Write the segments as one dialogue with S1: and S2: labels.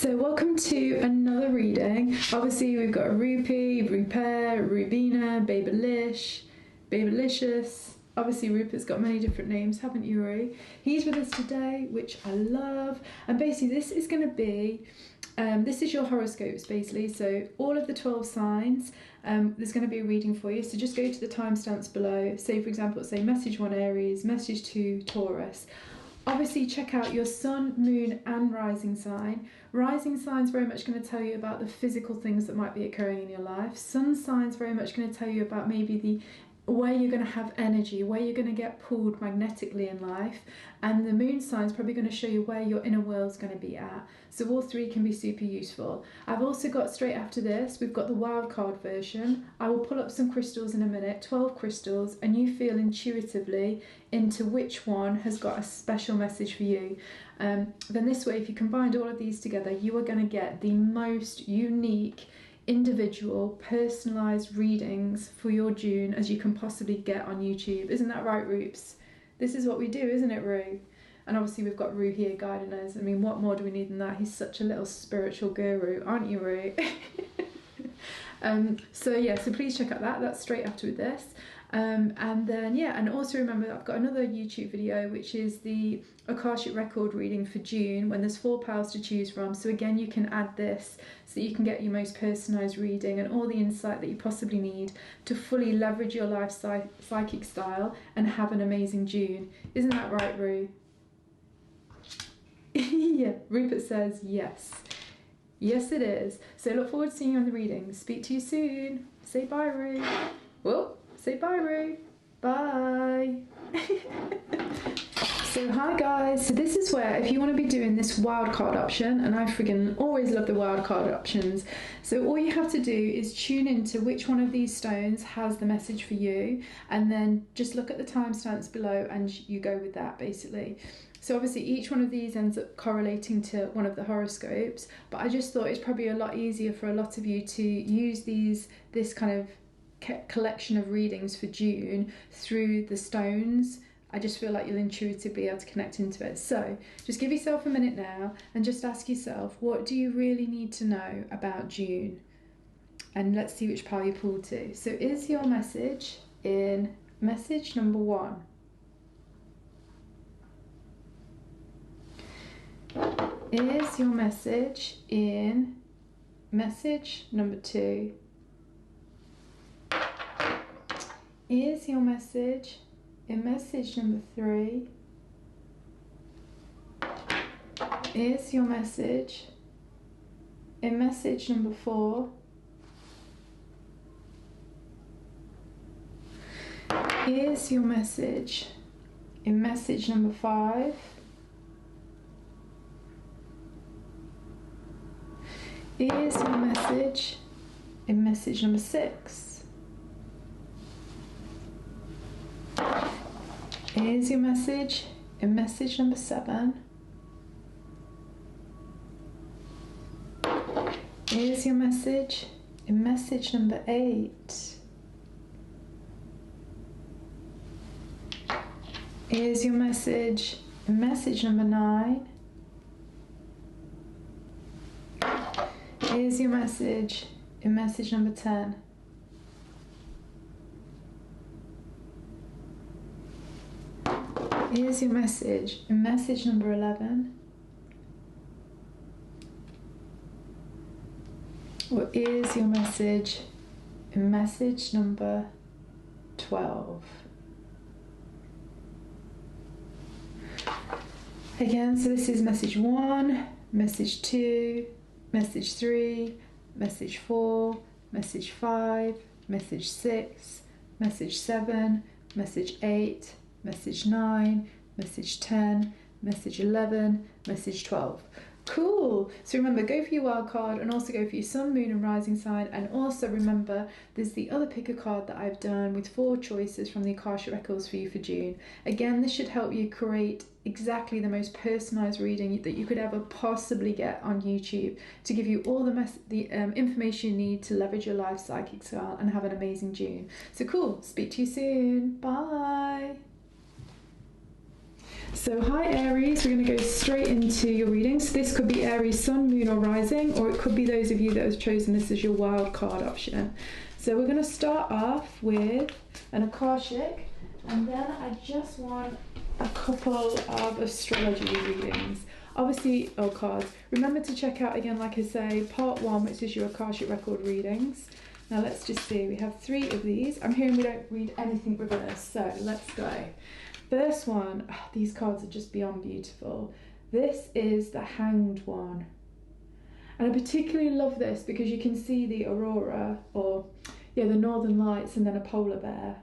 S1: So welcome to another reading. Obviously we've got Rupi, Rupert, Rubina, Babelish, Babelicious. Obviously Rupert's got many different names, haven't you, Roo? He's with us today, which I love. And basically this is going to be, this is your horoscopes basically. So all of the 12 signs, there's going to be a reading for you. So just go to the timestamps below. Say for example, say message 1 Aries, message 2 Taurus. Obviously check out your sun, moon and rising sign. Rising sign is very much going to tell you about the physical things that might be occurring in your life. Sun sign is very much going to tell you about maybe the where you're going to have energy, where you're going to get pulled magnetically in life. And the moon sign is probably going to show you where your inner world's going to be at. So all three can be super useful. I've also got straight after this, we've got the wildcard version. I will pull up some crystals in a minute, 12 crystals, and you feel intuitively into which one has got a special message for you. Then this way, if you combined all of these together, you are going to get the most unique, individual, personalised readings for your June as you can possibly get on YouTube. Isn't that right, Roops? This is what we do, isn't it, Roo? And obviously we've got Roo here guiding us. I mean, what more do we need than that? He's such a little spiritual guru, aren't you, Roo? So yeah, so please check out that. That's straight after this. And then yeah, and also remember I've got another YouTube video which is the Akashic record reading for June when there's 4 piles to choose from. So again, you can add this so that you can get your most personalised reading and all the insight that you possibly need to fully leverage your life psychic style and have an amazing June. Isn't that right, Roo? Yeah, Rupert says yes. Yes, it is. So look forward to seeing you on the reading. Speak to you soon. Say bye, Roo. Whoa, say bye, Roo. Bye. So hi guys, so this is where if you want to be doing this wildcard option, and I friggin' always love the wildcard options, so all you have to do is tune into which one of these stones has the message for you, and then just look at the timestamps below and you go with that basically. So obviously each one of these ends up correlating to one of the horoscopes, but I just thought it's probably a lot easier for a lot of you to use this kind of collection of readings for June through the stones. I just feel like you'll intuitively be able to connect into it. So just give yourself a minute now and just ask yourself, what do you really need to know about June? And let's see which pile you pull to. So is your message in message number 1? Is your message in message number 2? Is your message in message number 3? Is your message in message number 4? Is your message in message number 5? Is your message in message number 6? Is your message in message number 7? Is your message in message number 8? Is your message in message number 9? Is your message in message number 10? Is your message in message number 11? Or is your message in message number 12? Again, so this is message 1, message 2, message 3, message 4, message 5, message 6, message 7, message 8, message 9, message 10, message 11, message 12. Cool. So remember, go for your wild card and also go for your sun, moon and rising sign. And also remember, there's the other pick a card that I've done with 4 choices from the Akashic records for you for June. Again, this should help you create exactly the most personalized reading that you could ever possibly get on YouTube to give you all the information you need to leverage your life psychic style and have an amazing June. So cool. Speak to you soon. Bye. So hi Aries, we're going to go straight into your readings. This could be Aries Sun, Moon or Rising, or it could be those of you that have chosen this as your wild card option. So we're going to start off with an Akashic, and then I just want a couple of astrology readings. Obviously, cards. Remember to check out again, like I say, part 1, which is your Akashic record readings. Now let's just see, we have 3 of these. I'm hearing we don't read anything reverse, so let's go. First one, these cards are just beyond beautiful. This is the Hanged one. And I particularly love this because you can see the aurora, or the northern lights, and then a polar bear.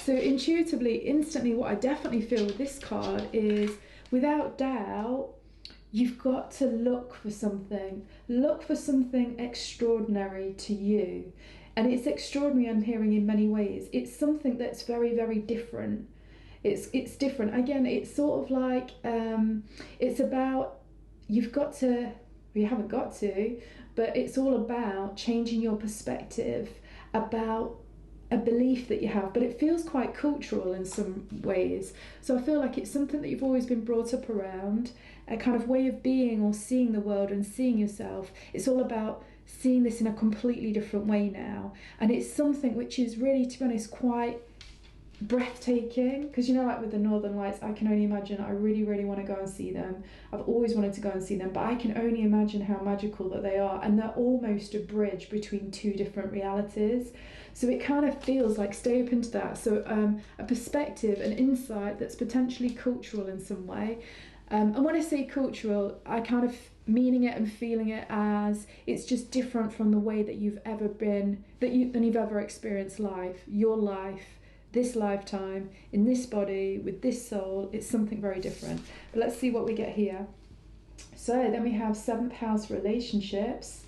S1: So intuitively, instantly, what I definitely feel with this card is, without doubt, you've got to look for something extraordinary to you. And it's extraordinary, I'm hearing, in many ways. It's something that's very, very different. It's different. Again, it's sort of like, it's about, you haven't got to, but it's all about changing your perspective about a belief that you have, but it feels quite cultural in some ways. So I feel like it's something that you've always been brought up around, a kind of way of being or seeing the world and seeing yourself. It's all about seeing this in a completely different way now. And it's something which is really, to be honest, quite breathtaking, because like with the northern lights, I can only imagine. I really, really want to go and see them. I've always wanted to go and see them, but I can only imagine how magical that they are, and they're almost a bridge between 2 different realities. So it kind of feels like, stay open to that. So a perspective, an insight that's potentially cultural in some way. And when I say cultural, I kind of meaning it and feeling it as it's just different from the way that you've ever been, than you've ever experienced life, your life, this lifetime, in this body, with this soul. It's something very different. But let's see what we get here. So then we have 7th house relationships.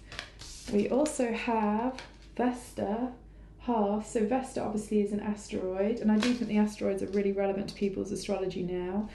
S1: We also have Vesta, half. So Vesta obviously is an asteroid, and I do think the asteroids are really relevant to people's astrology now.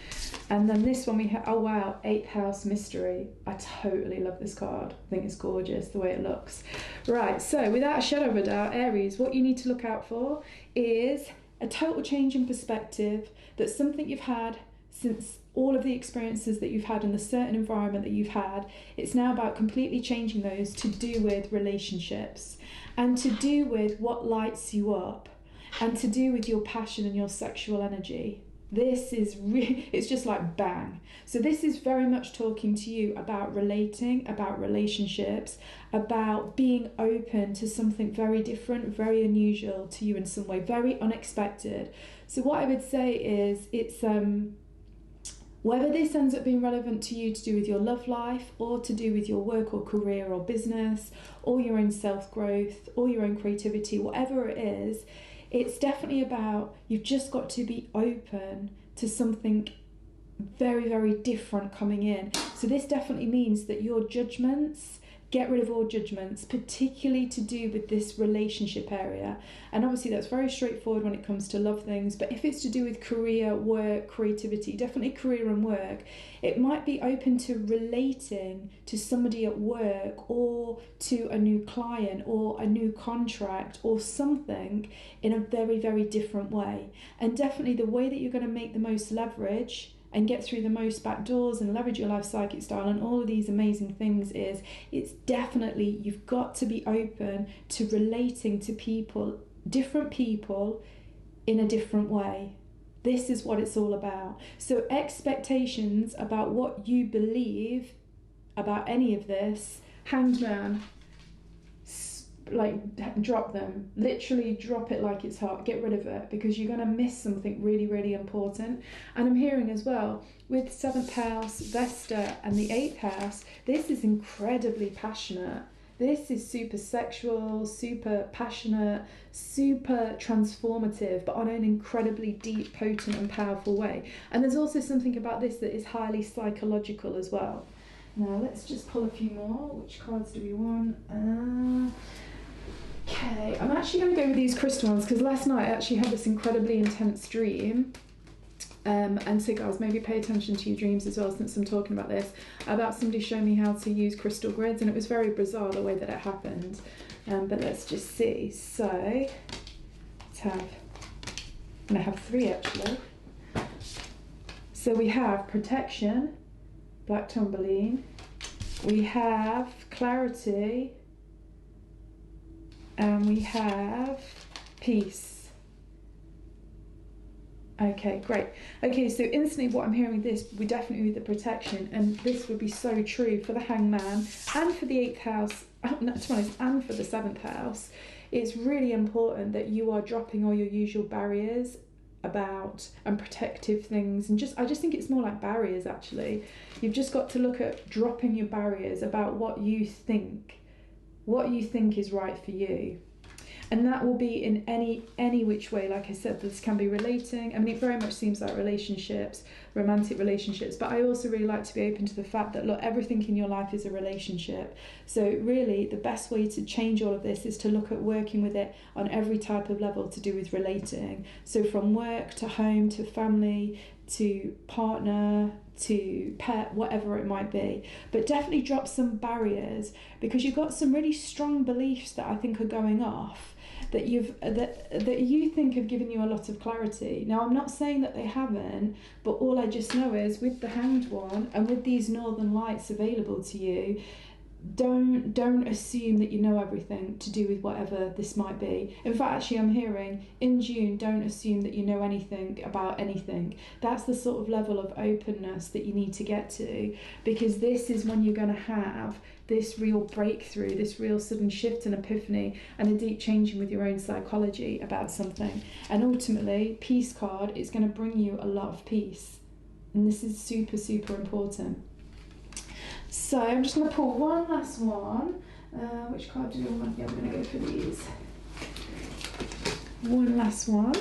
S1: And then this one we have, oh wow, 8th house mystery. I totally love this card. I think it's gorgeous the way it looks. Right, so without a shadow of a doubt, Aries, what you need to look out for is a total change in perspective. That's something you've had since all of the experiences that you've had in the certain environment that you've had. It's now about completely changing those to do with relationships, and to do with what lights you up, and to do with your passion and your sexual energy. This is really, it's just like bang. So this is very much talking to you about relating, about relationships, about being open to something very different, very unusual to you in some way, very unexpected. So what I would say is, it's whether this ends up being relevant to you to do with your love life, or to do with your work or career or business, or your own self-growth, or your own creativity, whatever it is, it's definitely about, you've just got to be open to something very, very different coming in. So this definitely means that your judgments, get rid of all judgments, particularly to do with this relationship area. And obviously that's very straightforward when it comes to love things, but if it's to do with career, work, creativity, definitely career and work, it might be open to relating to somebody at work, or to a new client, or a new contract, or something in a very, very different way. And definitely the way that you're going to make the most leverage and get through the most back doors and leverage your life psychic style and all of these amazing things is, it's definitely, you've got to be open to relating to people, different people, in a different way. This is what it's all about. So expectations about what you believe about any of this, Hanged Man, like drop them, literally drop it like it's hot, get rid of it, because you're going to miss something really, really important. And I'm hearing as well with 7th house, Vesta, and the 8th house, this is incredibly passionate. This is super sexual, super passionate, super transformative, but on an incredibly deep, potent and powerful way. And there's also something about this that is highly psychological as well. Now let's just pull a few more. Which cards do we want? Okay, I'm actually going to go with these crystal ones, because last night I actually had this incredibly intense dream. And so guys, maybe pay attention to your dreams as well, since I'm talking about this, about somebody showing me how to use crystal grids, and it was very bizarre the way that it happened. But let's just see. So let's have, I'm going to have 3 actually. So we have protection, black tourmaline. We have clarity. And we have peace. Okay, great. Okay, so instantly what I'm hearing with this, we definitely need the protection, and this would be so true for the hangman and for the 8th house, not to be honest, and for the 7th house. It's really important that you are dropping all your usual barriers about and protective things, and I just think it's more like barriers actually. You've just got to look at dropping your barriers about what you think is right for you. And that will be in any which way. Like I said, this can be relating. I mean, it very much seems like relationships, romantic relationships, but I also really like to be open to the fact that, look, everything in your life is a relationship. So really, the best way to change all of this is to look at working with it on every type of level to do with relating. So from work to home to family to partner to pet, whatever it might be. But definitely drop some barriers, because you've got some really strong beliefs that I think are going off, that you think have given you a lot of clarity. Now, I'm not saying that they haven't, but all I just know is with the Hanged One and with these northern lights available to you, don't assume that you know everything to do with whatever this might be. In fact, actually, I'm hearing in June, don't assume that you know anything about anything. That's the sort of level of openness that you need to get to, because this is when you're going to have this real breakthrough, this real sudden shift and epiphany, and a deep changing with your own psychology about something. And ultimately, Peace card is going to bring you a lot of peace, and this is super, super important. So I'm just going to pull one last one. Which card do I want? Yeah, I'm going to go for these. One last one.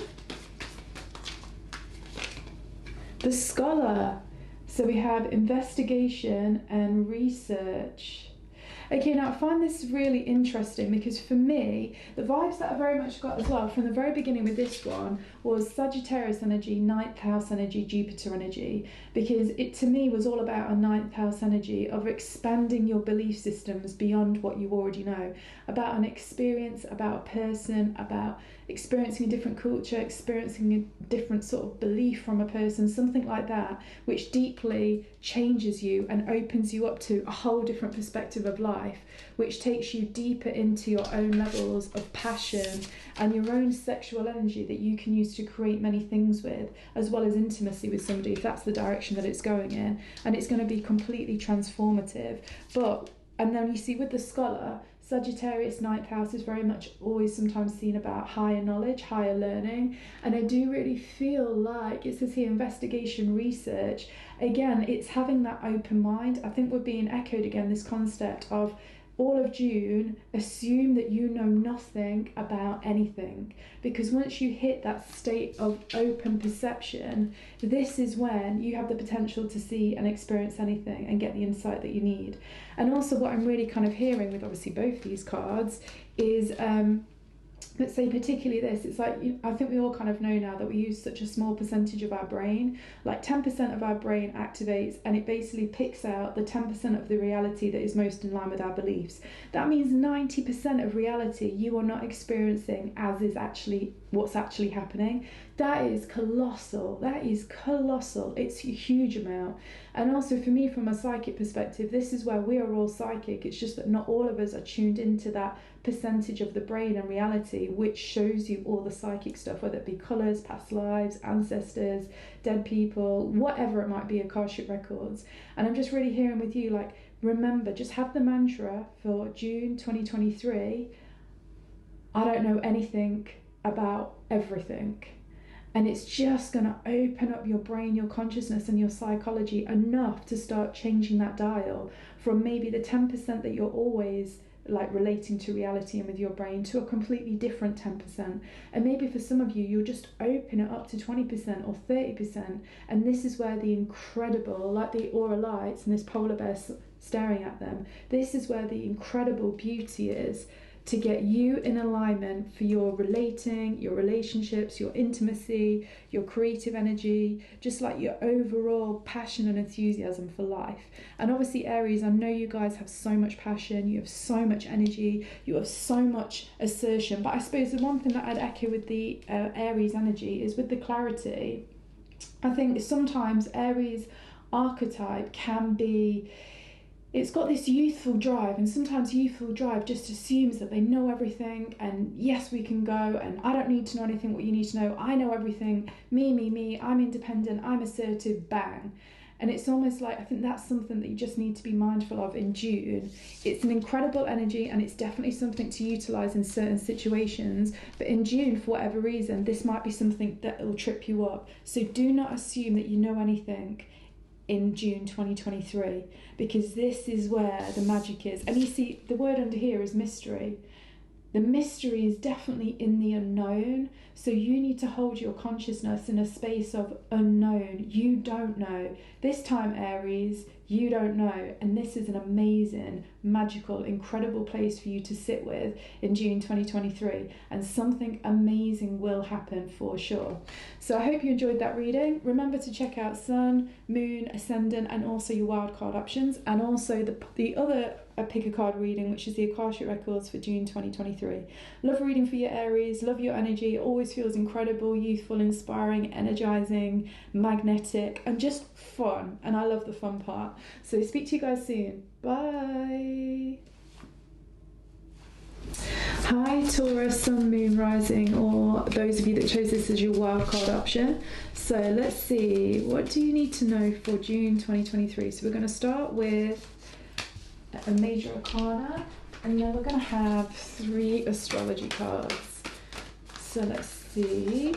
S1: The Scholar. So we have investigation and research. Okay, now I find this really interesting, because for me, the vibes that I very much got as well from the very beginning with this one was Sagittarius energy, 9th house energy, Jupiter energy, because it to me was all about a 9th house energy of expanding your belief systems beyond what you already know, about an experience, about a person, about experiencing a different culture, experiencing a different sort of belief from a person, something like that, which deeply changes you and opens you up to a whole different perspective of life, which takes you deeper into your own levels of passion and your own sexual energy that you can use to create many things with, as well as intimacy with somebody, if that's the direction that it's going in. And it's going to be completely transformative. And then you see with the Scholar, Sagittarius 9th house is very much always sometimes seen about higher knowledge, higher learning. And I do really feel like, it says here, investigation, research. Again, it's having that open mind. I think we're being echoed again, this concept of all of June, assume that you know nothing about anything. Because once you hit that state of open perception, this is when you have the potential to see and experience anything and get the insight that you need. And also what I'm really kind of hearing with obviously both these cards is, let's say particularly this, it's like, I think we all kind of know now that we use such a small percentage of our brain, like 10% of our brain activates, and it basically picks out the 10% of the reality that is most in line with our beliefs. That means 90% of reality you are not experiencing as is actually what's actually happening. That is colossal. That is colossal. It's a huge amount. And also for me, from a psychic perspective, this is where we are all psychic. It's just that not all of us are tuned into that percentage of the brain and reality which shows you all the psychic stuff, whether it be colours, past lives, ancestors, dead people, whatever it might be, Akashic records. And I'm just really hearing with you, like, remember, just have the mantra for June 2023, I don't know anything about everything. And it's just going to open up your brain, your consciousness and your psychology enough to start changing that dial from maybe the 10% that you're always like relating to reality and with your brain to a completely different 10%. And maybe for some of you, you'll just open it up to 20% or 30%. And this is where the incredible, like the aura lights and this polar bear staring at them, this is where the incredible beauty is, to get you in alignment for your relating, your relationships, your intimacy, your creative energy, just like your overall passion and enthusiasm for life. And obviously Aries, I know you guys have so much passion, you have so much energy, you have so much assertion, but I suppose the one thing that I'd echo with the Aries energy is with the clarity. I think sometimes Aries archetype can be, it's got this youthful drive, and sometimes youthful drive just assumes that they know everything, and yes, we can go, and I don't need to know anything what you need to know, I know everything, me, I'm independent, I'm assertive, bang. And it's almost like, I think that's something that you just need to be mindful of in June. It's an incredible energy, and it's definitely something to utilise in certain situations. But in June, for whatever reason, this might be something that will trip you up. So do not assume that you know anything in June 2023, because this is where the magic is. And you see, the word under here is mystery. The mystery is definitely in the unknown. So you need to hold your consciousness in a space of unknown. You don't know. This time, Aries, you don't know. And this is an amazing, magical, incredible place for you to sit with in June 2023. And something amazing will happen for sure. So I hope you enjoyed that reading. Remember to check out Sun, Moon, Ascendant, and also your wildcard options. And also the other pick a card reading, which is the Akashic Records for June 2023. Love reading for your Aries, love your energy. It always feels incredible, youthful, inspiring, energizing, magnetic, and just fun. And I love the fun part. So speak to you guys soon. Bye. Hi Taurus, Sun, Moon, Rising, or those of you that chose this as your wildcard option. So let's see, what do you need to know for June 2023? So we're going to start with a major arcana, and then we're going to have 3 astrology cards. So let's see.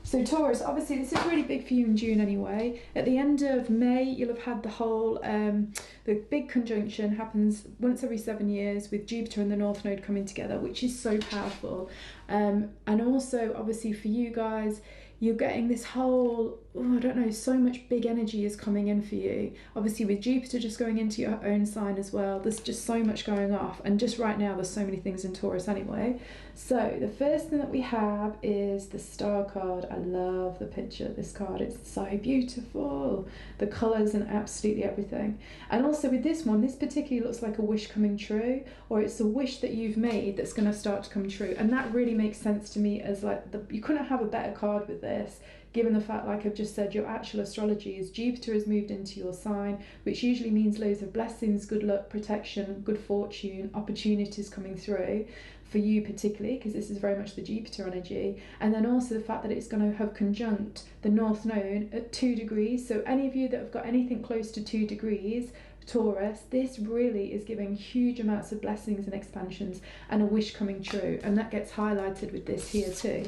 S1: So Taurus, obviously this is really big for you in June anyway. At the end of May, you'll have had the whole, the big conjunction happens once every 7 years with Jupiter and the North Node coming together, which is so powerful. And also, obviously for you guys, you're getting this whole, I don't know, so much big energy is coming in for you. Obviously with Jupiter just going into your own sign as well, there's just so much going off. And just right now, there's so many things in Taurus anyway. So the first thing that we have is the Star card. I love the picture of this card. It's so beautiful. The colours and absolutely everything. And also with this one, this particularly looks like a wish coming true, or it's a wish that you've made that's going to start to come true. And that really makes sense to me as like, you couldn't have a better card with this, given the fact, like I've just said, your actual astrology is Jupiter has moved into your sign, which usually means loads of blessings, good luck, protection, good fortune, opportunities coming through for you particularly, because this is very much the Jupiter energy. And then also the fact that it's going to have conjunct the North Node at 2 degrees. So any of you that have got anything close to 2 degrees, Taurus, this really is giving huge amounts of blessings and expansions and a wish coming true. And that gets highlighted with this here too.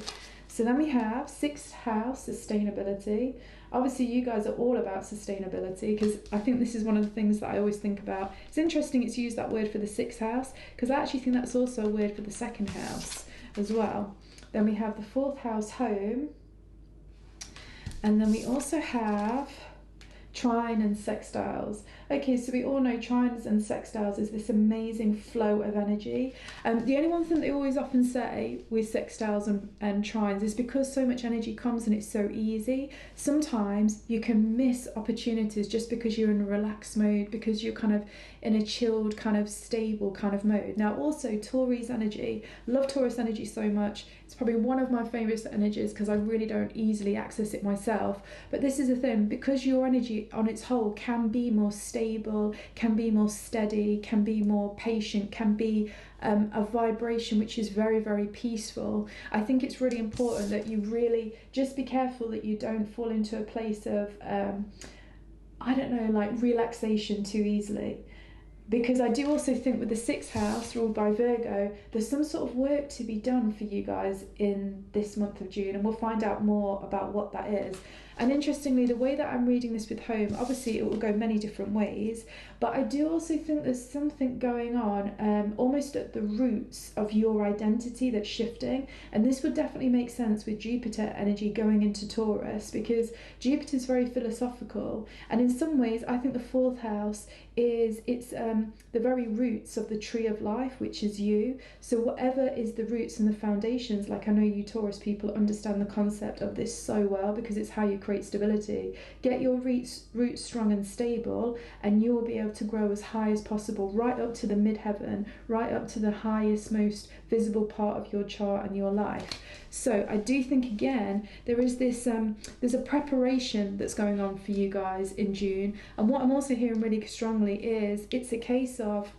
S1: So then we have 6th house, sustainability. Obviously you guys are all about sustainability, because I think this is one of the things that I always think about. It's interesting it's used that word for the 6th house, because I actually think that's also a word for the 2nd house as well. Then we have the 4th house, home. And then we also have trine and sextiles. Okay, so we all know trines and sextiles is this amazing flow of energy. The only one thing they always often say with sextiles and trines is because so much energy comes and it's so easy, sometimes you can miss opportunities just because you're in a relaxed mode, because you're kind of in a chilled, kind of stable kind of mode. Now also Taurus energy, love Taurus energy so much. It's probably one of my favourite energies because I really don't easily access it myself. But this is the thing, because your energy on its whole can be more stable, can be more steady, can be more patient, can be a vibration which is very, very peaceful. I think it's really important that you really just be careful that you don't fall into a place of, I don't know, like relaxation too easily. Because I do also think with the 6th house ruled by Virgo, there's some sort of work to be done for you guys in this month of June, and we'll find out more about what that is. And interestingly, the way that I'm reading this with home, obviously it will go many different ways, but I do also think there's something going on almost at the roots of your identity that's shifting. And this would definitely make sense with Jupiter energy going into Taurus, because Jupiter's very philosophical. And in some ways, I think the 4th house is, it's the very roots of the tree of life, which is you. So whatever is the roots and the foundations, like I know you Taurus people understand the concept of this so well, because it's how you create stability. Get your roots strong and stable, and you'll be able to grow as high as possible, right up to the midheaven, right up to the highest, most visible part of your chart and your life. So I do think, again, there is this, there's a preparation that's going on for you guys in June. And what I'm also hearing really strongly is it's a case of,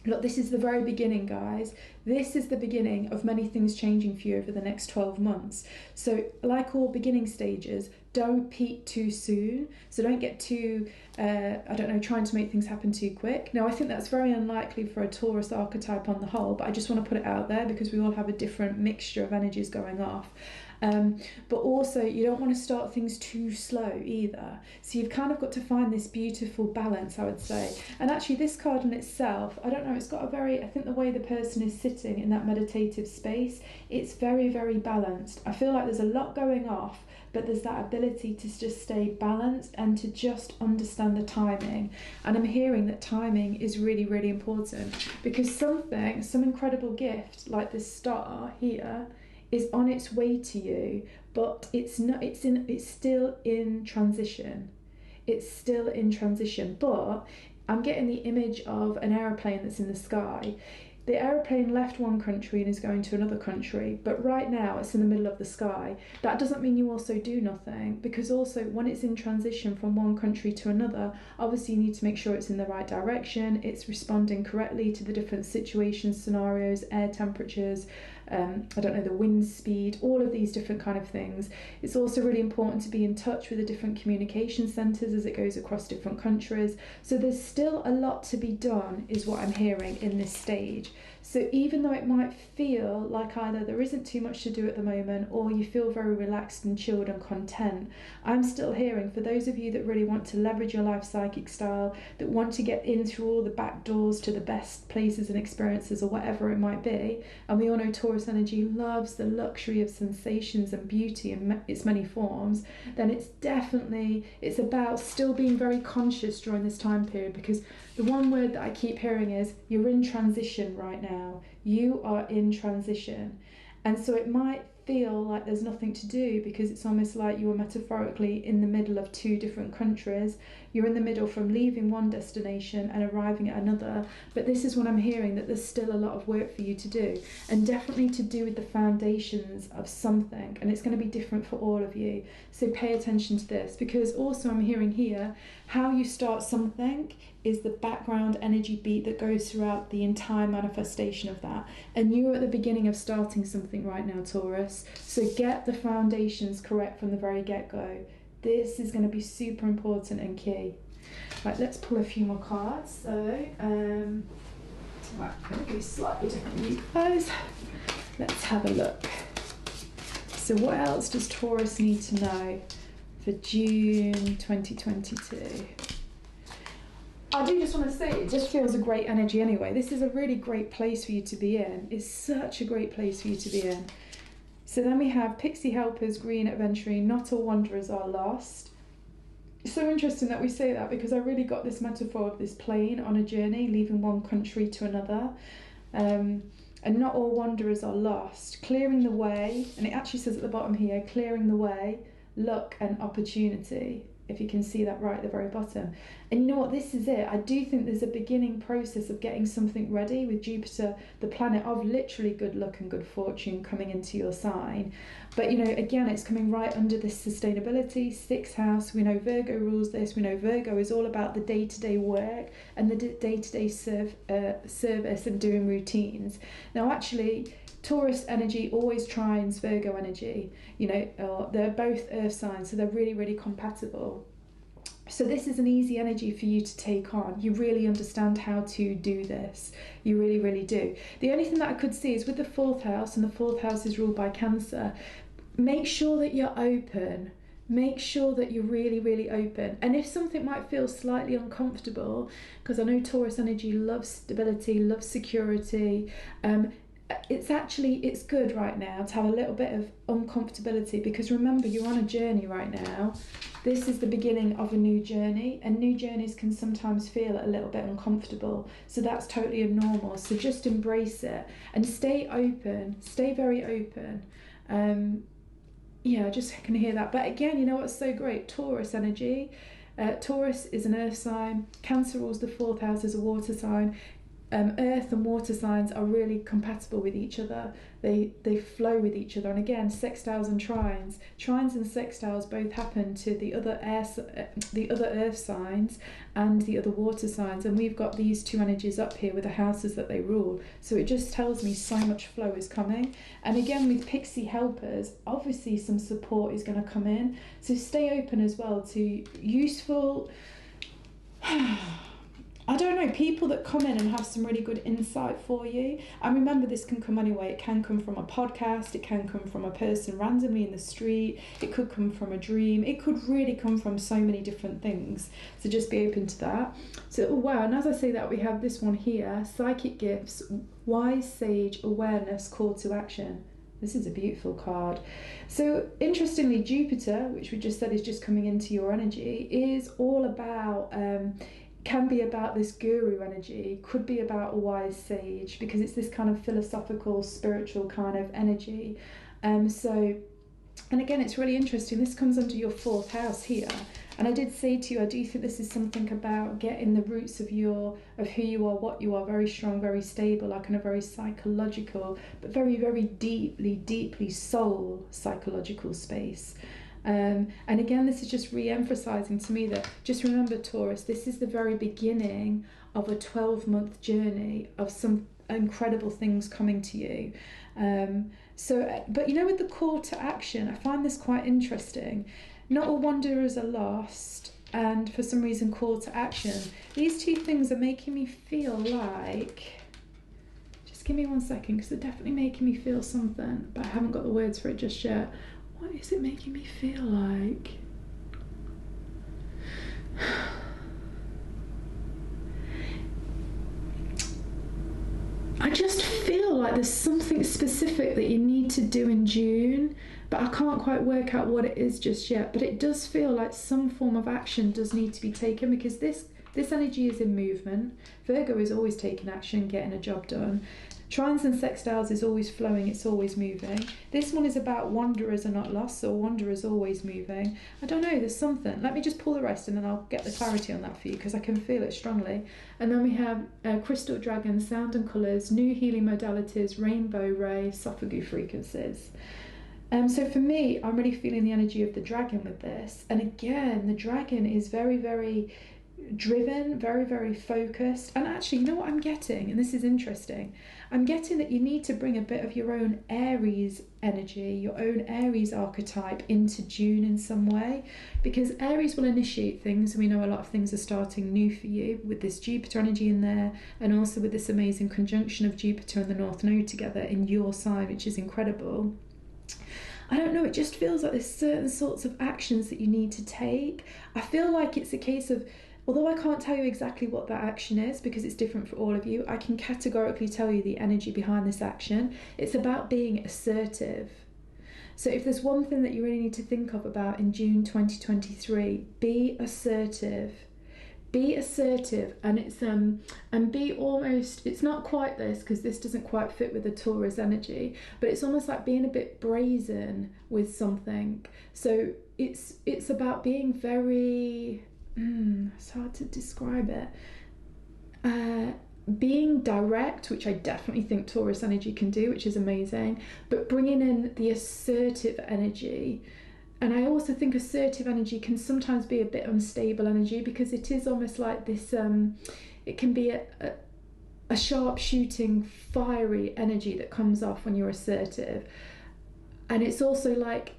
S1: look, this is the very beginning, guys. This is the beginning of many things changing for you over the next 12 months. So like all beginning stages, don't peak too soon. So don't get too, trying to make things happen too quick. Now, I think that's very unlikely for a Taurus archetype on the whole, but I just want to put it out there because we all have a different mixture of energies going off. But also, you don't want to start things too slow either. So you've kind of got to find this beautiful balance, I would say. And actually, this card in itself, I don't know, it's got a very, I think the way the person is sitting in that meditative space, it's very, very balanced. I feel like there's a lot going off, but there's that ability to just stay balanced and to just understand the timing. And I'm hearing that timing is really, really important, because some incredible gift like this star here is on its way to you, but it's still in transition. It's still in transition, but I'm getting the image of an aeroplane that's in the sky. The aeroplane left one country and is going to another country, but right now it's in the middle of the sky. That doesn't mean you also do nothing, because also when it's in transition from one country to another, obviously you need to make sure it's in the right direction, it's responding correctly to the different situations, scenarios, air temperatures, the wind speed, all of these different kind of things. It's also really important to be in touch with the different communication centres as it goes across different countries. So there's still a lot to be done, is what I'm hearing in this stage. So even though it might feel like either there isn't too much to do at the moment, or you feel very relaxed and chilled and content, I'm still hearing, for those of you that really want to leverage your life psychic style, that want to get in through all the back doors to the best places and experiences or whatever it might be, and we all know Taurus energy loves the luxury of sensations and beauty in its many forms, then it's about still being very conscious during this time period, because the one word that I keep hearing is you're in transition right now. You are in transition. And so it might feel like there's nothing to do, because it's almost like you are metaphorically in the middle of two different countries. You're in the middle from leaving one destination and arriving at another. But this is what I'm hearing, that there's still a lot of work for you to do, and definitely to do with the foundations of something. And it's going to be different for all of you. So pay attention to this, because also I'm hearing here, how you start something is the background energy beat that goes throughout the entire manifestation of that. And you're at the beginning of starting something right now, Taurus. So get the foundations correct from the very get-go. This is going to be super important and key. Right, let's pull a few more cards. So, I'm going to go slightly different with you guys. Let's have a look. So what else does Taurus need to know for June 2022? I do just want to say, it just feels a great energy anyway. This is a really great place for you to be in. It's such a great place for you to be in. So then we have Pixie Helpers, Green Adventuring, Not All Wanderers Are Lost. It's so interesting that we say that, because I really got this metaphor of this plane on a journey, leaving one country to another. And not all wanderers are lost. Clearing the way, and it actually says at the bottom here, clearing the way, luck and opportunity, if you can see that right at the very bottom. And you know what, this is it. I do think there's a beginning process of getting something ready with Jupiter, the planet of literally good luck and good fortune, coming into your sign. But you know, again, it's coming right under this sustainability, 6th house. We know Virgo rules this. We know Virgo is all about the day-to-day work and the day-to-day service and doing routines. Now actually, Taurus energy always trines Virgo energy, you know, they're both earth signs, so they're really, really compatible. So this is an easy energy for you to take on. You really understand how to do this. You really, really do. The only thing that I could see is with the 4th house, and the 4th house is ruled by Cancer, make sure that you're open. Make sure that you're really, really open. And if something might feel slightly uncomfortable, because I know Taurus energy loves stability, loves security, it's good right now to have a little bit of uncomfortability, because remember, you're on a journey right now. This is the beginning of a new journey, and new journeys can sometimes feel a little bit uncomfortable, so that's totally normal. So just embrace it and stay open, stay very open. yeah, I just can hear that. But again, you know what's so great? Taurus energy. Taurus is an earth sign. Cancer rules the fourth house as a water sign. Earth and water signs are really compatible with each other. They flow with each other. And again, sextiles and trines. Trines and sextiles both happen to the other earth signs and the other water signs. And we've got these two energies up here with the houses that they rule. So it just tells me so much flow is coming. And again, with pixie helpers, obviously some support is going to come in. So stay open as well to useful... I don't know, people that come in and have some really good insight for you. And remember, this can come anyway. It can come from a podcast. It can come from a person randomly in the street. It could come from a dream. It could really come from so many different things. So just be open to that. So, oh wow, and as I say that, we have this one here, Psychic Gifts, Wise Sage Awareness, Call to Action. This is a beautiful card. So interestingly, Jupiter, which we just said is just coming into your energy, is all about... can be about this guru energy, could be about a wise sage, because it's this kind of philosophical, spiritual kind of energy. So, and again, it's really interesting. This comes under your fourth house here. And I did say to you, I do think this is something about getting the roots of who you are, what you are, very strong, very stable, like in a very psychological, but very, very deeply soul psychological space. And again, this is just re-emphasizing to me that just remember, Taurus, this is the very beginning of a 12-month journey of some incredible things coming to you. But you know, with the call to action, I find this quite interesting. Not all wanderers are lost, and for some reason call to action. These two things are making me feel like... Just give me 1 second, because they're definitely making me feel something, but I haven't got the words for it just yet. What is it making me feel like? I just feel like there's something specific that you need to do in June, but I can't quite work out what it is just yet. But it does feel like some form of action does need to be taken, because this energy is in movement. Virgo is always taking action, getting a job done. Trines and sextiles is always flowing, it's always moving. This one is about wanderers are not lost, so wanderers always moving. I don't know, there's something. Let me just pull the rest and then I'll get the clarity on that for you, because I can feel it strongly. And then we have crystal dragon, sound and colours, new healing modalities, rainbow ray, esophagu frequencies. So for me, I'm really feeling the energy of the dragon with this. And again, the dragon is very, very driven, very, very focused. And actually, you know what I'm getting, and this is interesting, I'm getting that you need to bring a bit of your own Aries energy, your own Aries archetype into June in some way, because Aries will initiate things, and we know a lot of things are starting new for you with this Jupiter energy in there, and also with this amazing conjunction of Jupiter and the North Node together in your sign, which is incredible. I don't know, it just feels like there's certain sorts of actions that you need to take. I feel like it's a case of, although I can't tell you exactly what that action is because it's different for all of you, I can categorically tell you the energy behind this action. It's about being assertive. So if there's one thing that you really need to think of about in June 2023, be assertive. Be assertive, and be almost, it's not quite this because this doesn't quite fit with the Taurus energy, but it's almost like being a bit brazen with something. So it's about being very, it's hard to describe it. Being direct, which I definitely think Taurus energy can do, which is amazing, but bringing in the assertive energy. And I also think assertive energy can sometimes be a bit unstable energy, because it is almost like this, it can be a sharp shooting, fiery energy that comes off when you're assertive. And it's also like,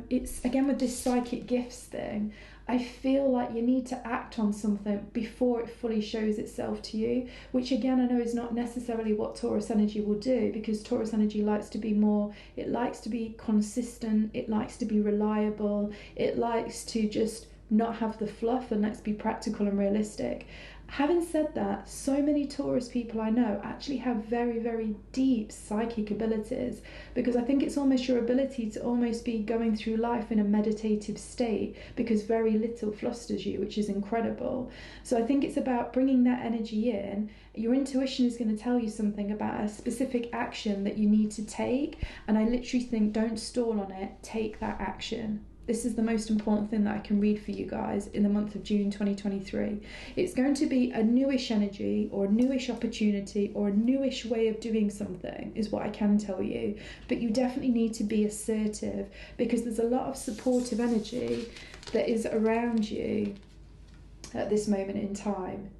S1: it's again with this psychic gifts thing, I feel like you need to act on something before it fully shows itself to you, which again I know is not necessarily what Taurus energy will do, because Taurus energy likes to be more, it likes to be consistent, it likes to be reliable, it likes to just not have the fluff, and let's be practical and realistic. Having said that, so many Taurus people I know actually have very, very deep psychic abilities, because I think it's almost your ability to almost be going through life in a meditative state, because very little flusters you, which is incredible. So I think it's about bringing that energy in. Your intuition is going to tell you something about a specific action that you need to take, and I literally think don't stall on it, take that action. This is the most important thing that I can read for you guys in the month of June 2023. It's going to be a newish energy or a newish opportunity or a newish way of doing something is what I can tell you. But you definitely need to be assertive, because there's a lot of supportive energy that is around you at this moment in time.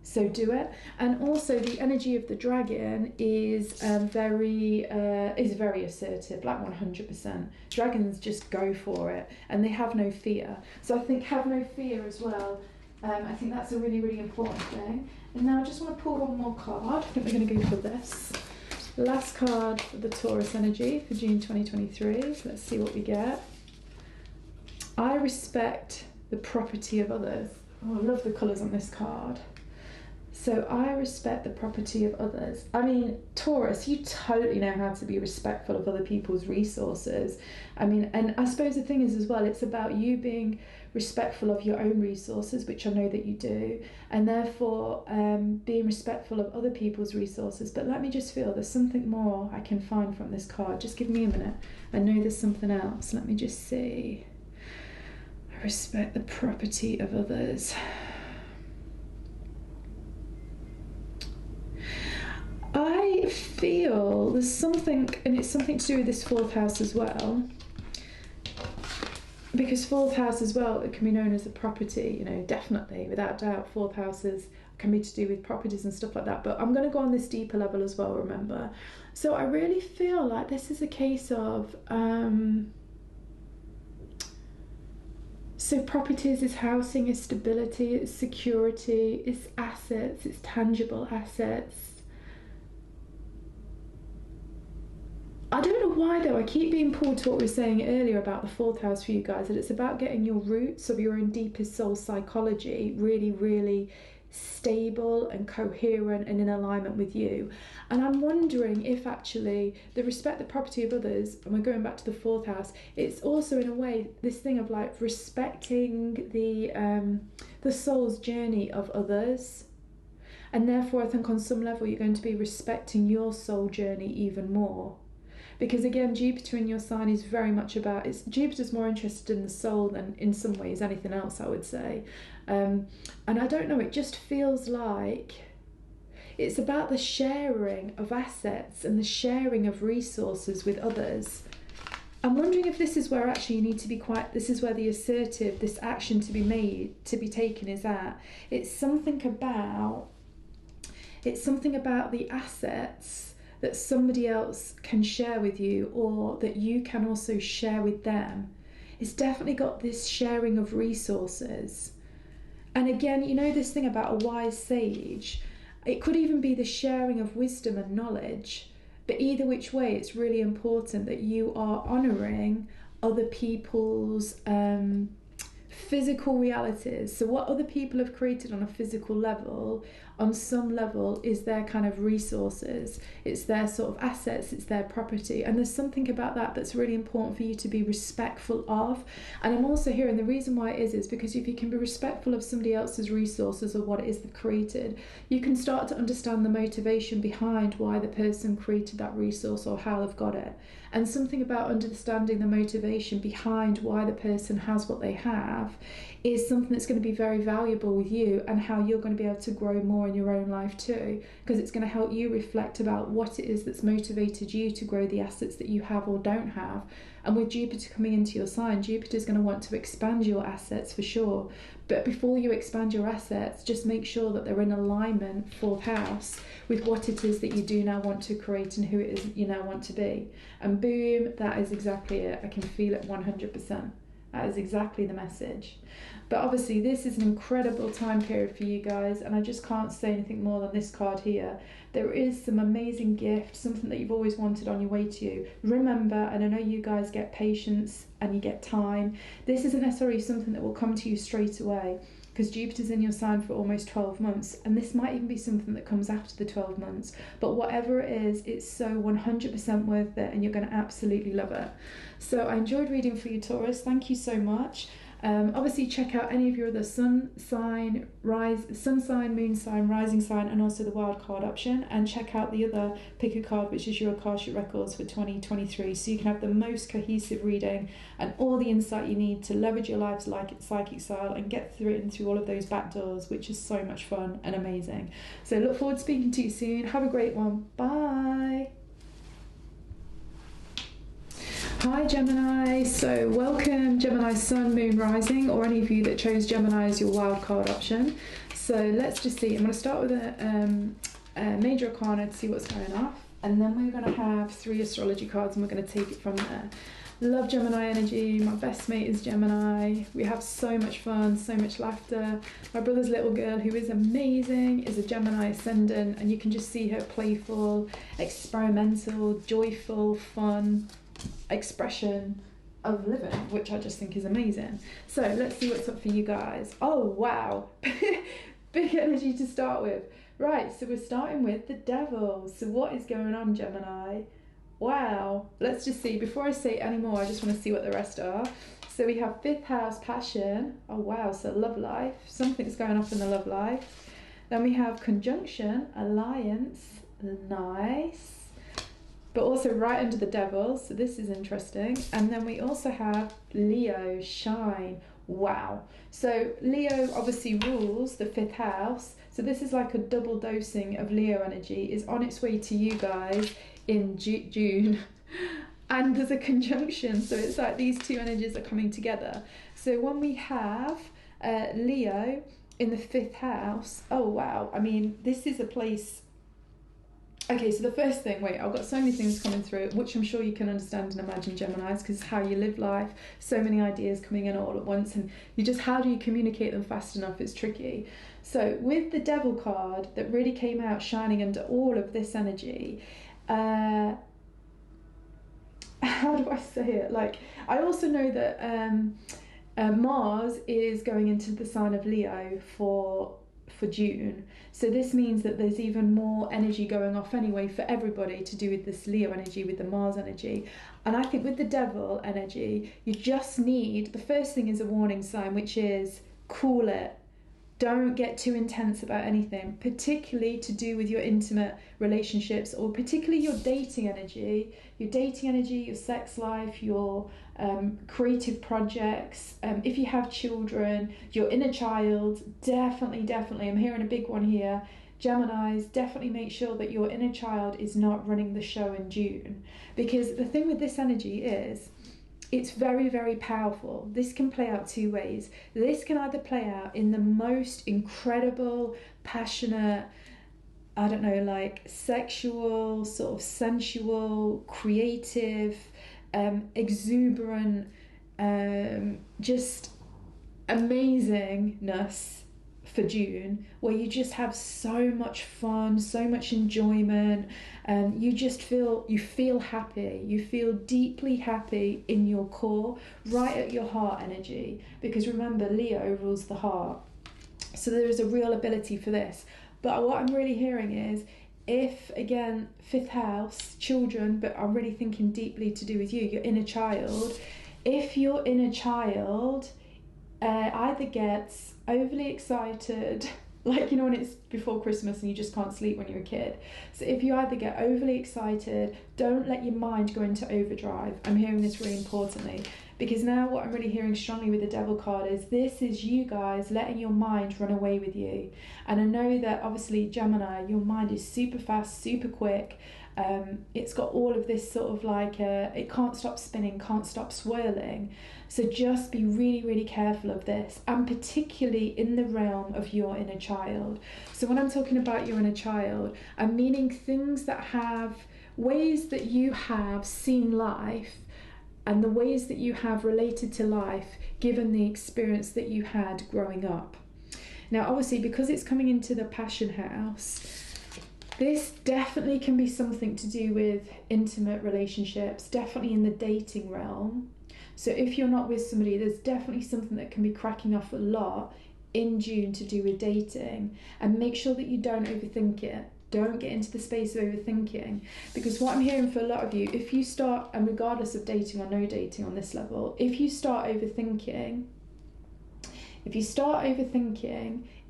S1: So do it. And also the energy of the dragon is very assertive, like 100%. Dragons just go for it, and they have no fear. So I think have no fear as well. I think that's a really, really important thing. And now I just want to pull one more card. I think we're going to go for this. Last card for the Taurus energy for June 2023. So let's see what we get. I respect the property of others. Oh, I love the colours on this card. So I respect the property of others. I mean, Taurus, you totally know how to be respectful of other people's resources. I mean, and I suppose the thing is as well, it's about you being respectful of your own resources, which I know that you do, and therefore being respectful of other people's resources. But let me just feel there's something more I can find from this card. Just give me a minute. I know there's something else. Let me just see. I respect the property of others. I feel there's something, and it's something to do with this fourth house as well, because fourth house as well, it can be known as a property, you know, definitely, without doubt, fourth houses can be to do with properties and stuff like that, but I'm going to go on this deeper level as well, remember. So I really feel like this is a case of, so properties is housing, is stability, it's security, it's assets, it's tangible assets. I don't know why though, I keep being pulled to what we were saying earlier about the fourth house for you guys, that it's about getting your roots of your own deepest soul psychology really, really stable and coherent and in alignment with you. And I'm wondering if actually the respect the property of others, and we're going back to the fourth house, it's also in a way this thing of like respecting the soul's journey of others. And therefore I think on some level you're going to be respecting your soul journey even more. Because again, Jupiter in your sign is very much about, Jupiter's more interested in the soul than in some ways anything else, I would say. And I don't know, it just feels like it's about the sharing of assets and the sharing of resources with others. I'm wondering if this is where actually you need to be quite, this is where the assertive, this action to be made, to be taken is at. It's something about the assets that somebody else can share with you, or that you can also share with them. It's definitely got this sharing of resources. And again, you know this thing about a wise sage, it could even be the sharing of wisdom and knowledge, but either which way it's really important that you are honouring other people's physical realities. So what other people have created on a physical level, on some level, is their kind of resources, it's their sort of assets, it's their property. And there's something about that that's really important for you to be respectful of. And I'm also hearing the reason why it is because if you can be respectful of somebody else's resources or what it is they've created, you can start to understand the motivation behind why the person created that resource or how they've got it. And something about understanding the motivation behind why the person has what they have is something that's going to be very valuable with you, and how you're going to be able to grow more in your own life too, because it's going to help you reflect about what it is that's motivated you to grow the assets that you have or don't have. And with Jupiter coming into your sign, Jupiter's going to want to expand your assets for sure. But before you expand your assets, just make sure that they're in alignment, fourth house, with what it is that you do now want to create and who it is you now want to be. And boom, that is exactly it. I can feel it 100%. That is exactly the message. But obviously this is an incredible time period for you guys, and I just can't say anything more than this card here. There is some amazing gift, something that you've always wanted on your way to you. Remember, and I know you guys get patience and you get time, this isn't necessarily something that will come to you straight away, because Jupiter's in your sign for almost 12 months, and this might even be something that comes after the 12 months. But whatever it is, it's so 100% worth it, and you're going to absolutely love it. So I enjoyed reading for you, Taurus. Thank you so much. Obviously check out any of your other sun sign, moon sign, rising sign, and also the wild card option, and check out the other pick a card, which is your Akashic records for 2023, so you can have the most cohesive reading and all the insight you need to leverage your life's psychic style and get through all of those back doors, which is so much fun and amazing. So look forward to speaking to you soon. Have a great one. Bye. Hi Gemini, so welcome Gemini Sun, Moon, Rising, or any of you that chose Gemini as your wild card option. So let's just see, I'm going to start with a major arcana to see what's going off, and then we're going to have 3 astrology cards and we're going to take it from there. Love Gemini energy, my best mate is Gemini, we have so much fun, so much laughter. My brother's little girl, who is amazing, is a Gemini ascendant, and you can just see her playful, experimental, joyful, fun expression of living, which I just think is amazing. So let's see what's up for you guys. Oh wow, big energy to start with. Right, so we're starting with the devil. So what is going on, Gemini? Wow, let's just see. Before I say any more, I just want to see what the rest are. So we have 5th house, passion. Oh wow, so love life, something's going off in the love life. Then we have conjunction, alliance, nice, but also right under the devil, so this is interesting. And then we also have Leo, shine. Wow. So Leo obviously rules the 5th house, so this is like a double dosing of Leo energy is on its way to you guys in June. And there's a conjunction, so it's like these 2 energies are coming together. So when we have Leo in the 5th house, oh wow, I mean, this is a place. Okay, so the first thing, wait, I've got so many things coming through, which I'm sure you can understand and imagine, Geminis, because it's how you live life, so many ideas coming in all at once, and how do you communicate them fast enough is tricky. So with the devil card that really came out shining under all of this energy, how do I say it? Like, I also know that Mars is going into the sign of Leo for June, so this means that there's even more energy going off anyway for everybody to do with this Leo energy, with the Mars energy. And I think with the devil energy, you just need, the first thing is a warning sign, which is cool it. Don't get too intense about anything, particularly to do with your intimate relationships, or particularly your dating energy, your sex life, your creative projects. If you have children, your inner child, definitely, I'm hearing a big one here. Geminis, definitely make sure that your inner child is not running the show in June, because the thing with this energy is, it's very, very powerful. This can play out 2 ways. This can either play out in the most incredible, passionate, I don't know, like sexual, sort of sensual, creative, exuberant, just amazingness for June, where you just have so much fun, so much enjoyment, and you feel happy, you feel deeply happy in your core, right at your heart energy, because remember, Leo rules the heart, so there is a real ability for this. But what I'm really hearing is, if again 5th house, children, but I'm really thinking deeply to do with you, your inner child, if your inner child either gets overly excited, like, you know, when it's before Christmas and you just can't sleep when you're a kid. So if you either get overly excited, don't let your mind go into overdrive. I'm hearing this really importantly, because now what I'm really hearing strongly with the devil card is, this is you guys letting your mind run away with you. And I know that obviously Gemini, your mind is super fast, super quick. It's got all of this sort of like, it can't stop spinning, can't stop swirling. So just be really, really careful of this, and particularly in the realm of your inner child. So when I'm talking about your inner child, I'm meaning things that have, ways that you have seen life and the ways that you have related to life given the experience that you had growing up. Now, obviously, because it's coming into the passion house, this definitely can be something to do with intimate relationships, definitely in the dating realm. So if you're not with somebody, there's definitely something that can be cracking off a lot in June to do with dating. And make sure that you don't overthink it. Don't get into the space of overthinking, because what I'm hearing for a lot of you, if you start, and regardless of dating or no dating on this level, if you start overthinking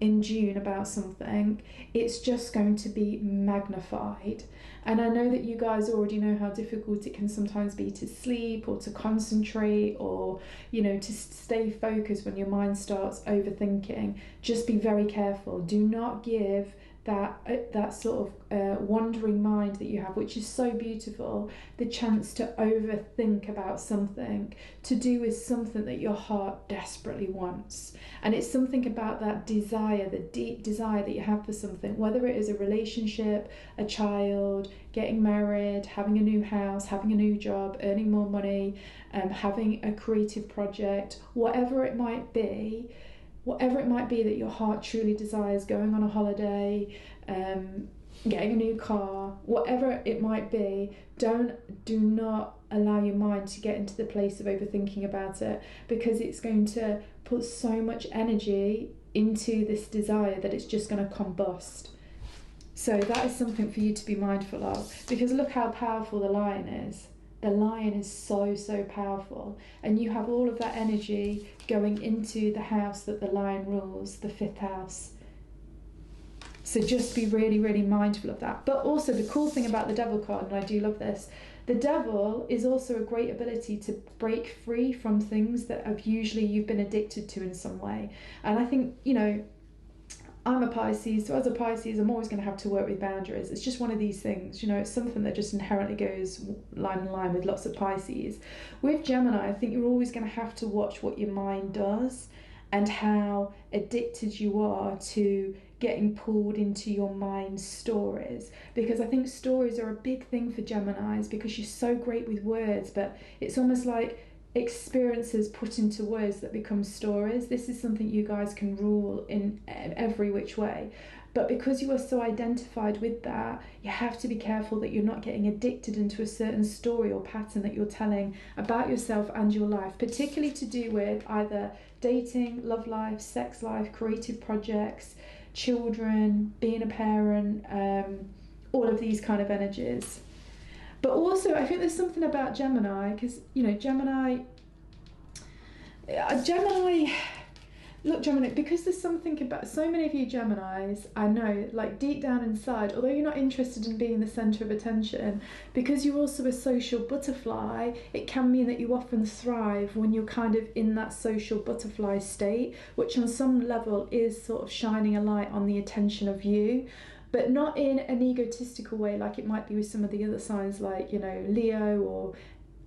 S1: in June about something, it's just going to be magnified. And I know that you guys already know how difficult it can sometimes be to sleep or to concentrate, or, you know, to stay focused when your mind starts overthinking. Just be very careful. Do not give that sort of wandering mind that you have, which is so beautiful, the chance to overthink about something to do with something that your heart desperately wants. And it's something about that desire, the deep desire that you have for something, whether it is a relationship, a child, getting married, having a new house, having a new job, earning more money, having a creative project, whatever it might be that your heart truly desires, going on a holiday, getting a new car, whatever it might be, do not allow your mind to get into the place of overthinking about it, because it's going to put so much energy into this desire that it's just going to combust. So that is something for you to be mindful of, because look how powerful the lion is. The lion is so, so powerful, and you have all of that energy going into the house that the lion rules, the 5th house. So just be really, really mindful of that. But also the cool thing about the devil card, and I do love this, the devil is also a great ability to break free from things that have usually you've been addicted to in some way. And I think, you know, I'm a Pisces, so as a Pisces, I'm always going to have to work with boundaries. It's just one of these things, you know, it's something that just inherently goes line in line with lots of Pisces. With Gemini, I think you're always going to have to watch what your mind does and how addicted you are to getting pulled into your mind's stories, because I think stories are a big thing for Geminis, because you're so great with words, but it's almost like experiences put into words that become stories. This is something you guys can rule in every which way, but because you are so identified with that, you have to be careful that you're not getting addicted into a certain story or pattern that you're telling about yourself and your life, particularly to do with either dating, love life, sex life, creative projects, children, being a parent, all of these kind of energies. But also, I think there's something about Gemini, because, you know, Gemini, look, Gemini, because there's something about, so many of you Geminis, I know, like deep down inside, although you're not interested in being the centre of attention, because you're also a social butterfly, it can mean that you often thrive when you're kind of in that social butterfly state, which on some level is sort of shining a light on the attention of you. But not in an egotistical way like it might be with some of the other signs, like, you know, Leo or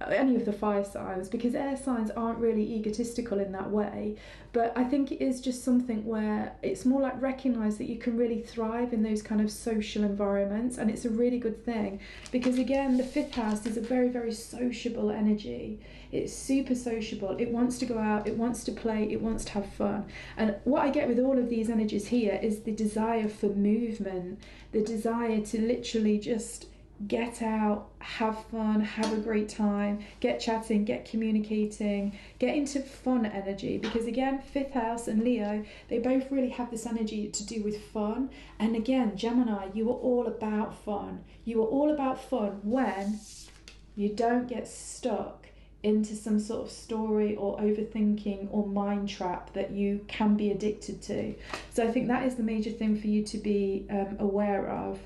S1: any of the fire signs, because air signs aren't really egotistical in that way. But I think it is just something where it's more like recognise that you can really thrive in those kind of social environments, and it's a really good thing, because again, the 5th house is a very, very sociable energy. It's super sociable. It wants to go out, it wants to play, it wants to have fun. And what I get with all of these energies here is the desire for movement, the desire to literally just get out, have fun, have a great time, get chatting, get communicating, get into fun energy, because again, 5th house and Leo, they both really have this energy to do with fun. And again, Gemini, you are all about fun. You are all about fun when you don't get stuck into some sort of story or overthinking or mind trap that you can be addicted to. So I think that is the major thing for you to be aware of.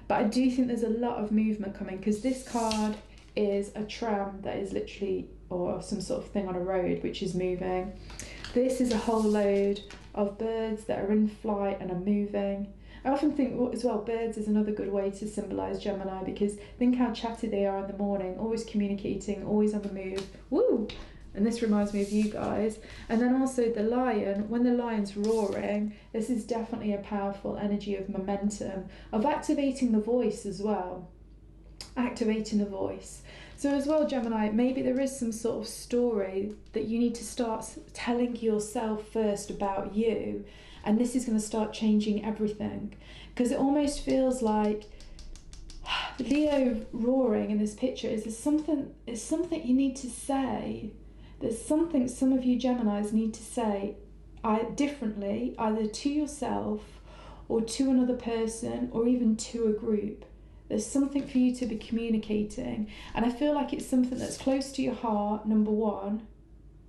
S1: But I do think there's a lot of movement coming, because this card is a tram that is literally, or some sort of thing on a road which is moving. This is a whole load of birds that are in flight and are moving. I often think as well, birds is another good way to symbolise Gemini, because think how chatty they are in the morning, always communicating, always on the move. Woo! And this reminds me of you guys. And then also the lion, when the lion's roaring, this is definitely a powerful energy of momentum, of activating the voice as well. Activating the voice. So as well, Gemini, maybe there is some sort of story that you need to start telling yourself first about you, and this is going to start changing everything, because it almost feels like Leo roaring in this picture is something you need to say. There's something some of you Geminis need to say differently, either to yourself or to another person or even to a group. There's something for you to be communicating, and I feel like it's something that's close to your heart, number one,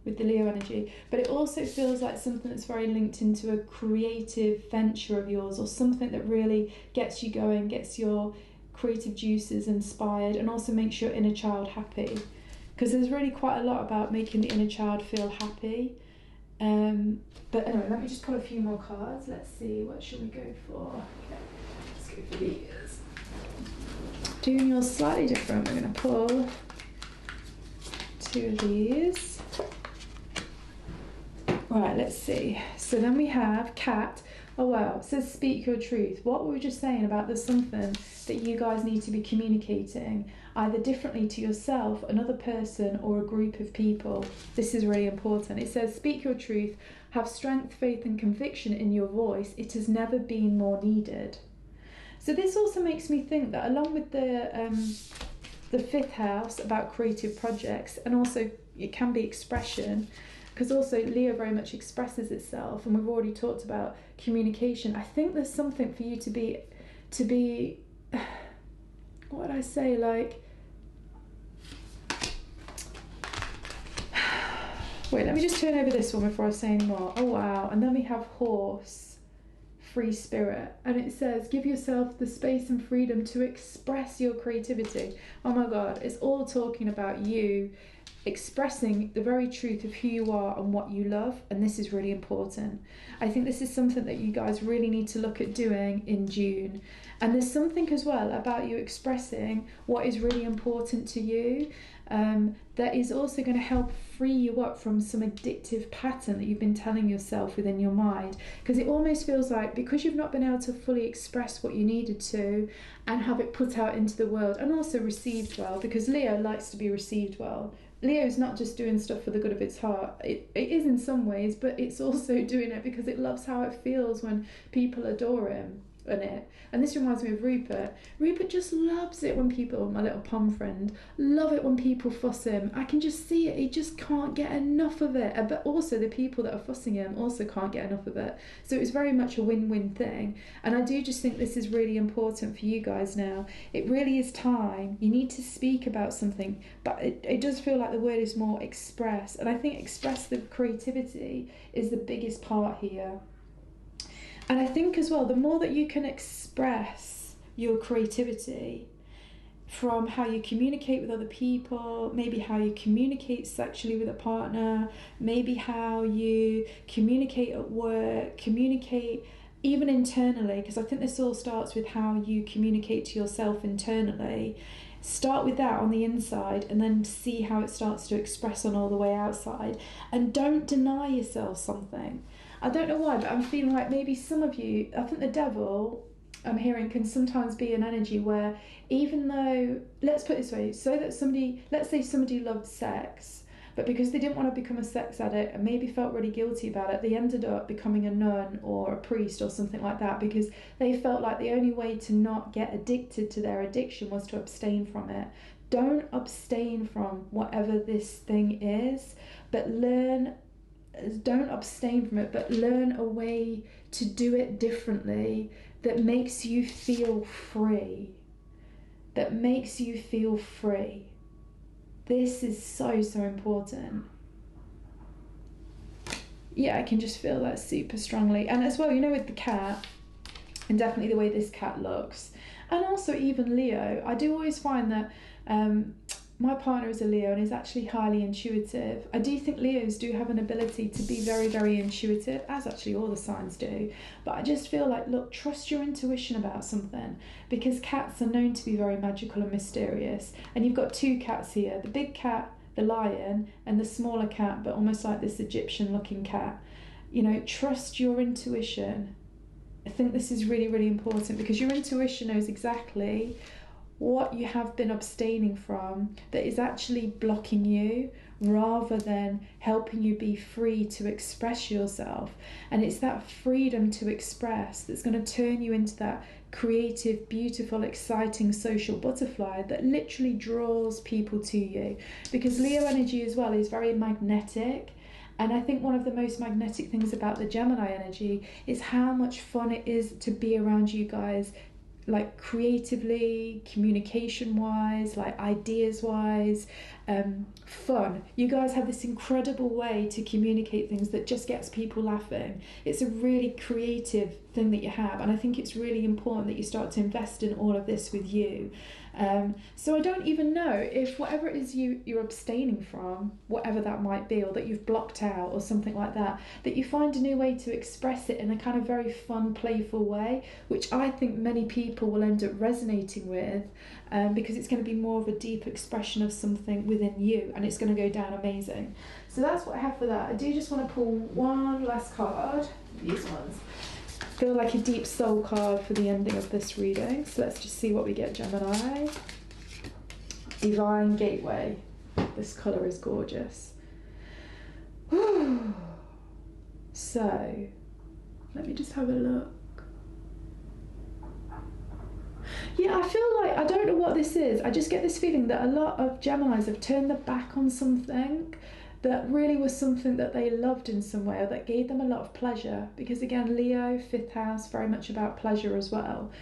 S1: with the Leo energy, but it also feels like something that's very linked into a creative venture of yours, or something that really gets you going, gets your creative juices inspired, and also makes your inner child happy, because there's really quite a lot about making the inner child feel happy. But anyway, let me just pull a few more cards. Let's see, what should we go for? Okay, let's go for these. Doing yours slightly different, we're going to pull two of these. Right, let's see. So then we have cat. Oh wow, it says speak your truth. What were we just saying about there's something that you guys need to be communicating, either differently to yourself, another person, or a group of people. This is really important. It says speak your truth, have strength, faith and conviction in your voice. It has never been more needed. So this also makes me think that along with the fifth house about creative projects, and also it can be expression, because also Leo very much expresses itself, and we've already talked about communication. I think there's something for you to be what would I say, like, wait, let me just turn over this one before I say any more. Oh wow, and then we have horse, free spirit, and it says give yourself the space and freedom to express your creativity. Oh my god, it's all talking about you expressing the very truth of who you are and what you love, and this is really important. I think this is something that you guys really need to look at doing in June. And there's something as well about you expressing what is really important to you, that is also going to help free you up from some addictive pattern that you've been telling yourself within your mind, because it almost feels like because you've not been able to fully express what you needed to and have it put out into the world and also received well, because Leo likes to be received well. Leo's not just doing stuff for the good of its heart. It is in some ways, but it's also doing it because it loves how it feels when people adore him in it. And this reminds me of Rupert. Rupert just loves it when people, my little pom friend, love it when people fuss him. I can just see it. He just can't get enough of it. But also the people that are fussing him also can't get enough of it. So it's very much a win-win thing. And I do just think this is really important for you guys now. It really is time. You need to speak about something, but it does feel like the word is more express. And I think express the creativity is the biggest part here. And I think as well, the more that you can express your creativity from how you communicate with other people, maybe how you communicate sexually with a partner, maybe how you communicate at work, communicate even internally, because I think this all starts with how you communicate to yourself internally. Start with that on the inside and then see how it starts to express on all the way outside. And don't deny yourself something. I don't know why, but I'm feeling like maybe some of you, I think the devil, I'm hearing, can sometimes be an energy where even though, let's put it this way, so that somebody, let's say somebody loved sex, but because they didn't want to become a sex addict and maybe felt really guilty about it, they ended up becoming a nun or a priest or something like that, because they felt like the only way to not get addicted to their addiction was to abstain from it. Don't abstain from whatever this thing is, but don't abstain from it, but learn a way to do it differently that makes you feel free. That makes you feel free. This is so, so important. Yeah, I can just feel that super strongly. And as well, you know, with the cat, and definitely the way this cat looks, and also even Leo, I do always find that my partner is a Leo and is actually highly intuitive. I do think Leos do have an ability to be very, very intuitive, as actually all the signs do. But I just feel like, look, trust your intuition about something, because cats are known to be very magical and mysterious. And you've got two cats here, the big cat, the lion, and the smaller cat, but almost like this Egyptian looking cat. You know, trust your intuition. I think this is really, really important, because your intuition knows exactly what you have been abstaining from that is actually blocking you, rather than helping you be free to express yourself. And it's that freedom to express that's going to turn you into that creative, beautiful, exciting social butterfly that literally draws people to you. Because Leo energy as well is very magnetic. And I think one of the most magnetic things about the Gemini energy is how much fun it is to be around you guys, like creatively, communication wise, like ideas wise, fun. You guys have this incredible way to communicate things that just gets people laughing. It's a really creative thing that you have, and I think it's really important that you start to invest in all of this with you. So I don't even know if whatever it is you're abstaining from, whatever that might be, or that you've blocked out or something like that, that you find a new way to express it in a kind of very fun, playful way, which I think many people will end up resonating with, because it's going to be more of a deep expression of something within you, and it's going to go down amazing. So that's what I have for that. I do just want to pull one last card, these ones. Feel like a deep soul card for the ending of this reading. So let's just see what we get, Gemini. Divine Gateway. This colour is gorgeous. So, let me just have a look. Yeah, I feel like, I don't know what this is. I just get this feeling that a lot of Geminis have turned their back on something that really was something that they loved in some way, or that gave them a lot of pleasure. Because again, Leo, 5th house, very much about pleasure as well.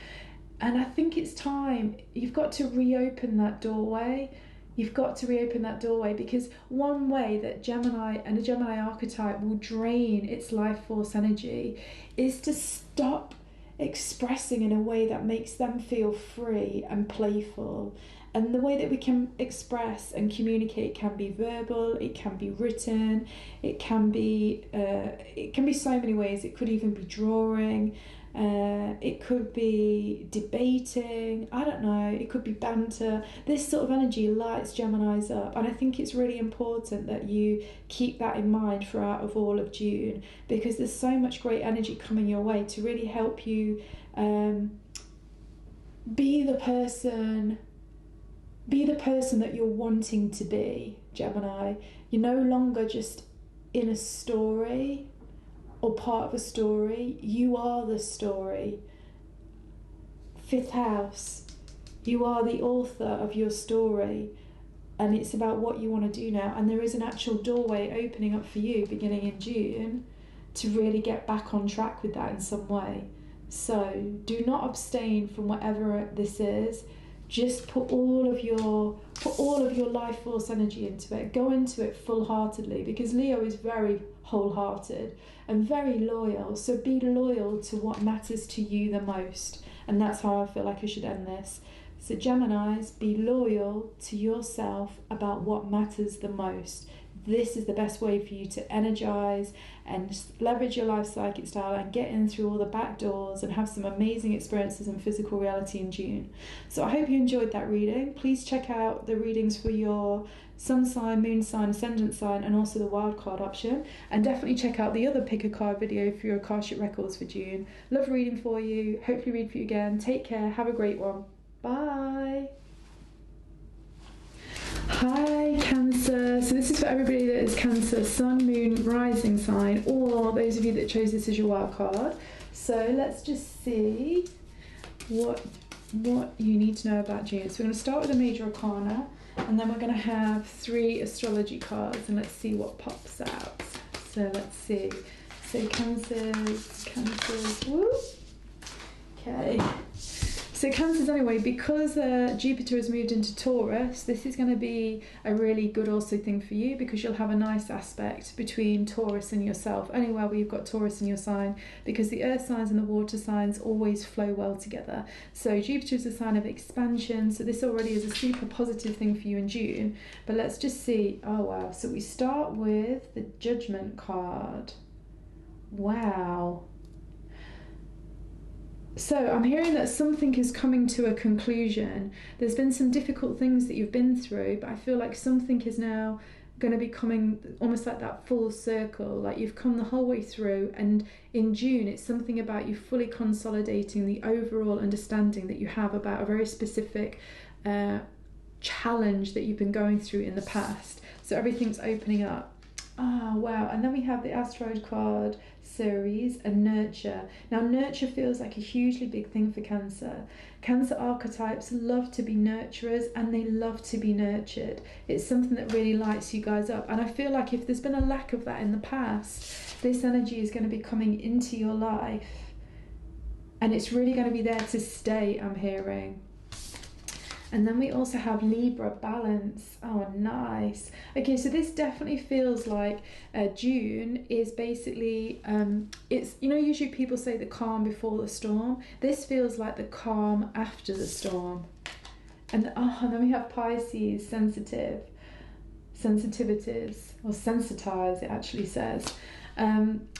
S1: And I think it's time, you've got to reopen that doorway. You've got to reopen that doorway, because one way that Gemini and a Gemini archetype will drain its life force energy is to stop expressing in a way that makes them feel free and playful. And the way that we can express and communicate can be verbal, it can be written, it can be so many ways. It could even be drawing, it could be debating, I don't know, it could be banter. This sort of energy lights Geminis up, and I think it's really important that you keep that in mind throughout of all of June, because there's so much great energy coming your way to really help you be the person that you're wanting to be, Gemini. You're no longer just in a story or part of a story. You are the story. 5th house. You are the author of your story, and it's about what you want to do now. And there is an actual doorway opening up for you beginning in June to really get back on track with that in some way. So do not abstain from whatever this is. Just put all of your life force energy into it. Go into it full-heartedly, because Leo is very wholehearted and very loyal. So be loyal to what matters to you the most. And that's how I feel like I should end this. So Geminis, be loyal to yourself about what matters the most. This is the best way for you to energize and leverage your life psychic style and get in through all the back doors and have some amazing experiences in physical reality in June. So I hope you enjoyed that reading. Please check out the readings for your sun sign, moon sign, ascendant sign, and also the wildcard option. And definitely check out the other pick a card video for your Akashic records for June. Love reading for you. Hopefully read for you again. Take care. Have a great one. Bye. Hi Cancer, so this is for everybody that is Cancer, Sun, Moon, Rising sign, or those of you that chose this as your wild card. So let's just see what you need to know about June. So we're going to start with a major arcana, and then we're going to have 3 astrology cards, and let's see what pops out. So let's see. So Cancers, woo! Okay. So Cancers anyway, because Jupiter has moved into Taurus, this is going to be a really good also thing for you, because you'll have a nice aspect between Taurus and yourself, anywhere where you've got Taurus in your sign, because the earth signs and the water signs always flow well together. So Jupiter is a sign of expansion, so this already is a super positive thing for you in June. But let's just see. Oh wow, so we start with the Judgment card. Wow. So I'm hearing that something is coming to a conclusion. There's been some difficult things that you've been through, but I feel like something is now going to be coming almost like that full circle, like you've come the whole way through, and in June it's something about you fully consolidating the overall understanding that you have about a very specific challenge that you've been going through in the past. So everything's opening up. Wow. And then we have the asteroid card series and nurture. Now nurture feels like a hugely big thing for Cancer. Cancer archetypes love to be nurturers and they love to be nurtured. It's something that really lights you guys up, and I feel like if there's been a lack of that in the past, this energy is going to be coming into your life and it's really going to be there to stay, I'm hearing. And then we also have Libra, balance. Oh, nice. Okay, so this definitely feels like June is basically, it's, you know, usually people say the calm before the storm. This feels like the calm after the storm. And then we have Pisces, sensitivities, or sensitize, it actually says.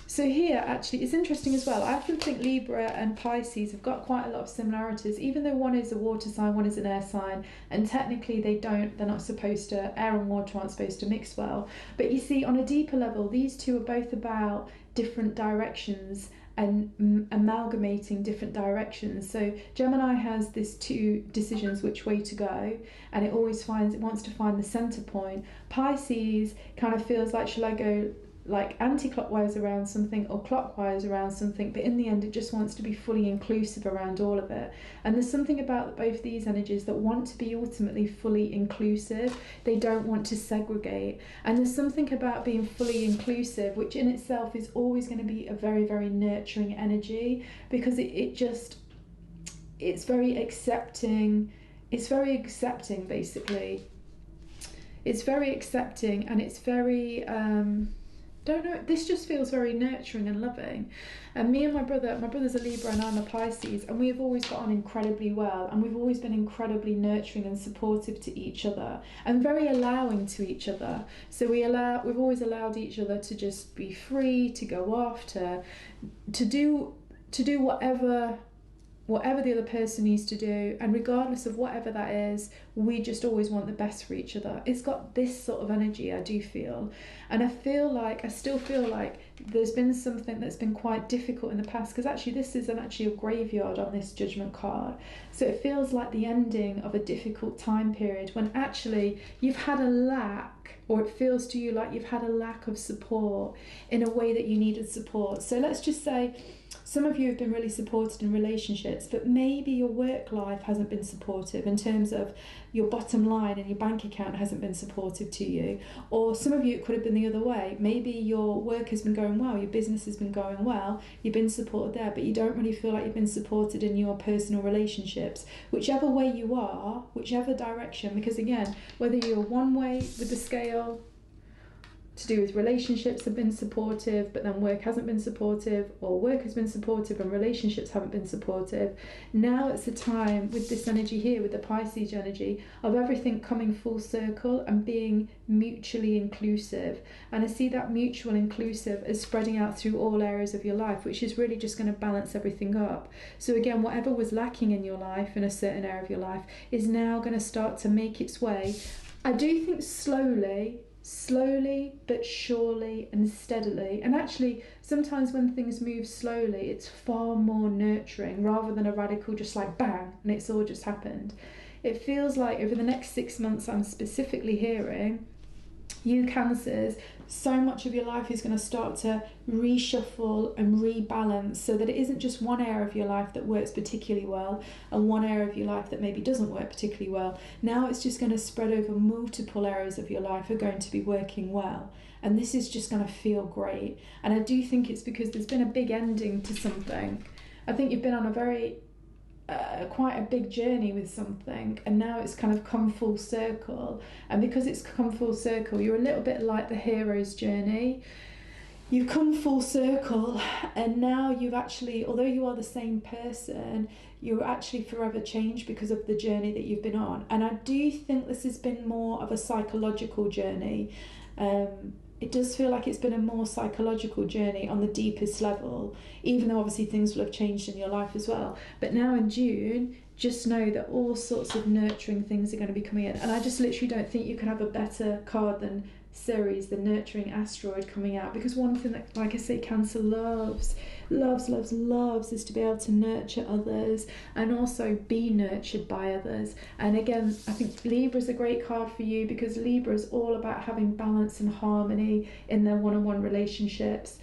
S1: So here, actually, it's interesting as well. I often think Libra and Pisces have got quite a lot of similarities, even though one is a water sign, one is an air sign, and technically they're not supposed to, air and water aren't supposed to mix well. But you see, on a deeper level, these two are both about different directions and amalgamating different directions. So Gemini has this two decisions which way to go, and it wants to find the center point. Pisces kind of feels like, shall I go like anti-clockwise around something or clockwise around something, but in the end it just wants to be fully inclusive around all of it. And there's something about both these energies that want to be ultimately fully inclusive. They don't want to segregate, and there's something about being fully inclusive which in itself is always going to be a very, very nurturing energy, because it's very accepting. It's very accepting, basically. It's very accepting, and it's very don't know, this just feels very nurturing and loving. And me and my brother's a Libra and I'm a Pisces, and we have always got on incredibly well, and we've always been incredibly nurturing and supportive to each other and very allowing to each other. So we've always allowed each other to just be free, to go off, to do whatever the other person needs to do, and regardless of whatever that is, we just always want the best for each other. It's got this sort of energy, I do feel. And I still feel like there's been something that's been quite difficult in the past, because actually this is actually a graveyard on this Judgment card. So it feels like the ending of a difficult time period when actually you've had a lack, or it feels to you like you've had a lack of support in a way that you needed support. So let's just say some of you have been really supported in relationships, but maybe your work life hasn't been supportive in terms of your bottom line, and your bank account hasn't been supportive to you. Or some of you, it could have been the other way. Maybe your work has been going well, your business has been going well, you've been supported there, but you don't really feel like you've been supported in your personal relationships. Whichever way you are, whichever direction, because again, whether you're one way with the scale, to do with relationships have been supportive, but then work hasn't been supportive, or work has been supportive and relationships haven't been supportive. Now it's the time with this energy here, with the Pisces energy, of everything coming full circle and being mutually inclusive. And I see that mutual inclusive as spreading out through all areas of your life, which is really just going to balance everything up. So again, whatever was lacking in your life, in a certain area of your life, is now going to start to make its way. I do think slowly but surely and steadily. And actually, sometimes when things move slowly, it's far more nurturing rather than a radical just like bang and it's all just happened. It feels like over the next 6 months, I'm specifically hearing, you Cancers, so much of your life is going to start to reshuffle and rebalance, so that it isn't just one area of your life that works particularly well and one area of your life that maybe doesn't work particularly well. Now it's just going to spread over multiple areas of your life are going to be working well, and this is just going to feel great. And I do think it's because there's been a big ending to something. I think you've been on a very quite a big journey with something, and now it's kind of come full circle. And because it's come full circle, you're a little bit like the hero's journey. You've come full circle, and now you've actually, although you are the same person, you're actually forever changed because of the journey that you've been on. And I do think this has been more of a psychological journey. It does feel like it's been a more psychological journey on the deepest level, even though obviously things will have changed in your life as well. But now in June, just know that all sorts of nurturing things are going to be coming in. And I just literally don't think you can have a better card than Ceres, the nurturing asteroid, coming out, because one thing that, like I say, Cancer loves is to be able to nurture others and also be nurtured by others. And again, I think Libra is a great card for you, because Libra is all about having balance and harmony in their one-on-one relationships.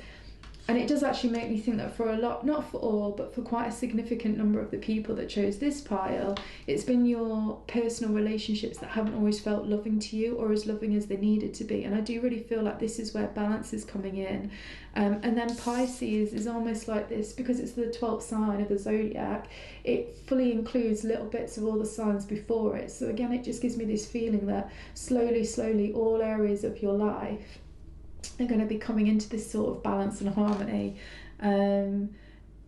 S1: And it does actually make me think that for a lot, not for all, but for quite a significant number of the people that chose this pile, it's been your personal relationships that haven't always felt loving to you or as loving as they needed to be. And I do really feel like this is where balance is coming in. And then Pisces is almost like this, because it's the 12th sign of the Zodiac, it fully includes little bits of all the signs before it. So again, it just gives me this feeling that slowly, all areas of your life are going to be coming into this sort of balance and harmony,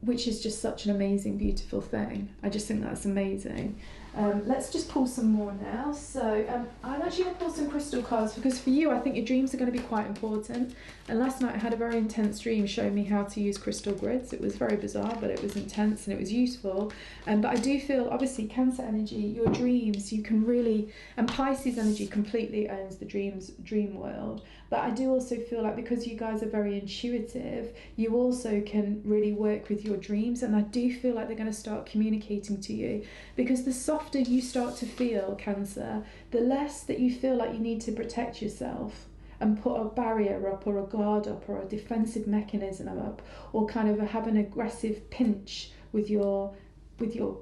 S1: which is just such an amazing, beautiful thing. I just think that's amazing. Let's just pull some more now. So I'm actually going to pull some crystal cards, because for you, I think your dreams are going to be quite important. And last night I had a very intense dream showing me how to use crystal grids. It was very bizarre, but it was intense and it was useful. But I do feel, obviously, Cancer energy, your dreams, you can really, and Pisces energy completely owns the dream world. But I do also feel like, because you guys are very intuitive, you also can really work with your dreams. And I do feel like they're going to start communicating to you, because the softer you start to feel, Cancer, the less that you feel like you need to protect yourself and put a barrier up or a guard up or a defensive mechanism up, or kind of have an aggressive pinch with your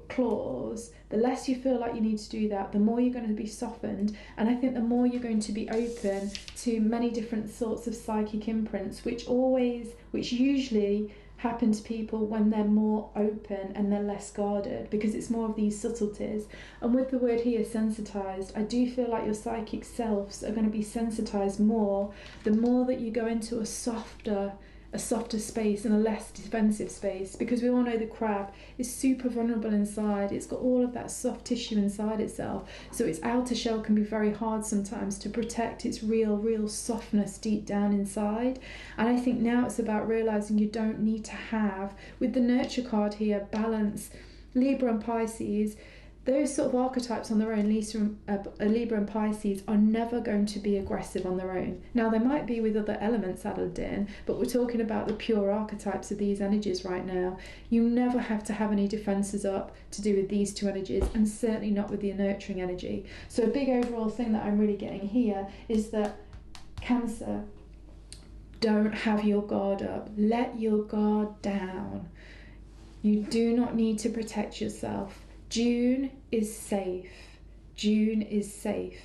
S1: claws. The less you feel like you need to do that, the more you're going to be softened. And I think the more you're going to be open to many different sorts of psychic imprints, which usually happen to people when they're more open and they're less guarded, because it's more of these subtleties. And with the word here, sensitized, I do feel like your psychic selves are going to be sensitized more the more that you go into a softer space and a less defensive space, because we all know the crab is super vulnerable inside. It's got all of that soft tissue inside itself, so its outer shell can be very hard sometimes to protect its real softness deep down inside. And I think now it's about realizing you don't need to have, with the nurture card here, balance. Libra and Pisces, those sort of archetypes on their own, Libra and Pisces, are never going to be aggressive on their own. Now, they might be with other elements added in, but we're talking about the pure archetypes of these energies right now. You never have to have any defences up to do with these two energies, and certainly not with the nurturing energy. So a big overall thing that I'm really getting here is that, Cancer, don't have your guard up. Let your guard down. You do not need to protect yourself. June is safe. June is safe.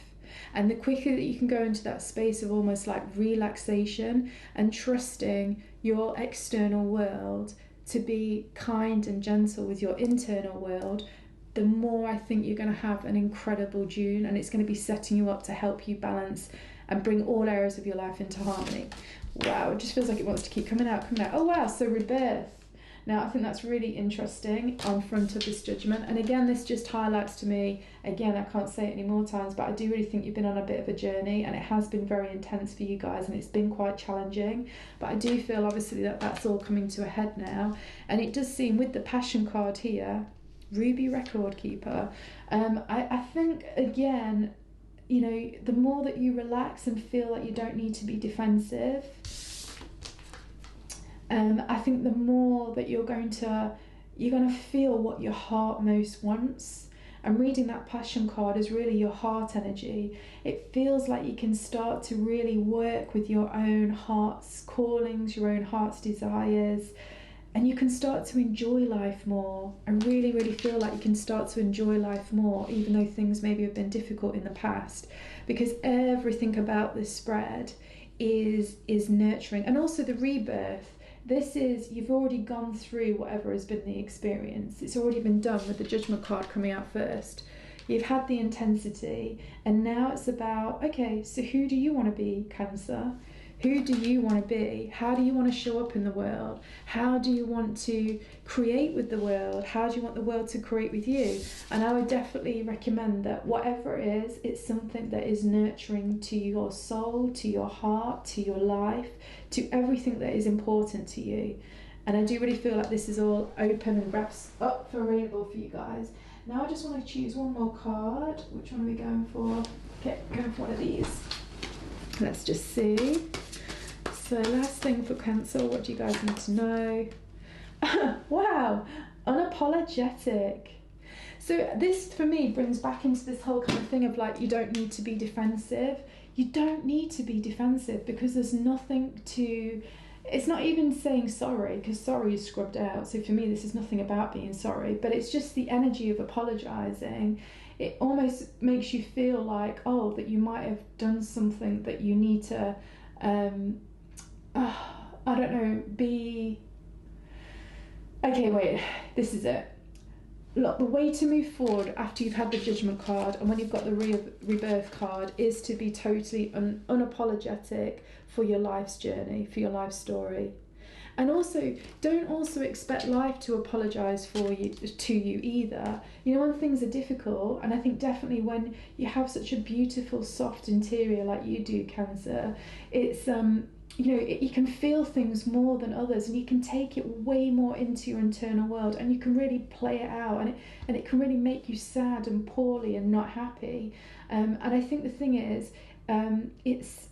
S1: And the quicker that you can go into that space of almost like relaxation and trusting your external world to be kind and gentle with your internal world, the more I think you're going to have an incredible June, and it's going to be setting you up to help you balance and bring all areas of your life into harmony. Wow, it just feels like it wants to keep coming out. Oh wow, so rebirth. Now, I think that's really interesting on front of this judgment. And again, this just highlights to me, again, I can't say it any more times, but I do really think you've been on a bit of a journey, and it has been very intense for you guys, and it's been quite challenging. But I do feel, obviously, that that's all coming to a head now. And it does seem, with the Passion card here, Ruby Record Keeper, I think, again, you know, the more that you relax and feel like you don't need to be defensive, I think the more that you're going to feel what your heart most wants. And reading that Passion card is really your heart energy. It feels like you can start to really work with your own heart's callings, your own heart's desires, and you can start to enjoy life more. I really feel like you can start to enjoy life more, even though things maybe have been difficult in the past, because everything about this spread is nurturing. And also the rebirth. This is, you've already gone through whatever has been the experience. It's already been done with the Judgment card coming out first. You've had the intensity, and now it's about, okay, so who do you want to be, Cancer? Who do you want to be? How do you want to show up in the world? How do you want to create with the world? How do you want the world to create with you? And I would definitely recommend that whatever it is, it's something that is nurturing to your soul, to your heart, to your life, to everything that is important to you. And I do really feel like this is all open and wraps up for available for you guys. Now I just want to choose one more card. Which one are we going for? Okay, going for one of these. Let's just see. So last thing for Cancer, what do you guys need to know? Wow, unapologetic. So this for me brings back into this whole kind of thing of like, you don't need to be defensive. You don't need to be defensive because there's nothing to, it's not even saying sorry, because sorry is scrubbed out. So for me, this is nothing about being sorry, but it's just the energy of apologizing. It almost makes you feel like, oh, that you might have done something that you need to, I don't know, be... Okay, wait, this is it. Look, the way to move forward after you've had the Judgment card and when you've got the Rebirth card is to be totally unapologetic for your life's journey, for your life story. And also, don't also expect life to apologise to you either. You know, when things are difficult, and I think definitely when you have such a beautiful, soft interior like you do, Cancer, it's... you know, you can feel things more than others, and you can take it way more into your internal world, and you can really play it out, and it can really make you sad and poorly and not happy. And I think the thing is,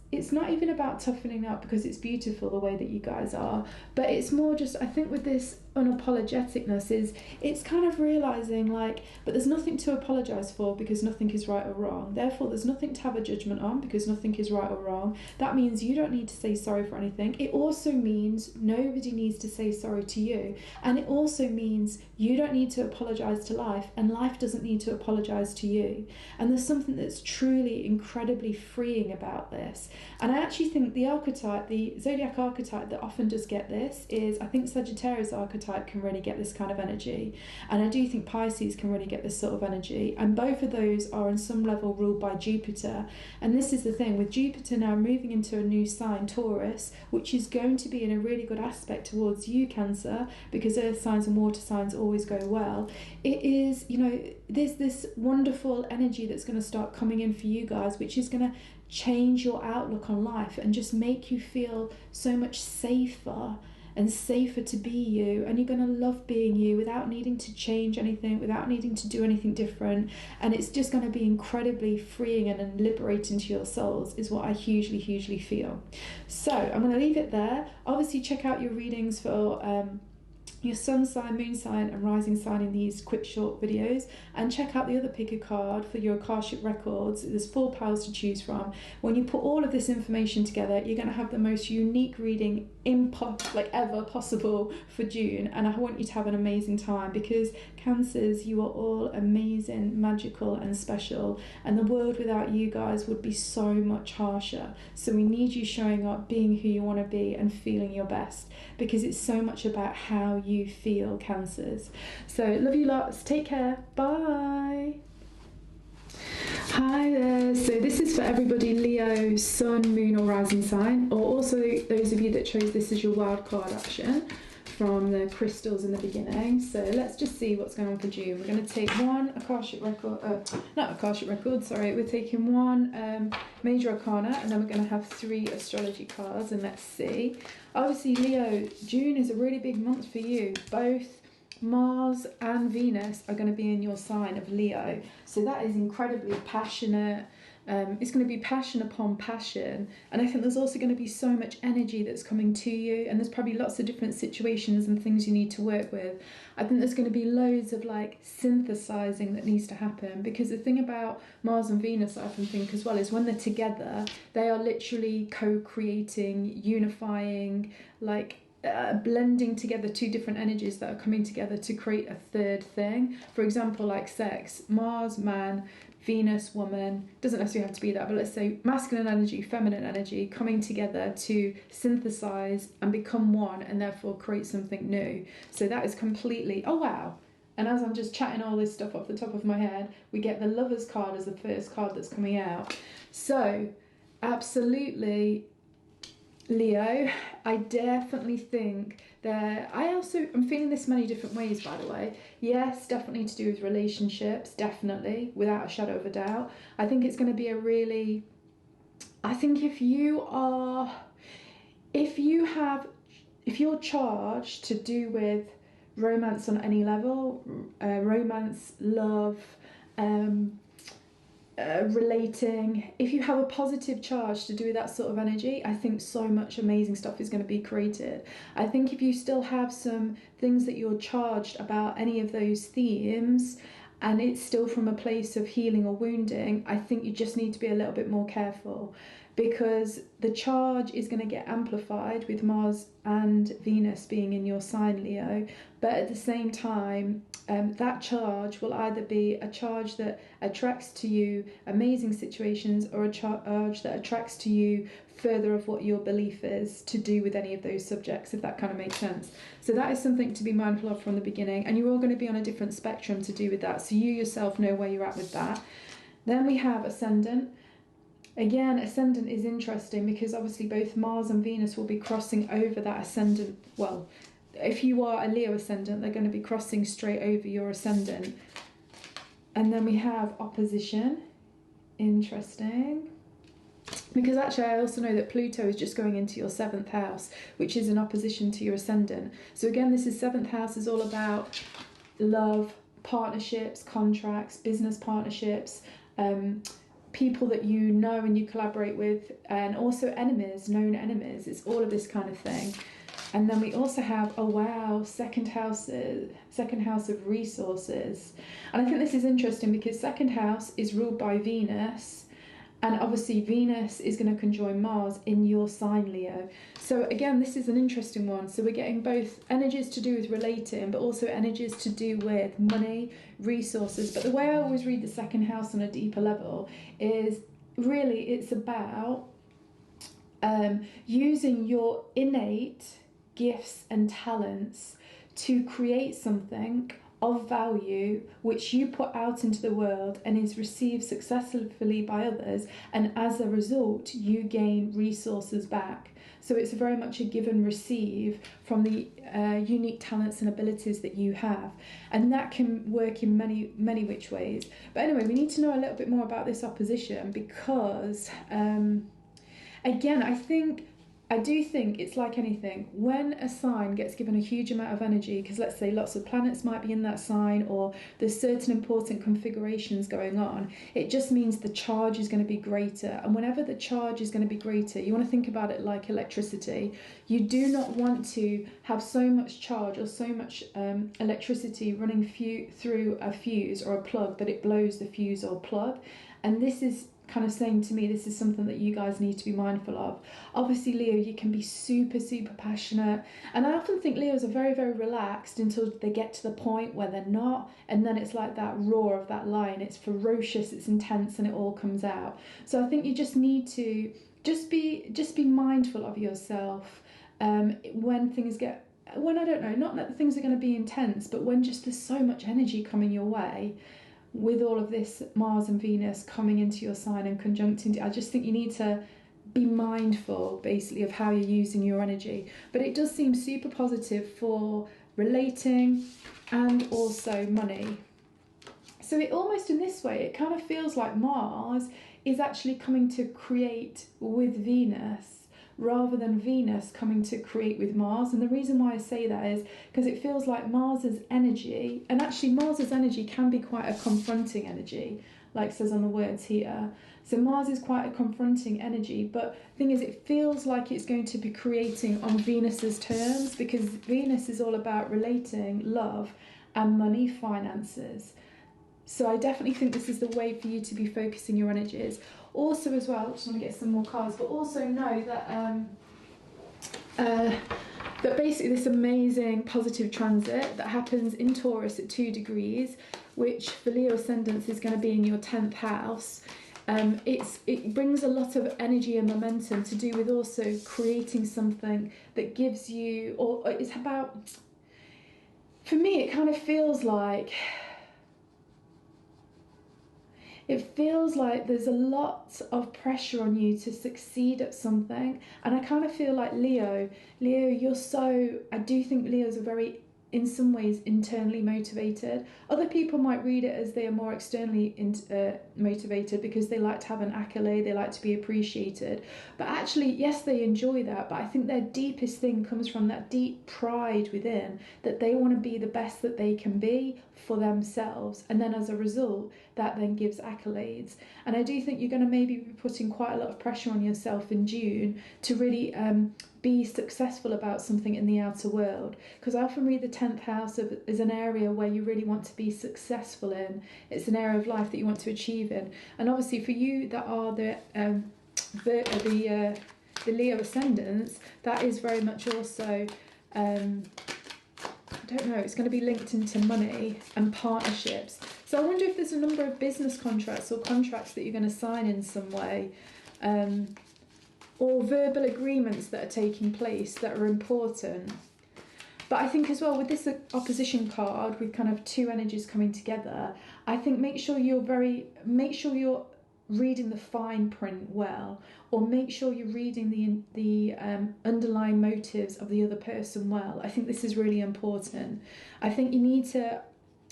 S1: it's not even about toughening up, because it's beautiful the way that you guys are, but it's more just, I think with this unapologeticness is, it's kind of realising like, but there's nothing to apologise for because nothing is right or wrong. Therefore, there's nothing to have a judgment on because nothing is right or wrong. That means you don't need to say sorry for anything. It also means nobody needs to say sorry to you. And it also means you don't need to apologise to life, and life doesn't need to apologise to you. And there's something that's truly incredibly freeing about this. And I actually think the archetype, the Zodiac archetype that often does get this is, I think Sagittarius archetype can really get this kind of energy, and I do think Pisces can really get this sort of energy, and both of those are on some level ruled by Jupiter. And this is the thing with Jupiter now moving into a new sign, Taurus, which is going to be in a really good aspect towards you, Cancer, because earth signs and water signs always go well. It is, you know, there's this wonderful energy that's going to start coming in for you guys, which is going to change your outlook on life and just make you feel so much safer and safer to be you, and you're going to love being you without needing to change anything, without needing to do anything different, and it's just going to be incredibly freeing and liberating to your souls, is what I hugely feel. So I'm going to leave it there. Obviously check out your readings for your sun sign, moon sign and rising sign in these quick short videos, and check out the other pick a card for your Akashic records. There's 4 piles to choose from. When you put all of this information together, you're going to have the most unique reading ever possible for June, and I want you to have an amazing time, because Cancers, you are all amazing, magical and special, and the world without you guys would be so much harsher. So we need you showing up, being who you want to be and feeling your best, because it's so much about how you feel, Cancers. So love you lots, take care, bye. Hi there, so this is for everybody Leo, Sun, Moon or Rising sign, or also those of you that chose this as your wildcard option from the crystals in the beginning. So let's just see what's going on for June. We're going to take one Akashic record, not Akashic record, sorry, we're taking one major arcana, and then we're going to have 3 astrology cards, and let's see. Obviously Leo, June is a really big month for you. Both Mars and Venus are going to be in your sign of Leo, so that is incredibly passionate. It's going to be passion upon passion, and I think there's also going to be so much energy that's coming to you, and there's probably lots of different situations and things you need to work with. I think there's going to be loads of like synthesizing that needs to happen, because the thing about Mars and Venus I often think as well is when they're together, they are literally co-creating, unifying, like blending together 2 different energies that are coming together to create a third thing. For example, like sex, Mars, man, Venus, woman, doesn't necessarily have to be that, but let's say masculine energy, feminine energy coming together to synthesize and become one, and therefore create something new. So that is completely, oh wow. And as I'm just chatting all this stuff off the top of my head, we get the Lovers card as the first card that's coming out. So absolutely Leo, I definitely think that I'm feeling this many different ways, by the way. Yes, definitely to do with relationships, definitely, without a shadow of a doubt. I think it's going to be I think if you're charged to do with romance on any level, romance, love, relating. If you have a positive charge to do with that sort of energy, I think so much amazing stuff is going to be created. I think if you still have some things that you're charged about any of those themes, and it's still from a place of healing or wounding, I think you just need to be a little bit more careful, because the charge is going to get amplified with Mars and Venus being in your sign, Leo. But at the same time, that charge will either be a charge that attracts to you amazing situations, or a charge that attracts to you further of what your belief is to do with any of those subjects, if that kind of makes sense. So that is something to be mindful of from the beginning, and you're all going to be on a different spectrum to do with that, so you yourself know where you're at with that. Then we have ascendant. Again, ascendant is interesting because obviously both Mars and Venus will be crossing over that ascendant. Well, if you are a Leo ascendant, they're going to be crossing straight over your ascendant. And then we have opposition. Interesting. Because actually I also know that Pluto is just going into your 7th house, which is in opposition to your ascendant. So again, this is 7th house is all about love, partnerships, contracts, business partnerships, people that you know and you collaborate with, and also enemies, known enemies. It's all of this kind of thing. And then we also have, oh wow, second house of resources. And I think this is interesting because second house is ruled by Venus, and obviously Venus is going to conjoin Mars in your sign, Leo. So again, this is an interesting one. So we're getting both energies to do with relating, but also energies to do with money, resources. But the way I always read the second house on a deeper level is really it's about using your innate gifts and talents to create something of value which you put out into the world and is received successfully by others, and as a result you gain resources back. So it's very much a give and receive from the unique talents and abilities that you have, and that can work in many which ways. But anyway, we need to know a little bit more about this opposition because again, I do think it's like anything. When a sign gets given a huge amount of energy, because let's say lots of planets might be in that sign, or there's certain important configurations going on, it just means the charge is going to be greater. And whenever the charge is going to be greater, you want to think about it like electricity. You do not want to have so much charge or so much electricity running through a fuse or a plug that it blows the fuse or plug. And this is kind of saying to me, this is something that you guys need to be mindful of. Obviously, Leo, you can be super passionate, and I often think Leos are very relaxed until they get to the point where they're not, and then it's like that roar of that lion. It's ferocious, it's intense, and it all comes out. So I think you just need to just be mindful of yourself when things get, when I don't know, not that things are going to be intense, but when just there's so much energy coming your way. With all of this Mars and Venus coming into your sign and conjuncting, I just think you need to be mindful basically of how you're using your energy. But it does seem super positive for relating and also money. So it almost in this way, it kind of feels like Mars is actually coming to create with Venus rather than Venus coming to create with Mars. And the reason why I say that is because it feels like Mars's energy, and actually Mars's energy can be quite a confronting energy, like it says on the words here. So Mars is quite a confronting energy, but the thing is it feels like it's going to be creating on Venus's terms, because Venus is all about relating, love, and money, finances. So I definitely think this is the way for you to be focusing your energies. Also as well, I just want to get some more cards, but also know that that basically this amazing positive transit that happens in Taurus at 2 degrees, which for Leo ascendants is going to be in your 10th house. It brings a lot of energy and momentum to do with also creating something that gives you, or it's about, for me it kind of feels like, there's a lot of pressure on you to succeed at something. And I kind of feel like Leo, I do think Leos are very in some ways internally motivated. Other people might read it as they are more externally motivated because they like to have an accolade, they like to be appreciated. But actually, yes, they enjoy that, but I think their deepest thing comes from that deep pride within, that they want to be the best that they can be for themselves, and then as a result that then gives accolades. And I do think you're going to maybe be putting quite a lot of pressure on yourself in June to really be successful about something in the outer world, because I often read the 10th house as an area where you really want to be successful in. It's an area of life that you want to achieve in. And obviously for you that are the Leo ascendants, that is very much also I don't know, it's going to be linked into money and partnerships. So I wonder if there's a number of business contracts or contracts that you're going to sign in some way, or verbal agreements that are taking place that are important. But I think as well with this opposition card, with kind of two energies coming together, I think make sure you're reading the fine print well, or make sure you're reading the underlying motives of the other person well. I think this is really important. I think you need to,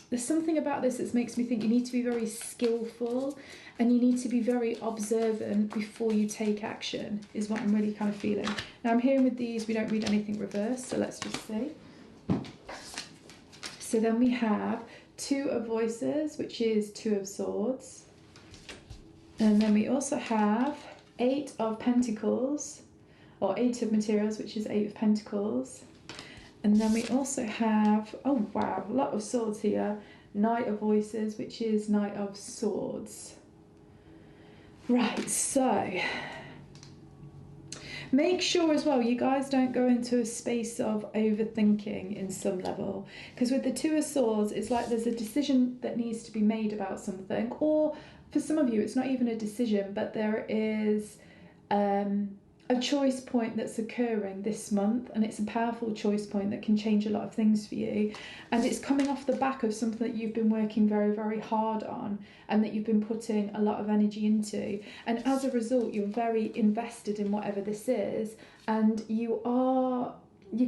S1: there's something about this that makes me think you need to be very skillful and you need to be very observant before you take action, is what I'm really kind of feeling. Now I'm hearing with these, we don't read anything reversed, so let's just see. So then we have Two of Voices, which is Two of Swords. And then we also have Eight of Pentacles, or Eight of Materials, which is Eight of Pentacles. And then we also have, oh wow, a lot of swords here, Knight of Voices, which is Knight of Swords. Right, so make sure as well you guys don't go into a space of overthinking in some level, because with the Two of Swords, it's like there's a decision that needs to be made about something, or for some of you it's not even a decision, but there is a choice point that's occurring this month, and it's a powerful choice point that can change a lot of things for you, and it's coming off the back of something that you've been working very, very hard on and that you've been putting a lot of energy into, and as a result you're very invested in whatever this is, and you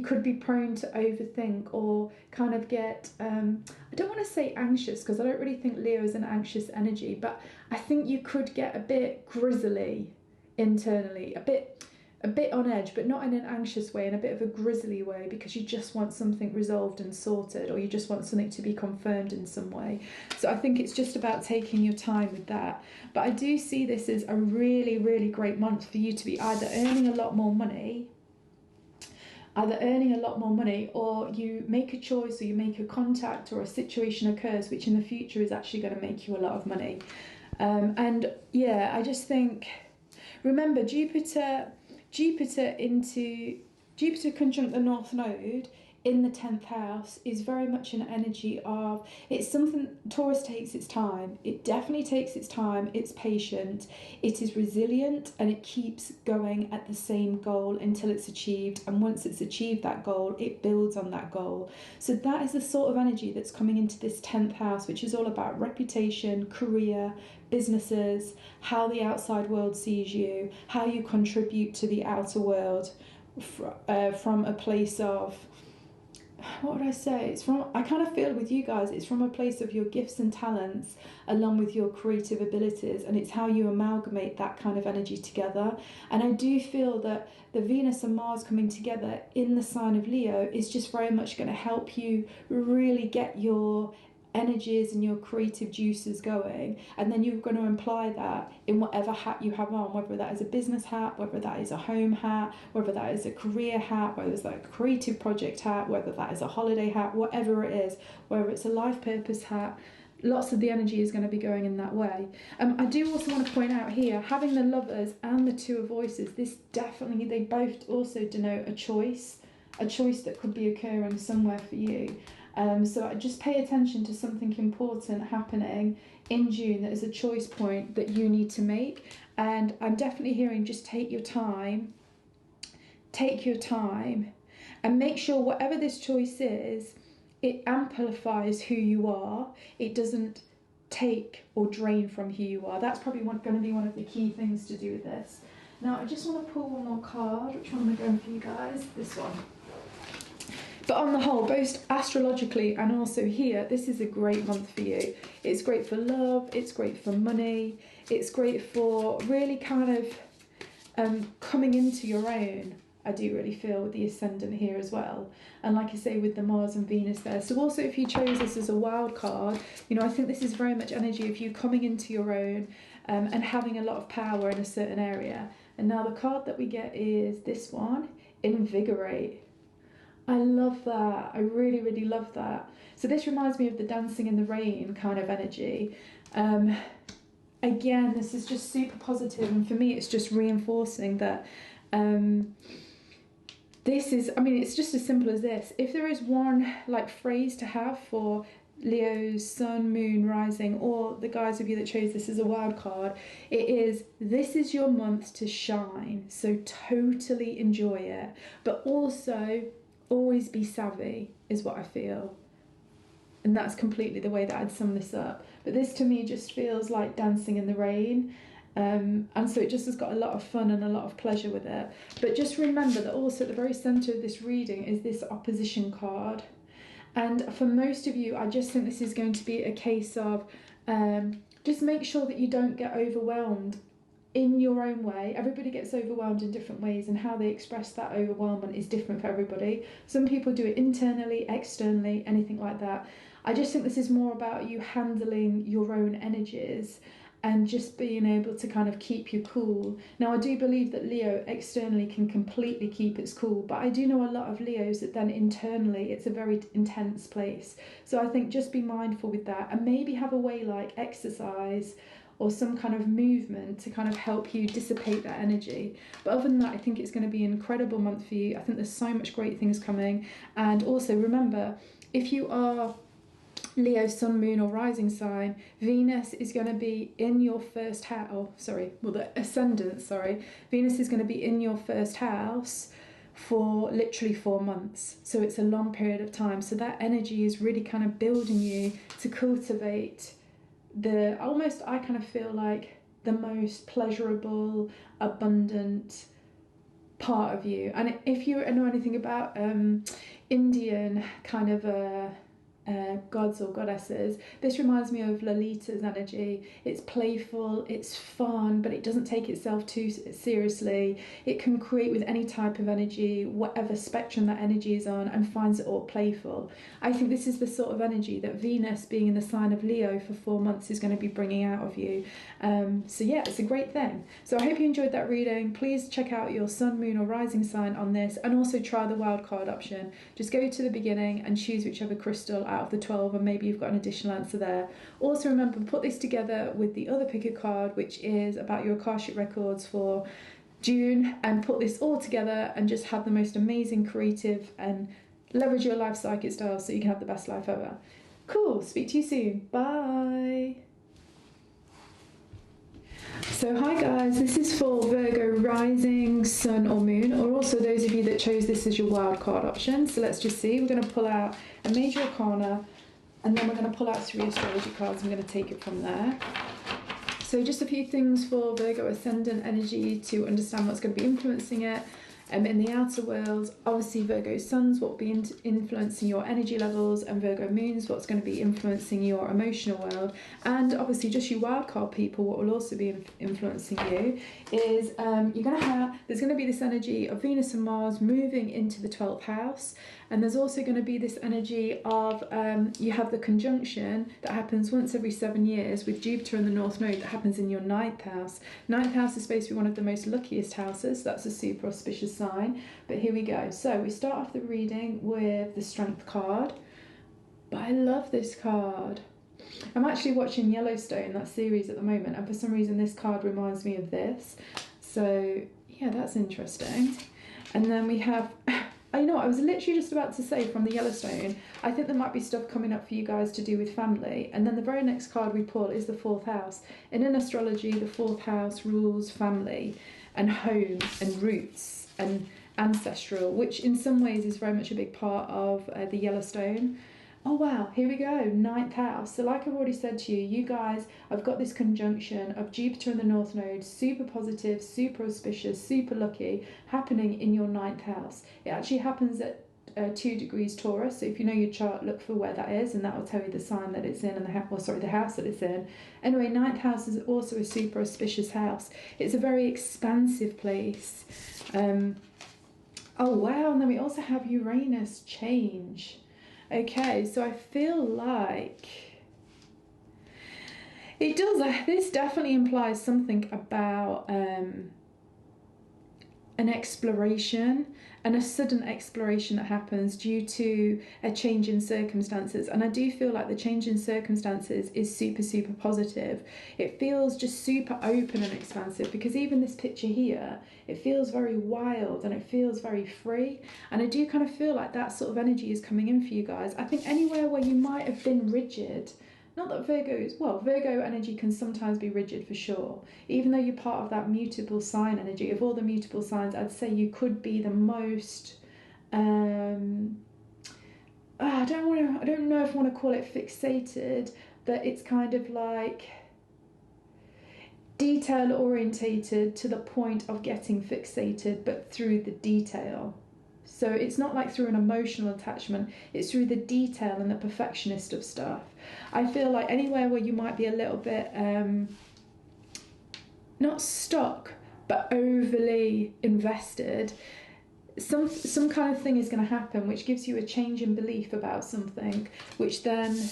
S1: could be prone to overthink or kind of get I don't want to say anxious, because I don't really think Leo is an anxious energy, but I think you could get a bit grizzly internally, a bit on edge, but not in an anxious way, in a bit of a grizzly way, because you just want something resolved and sorted, or you just want something to be confirmed in some way. So I think it's just about taking your time with that. But I do see this as a really, really great month for you to be either earning a lot more money, or you make a choice, or you make a contact, or a situation occurs which in the future is actually going to make you a lot of money. And yeah, I just think, remember, Jupiter conjunct the North Node in the 10th house is very much an energy of, it's something, Taurus takes its time. It definitely takes its time. It's patient. It is resilient, and it keeps going at the same goal until it's achieved. And once it's achieved that goal, it builds on that goal. So that is the sort of energy that's coming into this 10th house, which is all about reputation, career, businesses, how the outside world sees you, how you contribute to the outer world from a place of, what would I say? It's from, I kind of feel with you guys, it's from a place of your gifts and talents along with your creative abilities, and it's how you amalgamate that kind of energy together. And I do feel that the Venus and Mars coming together in the sign of Leo is just very much going to help you really get your energies and your creative juices going, and then you're going to imply that in whatever hat you have on, whether that is a business hat, whether that is a home hat, whether that is a career hat, whether it's like a creative project hat, whether that is a holiday hat, whatever it is, whether it's a life purpose hat. Lots of the energy is going to be going in that way. I do also want to point out here, having the Lovers and the Two of Voices, this definitely, they both also denote a choice that could be occurring somewhere for you. So just pay attention to something important happening in June that is a choice point that you need to make. And I'm definitely hearing just take your time, and make sure whatever this choice is, it amplifies who you are. It doesn't take or drain from who you are. That's probably going to be one of the key things to do with this. Now, I just want to pull one more card. Which one am I going for you guys? This one. But on the whole, both astrologically and also here, this is a great month for you. It's great for love, it's great for money, it's great for really kind of coming into your own. I do really feel with the ascendant here as well. And like I say, with the Mars and Venus there. So also if you chose this as a wild card, you know, I think this is very much energy of you coming into your own and having a lot of power in a certain area. And now the card that we get is this one, Invigorate. I love that. I really, really love that. So this reminds me of the dancing in the rain kind of energy. Again, this is just super positive, and for me it's just reinforcing that this is, I mean, it's just as simple as this. If there is one like phrase to have for Leo's sun, moon, rising, or the guys of you that chose this as a wild card, it is, this is your month to shine. So totally enjoy it, but also always be savvy is what I feel. And that's completely the way that I'd sum this up. But this to me just feels like dancing in the rain. And so it just has got a lot of fun and a lot of pleasure with it. But just remember that also at the very centre of this reading is this opposition card. And for most of you, I just think this is going to be a case of just make sure that you don't get overwhelmed in your own way. Everybody gets overwhelmed in different ways, and how they express that overwhelmment is different for everybody. Some people do it internally, externally, anything like that. I just think this is more about you handling your own energies and just being able to kind of keep your cool. Now, I do believe that Leo externally can completely keep its cool, but I do know a lot of Leos that then internally it's a very intense place. So I think just be mindful with that, and maybe have a way like exercise or some kind of movement to kind of help you dissipate that energy. But other than that, I think it's going to be an incredible month for you. I think there's so much great things coming. And also remember, if you are Leo, sun, moon or rising sign, Venus is going to be in your first house, the ascendant, Venus is going to be in your first house for literally 4 months. So it's a long period of time. So that energy is really kind of building you to cultivate I kind of feel like the most pleasurable, abundant part of you. And if you know anything about Indian kind of gods or goddesses, this reminds me of Lalita's energy. It's playful, it's fun, but it doesn't take itself too seriously. It can create with any type of energy, whatever spectrum that energy is on, and finds it all playful. I think this is the sort of energy that Venus, being in the sign of Leo for 4 months, is going to be bringing out of you. So yeah, it's a great thing. So I hope you enjoyed that reading. Please check out your sun, moon or rising sign on this, and also try the wildcard option. Just go to the beginning and choose whichever crystal out of the 12, and maybe you've got an additional answer there. Also remember, put this together with the other pick a card, which is about your Akashic records for June, and put this all together and just have the most amazing creative and leverage your life psychic style so you can have the best life ever. Cool, speak to you soon. Bye. So hi guys, this is for Virgo rising, sun or moon, or also those of you that chose this as your wild card option. So let's just see, we're going to pull out a major arcana, and then we're going to pull out 3 astrology cards. I'm going to take it from there. So just a few things for Virgo ascendant energy to understand what's going to be influencing it. In the outer world, obviously Virgo suns, what will be influencing your energy levels, and Virgo moons, what's going to be influencing your emotional world, and obviously just you wildcard people, what will also be influencing you is there's going to be this energy of Venus and Mars moving into the 12th house, and there's also going to be this energy of you have the conjunction that happens once every 7 years with Jupiter in the North Node that happens in your 9th house. 9th house is supposed to be one of the most luckiest houses, so that's a super auspicious sign. But here we go. So we start off the reading with the Strength card, but I love this card. I'm actually watching Yellowstone, that series, at the moment, and for some reason this card reminds me of this. So yeah, that's interesting. And then we have you know what, I was literally just about to say from the Yellowstone, I think there might be stuff coming up for you guys to do with family. And then the very next card we pull is the 4th house. And in astrology, the 4th house rules family and home and roots and ancestral, which in some ways is very much a big part of the Yellowstone. Oh wow, here we go, 9th house. So like I've already said to you, you guys, I've got this conjunction of Jupiter in the North Node, super positive, super auspicious, super lucky, happening in your 9th house. It actually happens at 2 degrees Taurus. So if you know your chart, look for where that is, and that will tell you the sign that it's in and the house that it's in. Anyway, ninth house is also a super auspicious house. It's a very expansive place. Oh wow, and then we also have Uranus change. Okay, so I feel like it does, this definitely implies something about an exploration, and a sudden exploration that happens due to a change in circumstances. And I do feel like the change in circumstances is super, super positive. It feels just super open and expansive, because even this picture here, it feels very wild and it feels very free. And I do kind of feel like that sort of energy is coming in for you guys. I think anywhere where you might have been rigid, not that Virgo energy can sometimes be rigid for sure. Even though you're part of that mutable sign energy, of all the mutable signs, I'd say you could be the most, I don't know if I want to call it fixated, but it's kind of like detail orientated to the point of getting fixated, but through the detail. So it's not like through an emotional attachment, it's through the detail and the perfectionist of stuff. I feel like anywhere where you might be a little bit, not stuck, but overly invested, some kind of thing is going to happen which gives you a change in belief about something, which then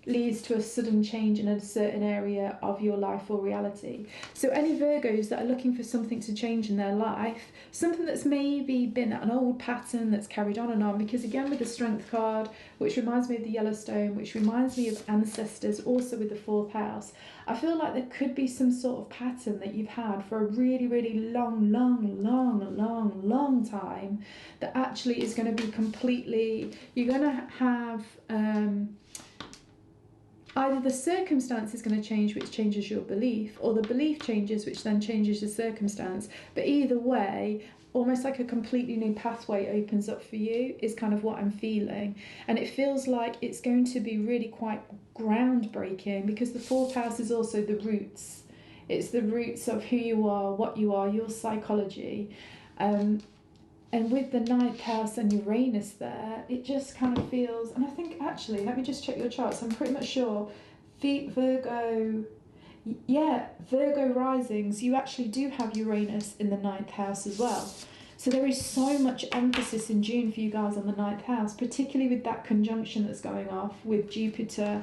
S1: leads to a sudden change in a certain area of your life or reality. So any Virgos that are looking for something to change in their life, something that's maybe been an old pattern that's carried on, because again with the Strength card, which reminds me of the Yellowstone, which reminds me of ancestors, also with the 4th house, I feel like there could be some sort of pattern that you've had for a really, really long time that actually is going to be completely, you're going to have either the circumstance is going to change, which changes your belief, or the belief changes, which then changes the circumstance. But either way, almost like a completely new pathway opens up for you is kind of what I'm feeling. And it feels like it's going to be really quite groundbreaking, because the 4th house is also the roots. It's the roots of who you are, what you are, your psychology. And with the 9th house and Uranus there, it just kind of feels, and I think actually, let me just check your charts, I'm pretty much sure, Virgo risings, you actually do have Uranus in the 9th house as well. So there is so much emphasis in June for you guys on the 9th house, particularly with that conjunction that's going off with Jupiter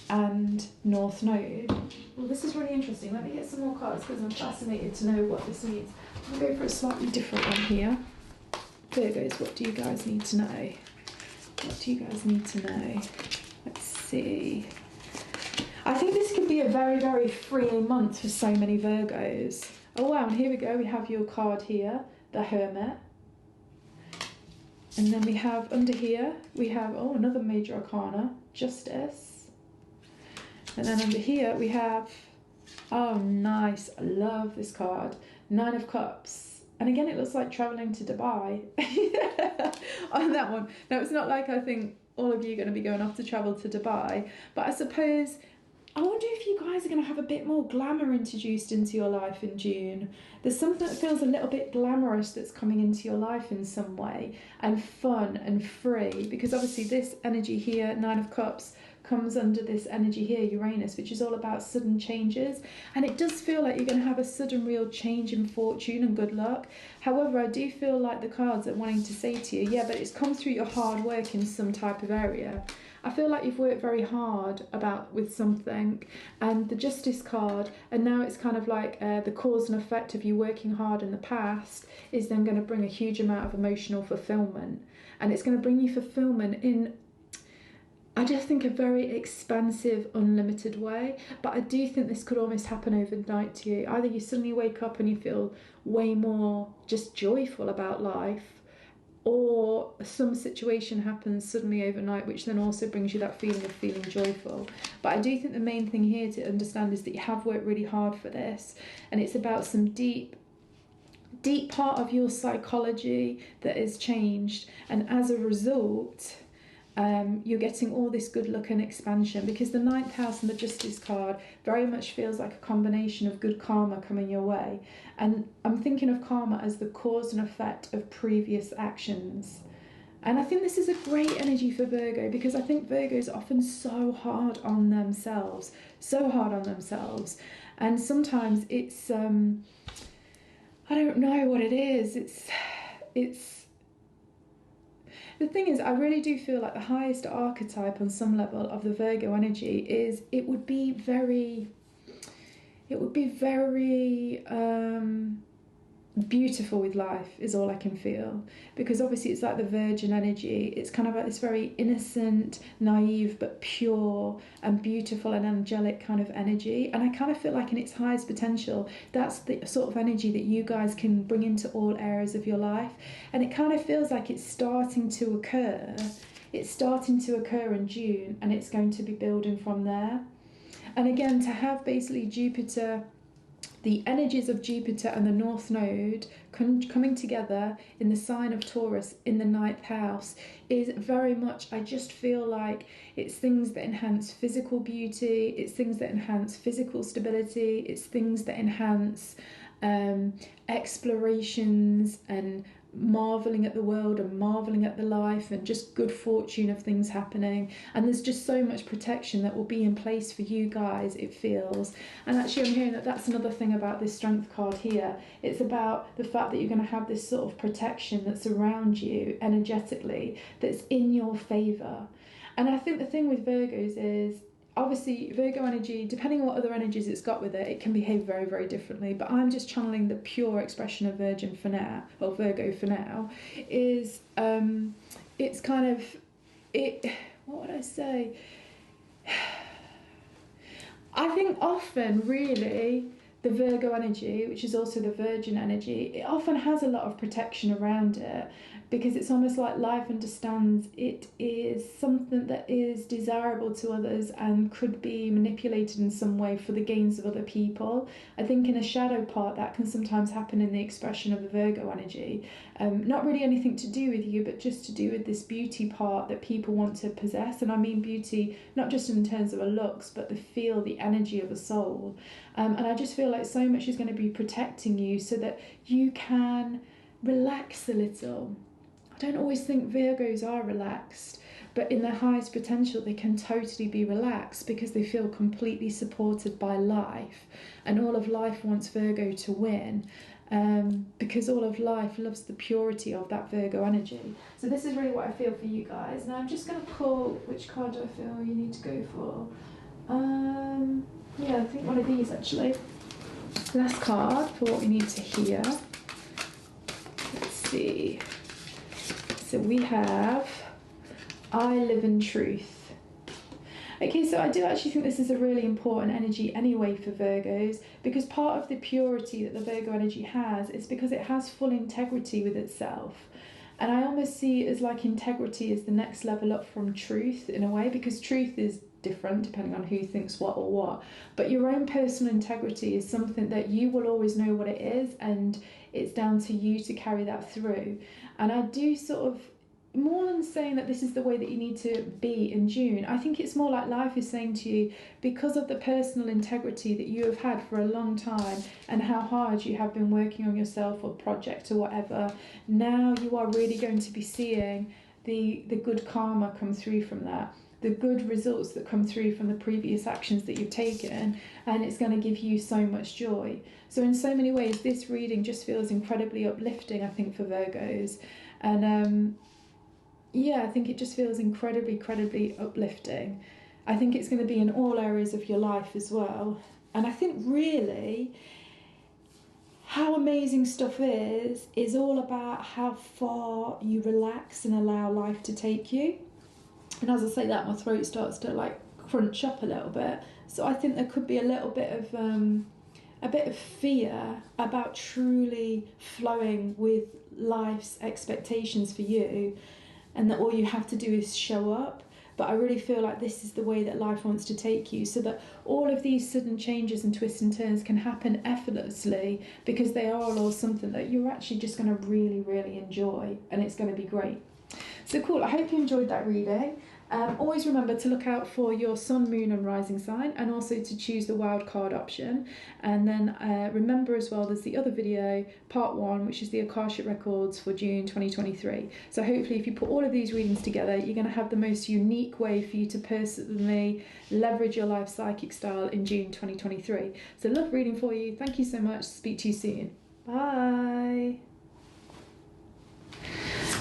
S1: and North Node. Well, this is really interesting. Let me get some more cards because I'm fascinated to know what this means. I'm going to go for a slightly different one here. Virgos, what do you guys need to know? What do you guys need to know? Let's see. I think this could be a very, very freeing month for so many Virgos. Oh wow, and here we go. We have your card here, the Hermit. And then we have under here, we have, oh, another major arcana, Justice. And then under here we have, oh nice, I love this card, 9 of Cups. And again, it looks like travelling to Dubai on that one. Now, it's not like I think all of you are going to be going off to travel to Dubai, but I suppose, I wonder if you guys are going to have a bit more glamour introduced into your life in June. There's something that feels a little bit glamorous that's coming into your life in some way, and fun and free, because obviously this energy here, 9 of Cups, comes under this energy here, Uranus, which is all about sudden changes. And it does feel like you're going to have a sudden real change in fortune and good luck. However, I do feel like the cards are wanting to say to you, yeah, but it's come through your hard work in some type of area. I feel like you've worked very hard with something, and the Justice card, and now it's kind of like the cause and effect of you working hard in the past is then going to bring a huge amount of emotional fulfillment. And it's going to bring you fulfillment in, I just think, a very expansive, unlimited way. But I do think this could almost happen overnight to you. Either you suddenly wake up and you feel way more just joyful about life, or some situation happens suddenly overnight which then also brings you that feeling of feeling joyful. But I do think the main thing here to understand is that you have worked really hard for this, and it's about some deep part of your psychology that has changed, and as a result you're getting all this good luck and expansion, because the 9th house and the Justice card very much feels like a combination of good karma coming your way. And I'm thinking of karma as the cause and effect of previous actions. And I think this is a great energy for Virgo, because I think Virgo is often so hard on themselves, and sometimes it's I don't know what it is. It's the thing is, I really do feel like the highest archetype on some level of the Virgo energy is it would be very beautiful with life, is all I can feel, because obviously it's like the Virgin energy. It's kind of like this very innocent, naive but pure and beautiful and angelic kind of energy, and I kind of feel like in its highest potential, that's the sort of energy that you guys can bring into all areas of your life. And it kind of feels like it's starting to occur in June, and it's going to be building from there. And again, to have basically Jupiter, the energies of Jupiter and the North Node coming together in the sign of Taurus in the 9th house is very much, I just feel like it's things that enhance physical beauty, it's things that enhance physical stability, it's things that enhance explorations and marveling at the world and marveling at the life and just good fortune of things happening. And there's just so much protection that will be in place for you guys, it feels. And actually I'm hearing that that's another thing about this strength card here. It's about the fact that you're going to have this sort of protection that's around you energetically, that's in your favour. And I think the thing with Virgos is, obviously Virgo energy, depending on what other energies it's got with it, it can behave very, very differently. But I'm just channeling the pure expression of Virgin for now, or Virgo for now, is it's kind of, what would I say? I think often really the Virgo energy, which is also the Virgin energy, it often has a lot of protection around it, because it's almost like life understands it is something that is desirable to others and could be manipulated in some way for the gains of other people. I think in a shadow part that can sometimes happen in the expression of the Virgo energy. Not really anything to do with you, but just to do with this beauty part that people want to possess. And I mean beauty, not just in terms of a looks, but the feel, the energy of a soul. And I just feel like so much is going to be protecting you so that you can relax a little. I don't always think Virgos are relaxed, but in their highest potential they can totally be relaxed because they feel completely supported by life, and all of life wants Virgo to win, because all of life loves the purity of that Virgo energy. So this is really what I feel for you guys. Now I'm just going to pull, which card do I feel you need to go for? Yeah, I think one of these actually. Last card for what we need to hear. Let's see. So we have I Live in Truth. Okay, so I do actually think this is a really important energy anyway for Virgos, because part of the purity that the Virgo energy has is because it has full integrity with itself. And I almost see it as like integrity is the next level up from truth in a way, because truth is different depending on who thinks what or what. But your own personal integrity is something that you will always know what it is, and it's down to you to carry that through. And I do sort of, more than saying that this is the way that you need to be in June, I think it's more like life is saying to you, because of the personal integrity that you have had for a long time and how hard you have been working on yourself or project or whatever, now you are really going to be seeing the good karma come through from that, the good results that come through from the previous actions that you've taken, and it's going to give you so much joy. So in so many ways this reading just feels incredibly uplifting, I think, for Virgos. And yeah, I think it just feels incredibly uplifting. I think it's going to be in all areas of your life as well. And I think really how amazing stuff is all about how far you relax and allow life to take you. And as I say that, my throat starts to like crunch up a little bit. So I think there could be a little bit of fear about truly flowing with life's expectations for you, and that all you have to do is show up. But I really feel like this is the way that life wants to take you, so that all of these sudden changes and twists and turns can happen effortlessly, because they are all something that you're actually just going to really enjoy, and it's going to be great. So cool, I hope you enjoyed that reading. Always remember to look out for your sun, moon and rising sign, and also to choose the wild card option. And then remember as well, there's the other video, part 1, which is the Akashic Records for June 2023. So hopefully if you put all of these readings together, you're going to have the most unique way for you to personally leverage your life psychic style in June 2023. So love reading for you. Thank you so much. Speak to you soon. Bye.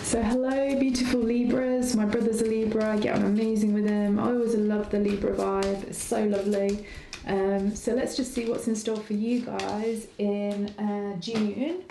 S1: So hello beautiful Libras, my brother's a Libra, I get on amazing with him. I always love the Libra vibe, it's so lovely. So let's just see what's in store for you guys in June.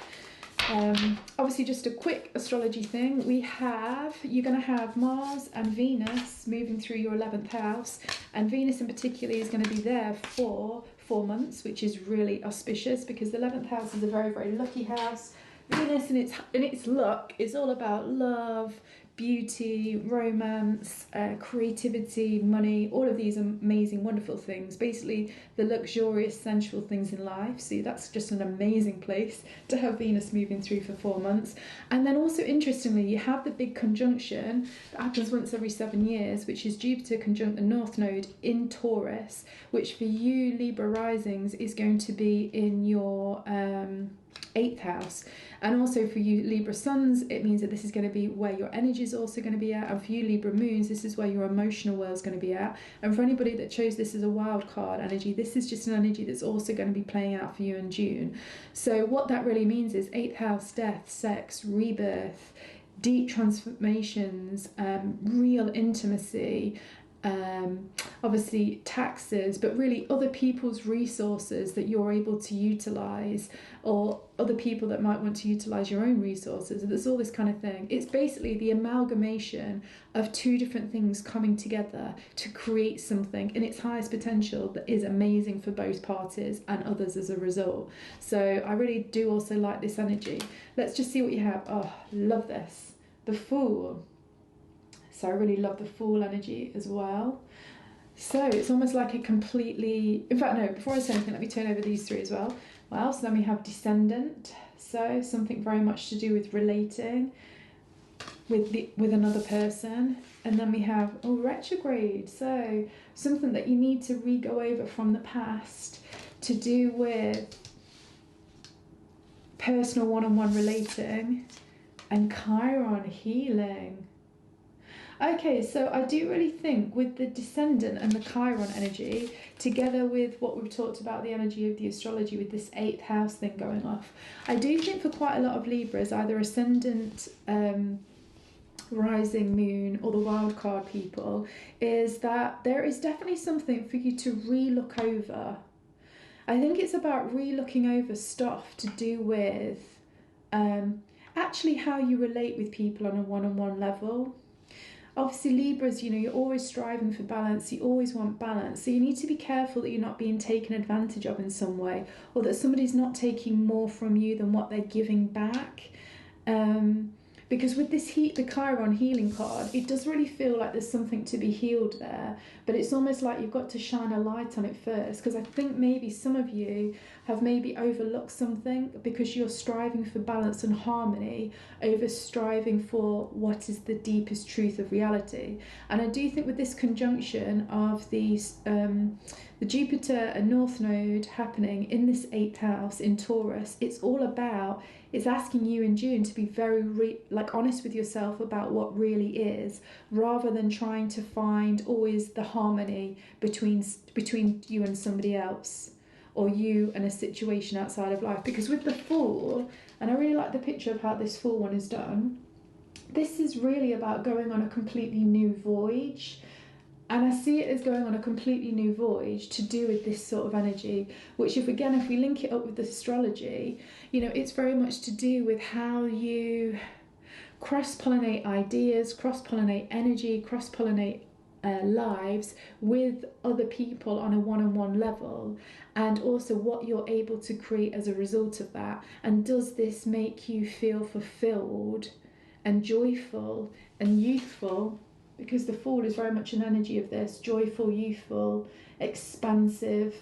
S1: Obviously just a quick astrology thing, you're going to have Mars and Venus moving through your 11th house, and Venus in particular is going to be there for 4 months, which is really auspicious because the 11th house is a very, very lucky house. Venus in its luck is all about love, beauty, romance, creativity, money, all of these amazing, wonderful things. Basically, the luxurious, sensual things in life. So that's just an amazing place to have Venus moving through for 4 months. And then also, interestingly, you have the big conjunction that happens once every 7 years, which is Jupiter conjunct the North Node in Taurus, which for you Libra risings is going to be in your 8th house. And also for you Libra suns, it means that this is going to be where your energy is also going to be at, and for you Libra moons, this is where your emotional world is going to be at. And for anybody that chose this as a wild card energy, this is just an energy that's also going to be playing out for you in June. So what that really means is 8th house, death, sex, rebirth, deep transformations, real intimacy, obviously taxes, but really other people's resources that you're able to utilize, or other people that might want to utilize your own resources. There's all this kind of thing. It's basically the amalgamation of 2 different things coming together to create something in its highest potential that is amazing for both parties and others as a result. So I really do also like this energy. Let's just see what you have. Oh, love this. The Fool. So I really love the Fool energy as well. So it's almost like a completely... In fact, no, before I say anything, let me turn over these 3 as well. Well, so then we have Descendant. So something very much to do with relating with another person. And then we have Retrograde. So something that you need to re-go over from the past to do with personal one-on-one relating, and Chiron, healing. Okay, so I do really think with the Descendant and the Chiron energy, together with what we've talked about, the energy of the astrology with this 8th house thing going off, I do think for quite a lot of Libras, either Ascendant, rising moon, or the wild card people, is that there is definitely something for you to re-look over. I think it's about re-looking over stuff to do with actually how you relate with people on a one-on-one level. Obviously Libras, you know, you're always striving for balance, you always want balance, so you need to be careful that you're not being taken advantage of in some way, or that somebody's not taking more from you than what they're giving back. Because with this the Chiron healing card, it does really feel like there's something to be healed there, but it's almost like you've got to shine a light on it first, because I think maybe some of you have maybe overlooked something because you're striving for balance and harmony over striving for what is the deepest truth of reality. And I do think with this conjunction of these the Jupiter and North Node happening in this 8th house in Taurus, it's asking you in June to be very honest with yourself about what really is, rather than trying to find always the harmony between you and somebody else, or you and a situation outside of life. Because with the Fool, and I really like the picture of how this Fool one is done, this is really about going on a completely new voyage. And I see it as going on a completely new voyage to do with this sort of energy, which if we link it up with the astrology, you know, it's very much to do with how you cross-pollinate ideas, cross-pollinate energy, cross-pollinate lives with other people on a one-on-one level, and also what you're able to create as a result of that. And does this make you feel fulfilled and joyful and youthful? Because the Fool is very much an energy of this, joyful, youthful, expansive.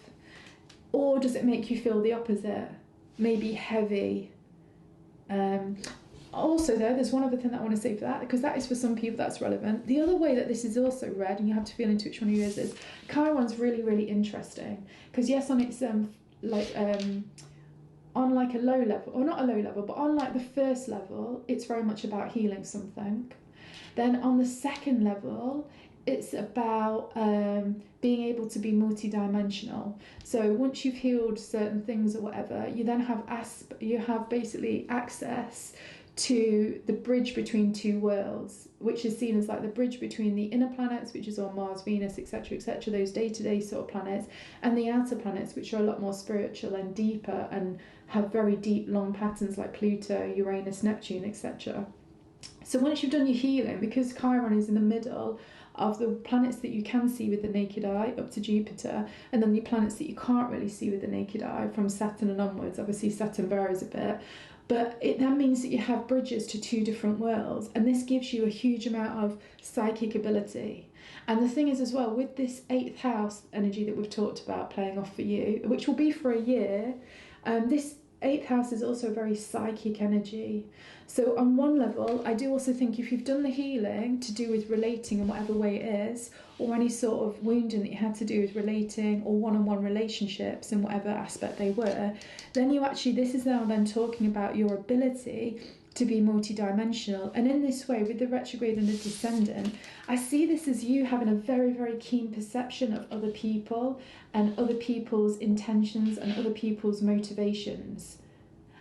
S1: Or does it make you feel the opposite? Maybe heavy, Also, though, there's one other thing that I want to say for that, because that is for some people that's relevant. The other way that this is also read, and you have to feel into which one of yours is, Chiron's really, really interesting. Because yes, on its on like a low level, or not a low level, but on like the first level, it's very much about healing something. Then on the second level, it's about being able to be multidimensional. So once you've healed certain things or whatever, you then have basically access to the bridge between two worlds, which is seen as like the bridge between the inner planets, which is on Mars, Venus, etc., etc., those day-to-day sort of planets, and the outer planets, which are a lot more spiritual and deeper and have very deep, long patterns like Pluto, Uranus, Neptune, etc. So once you've done your healing, because Chiron is in the middle of the planets that you can see with the naked eye up to Jupiter, and then the planets that you can't really see with the naked eye from Saturn and onwards. Obviously Saturn varies a bit, but it then means that you have bridges to two different worlds, and this gives you a huge amount of psychic ability. And the thing is as well, with this 8th house energy that we've talked about playing off for you, which will be for a year, this 8th house is also a very psychic energy. So on one level, I do also think if you've done the healing to do with relating in whatever way it is, or any sort of wounding that you had to do with relating or one-on-one relationships in whatever aspect they were, then you actually, this is now then talking about your ability to be multidimensional. And in this way, with the retrograde and the descendant, I see this as you having a very, very keen perception of other people and other people's intentions and other people's motivations.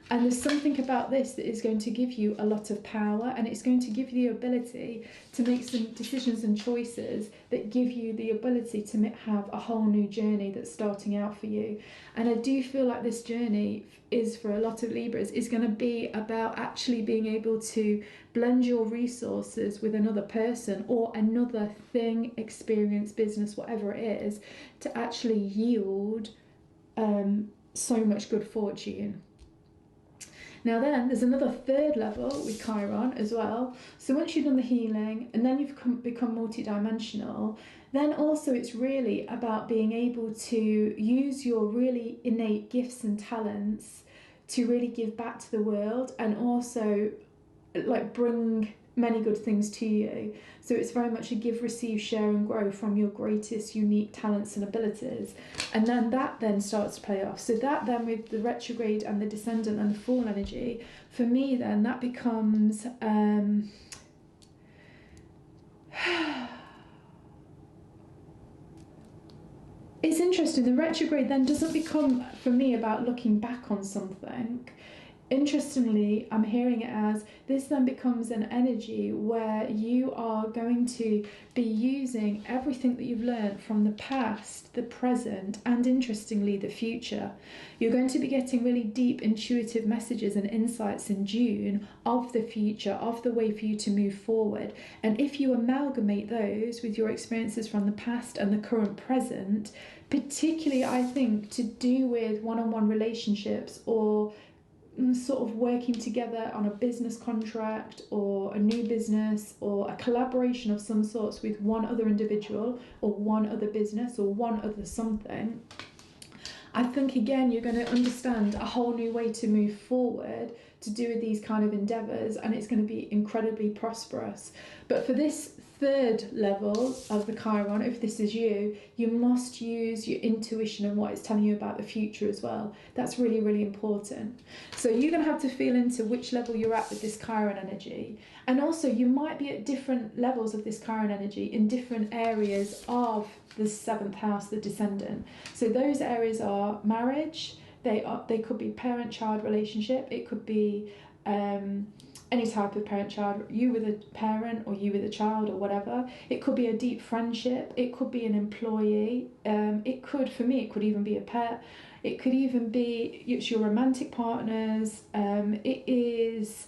S1: And there's something about this that is going to give you a lot of power, and it's going to give you the ability to make some decisions and choices that give you the ability to have a whole new journey that's starting out for you. And I do feel like this journey is, for a lot of Libras, is going to be about actually being able to blend your resources with another person or another thing, experience, business, whatever it is, to actually yield so much good fortune. Now then, there's another 3rd level with Chiron as well. So once you've done the healing and then you've become multidimensional, then also it's really about being able to use your really innate gifts and talents to really give back to the world, and also like bring many good things to you. So it's very much a give, receive, share and grow from your greatest unique talents and abilities. And then that then starts to play off. So that then, with the retrograde and the descendant and the full energy, for me then that becomes it's interesting. The retrograde then doesn't become for me about looking back on something. Interestingly, I'm hearing it as this then becomes an energy where you are going to be using everything that you've learned from the past, the present, and interestingly, the future. You're going to be getting really deep intuitive messages and insights in June of the future, of the way for you to move forward. And if you amalgamate those with your experiences from the past and the current present, particularly I think to do with one-on-one relationships or sort of working together on a business contract or a new business or a collaboration of some sorts with one other individual or one other business or one other something, I think again you're going to understand a whole new way to move forward to do with these kind of endeavours, and it's going to be incredibly prosperous. But for this 3rd level of the Chiron, if this is you, you must use your intuition and what it's telling you about the future as well. That's really, really important. So you're going to have to feel into which level you're at with this Chiron energy. And also you might be at different levels of this Chiron energy in different areas of the 7th house, the descendant. So those areas are marriage, they could be parent-child relationship, it could be any type of parent-child, you with a parent or you with a child or whatever. It could be a deep friendship, it could be an employee, it could, for me, it could even be a pet, it could even be it's your romantic partners, it is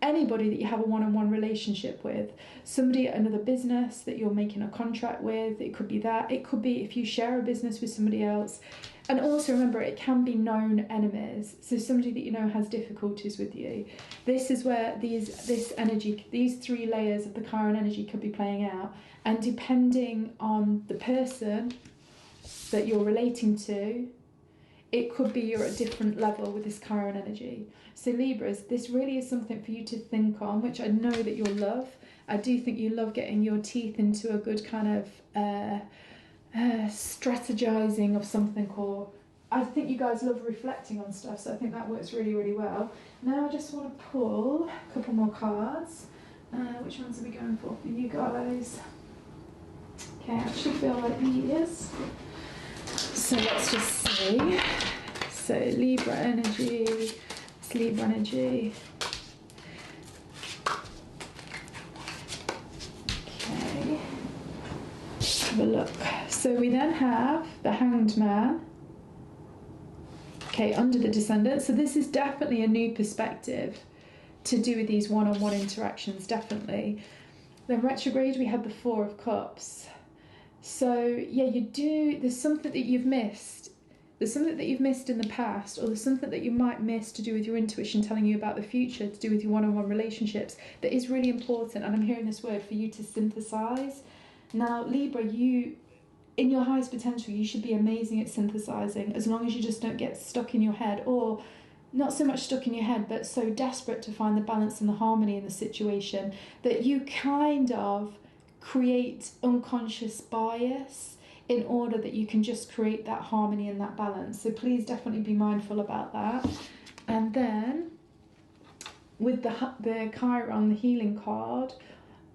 S1: anybody that you have a one-on-one relationship with, somebody at another business that you're making a contract with, it could be that, it could be if you share a business with somebody else. And also remember, it can be known enemies, so somebody that you know has difficulties with you. This is where this energy, these 3 layers of the Chiron energy could be playing out, and depending on the person that you're relating to, it could be you're at a different level with this Chiron energy. So Libras, this really is something for you to think on, which I know that you'll love. I do think you love getting your teeth into a good kind of strategizing of something, or I think you guys love reflecting on stuff, so I think that works really, really well. Now I just want to pull a couple more cards. Which ones are we going for you guys? Okay, I actually feel like these. So let's just see. So Libra energy, it's Libra energy. Okay, have a look. So we then have the Hanged Man. Okay, under the Descendant. So this is definitely a new perspective to do with these one-on-one interactions, definitely. Then retrograde, we had the Four of Cups. So yeah, there's something that you've missed. There's something that you've missed in the past, or there's something that you might miss to do with your intuition telling you about the future, to do with your one-on-one relationships, that is really important. And I'm hearing this word for you to synthesize. Now, Libra, in your highest potential, you should be amazing at synthesizing, as long as you just don't get stuck in your head, or not so much stuck in your head, but so desperate to find the balance and the harmony in the situation that you kind of create unconscious bias in order that you can just create that harmony and that balance. So please definitely be mindful about that. And then with the Chiron, the healing card,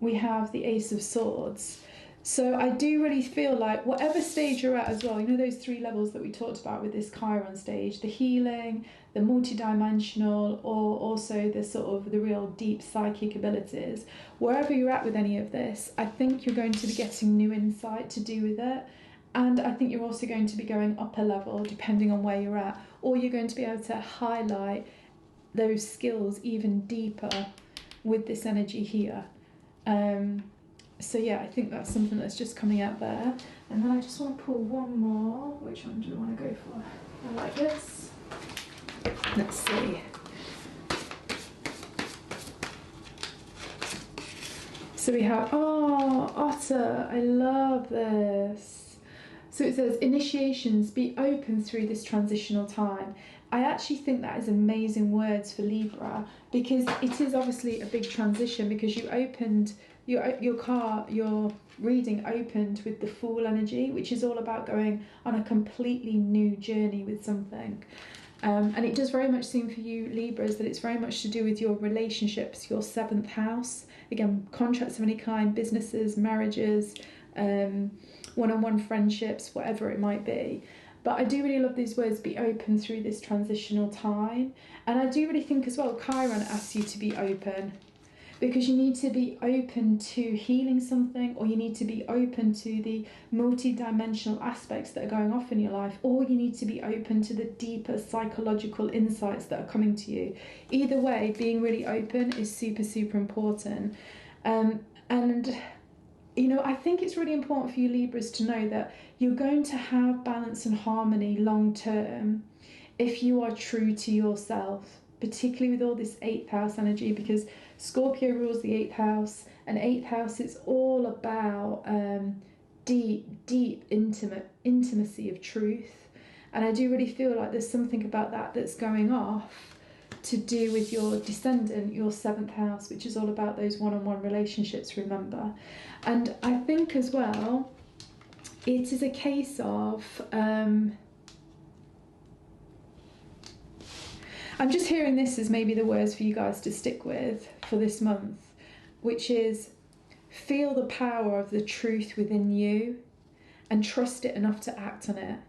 S1: we have the Ace of Swords. So I do really feel like whatever stage you're at as well, you know those 3 levels that we talked about with this Chiron stage, the healing, the multidimensional, or also the sort of the real deep psychic abilities, wherever you're at with any of this, I think you're going to be getting new insight to do with it. And I think you're also going to be going up a level depending on where you're at, or you're going to be able to highlight those skills even deeper with this energy here. So yeah, I think that's something that's just coming out there. And then I just want to pull one more. Which one do I want to go for? I like this. Let's see. So we have, Otter, I love this. So it says, initiations, be open through this transitional time. I actually think that is amazing words for Libra, because it is obviously a big transition, because you opened your reading opened with the Fool energy, which is all about going on a completely new journey with something. And it does very much seem for you Libras that it's very much to do with your relationships, your 7th house. Again, contracts of any kind, businesses, marriages, one-on-one friendships, whatever it might be. But I do really love these words, be open through this transitional time. And I do really think as well, Chiron asks you to be open, because you need to be open to healing something, or you need to be open to the multi-dimensional aspects that are going off in your life, or you need to be open to the deeper psychological insights that are coming to you. Either way, being really open is super, super important. And you know, I think it's really important for you Libras to know that you're going to have balance and harmony long term if you are true to yourself, particularly with all this 8th house energy, because Scorpio rules the 8th house, and 8th house is all about deep, intimacy of truth. And I do really feel like there's something about that that's going off to do with your Descendant, your 7th house, which is all about those one-on-one relationships, remember. And I think as well, it is a case of... I'm just hearing this as maybe the words for you guys to stick with for this month, which is feel the power of the truth within you and trust it enough to act on it.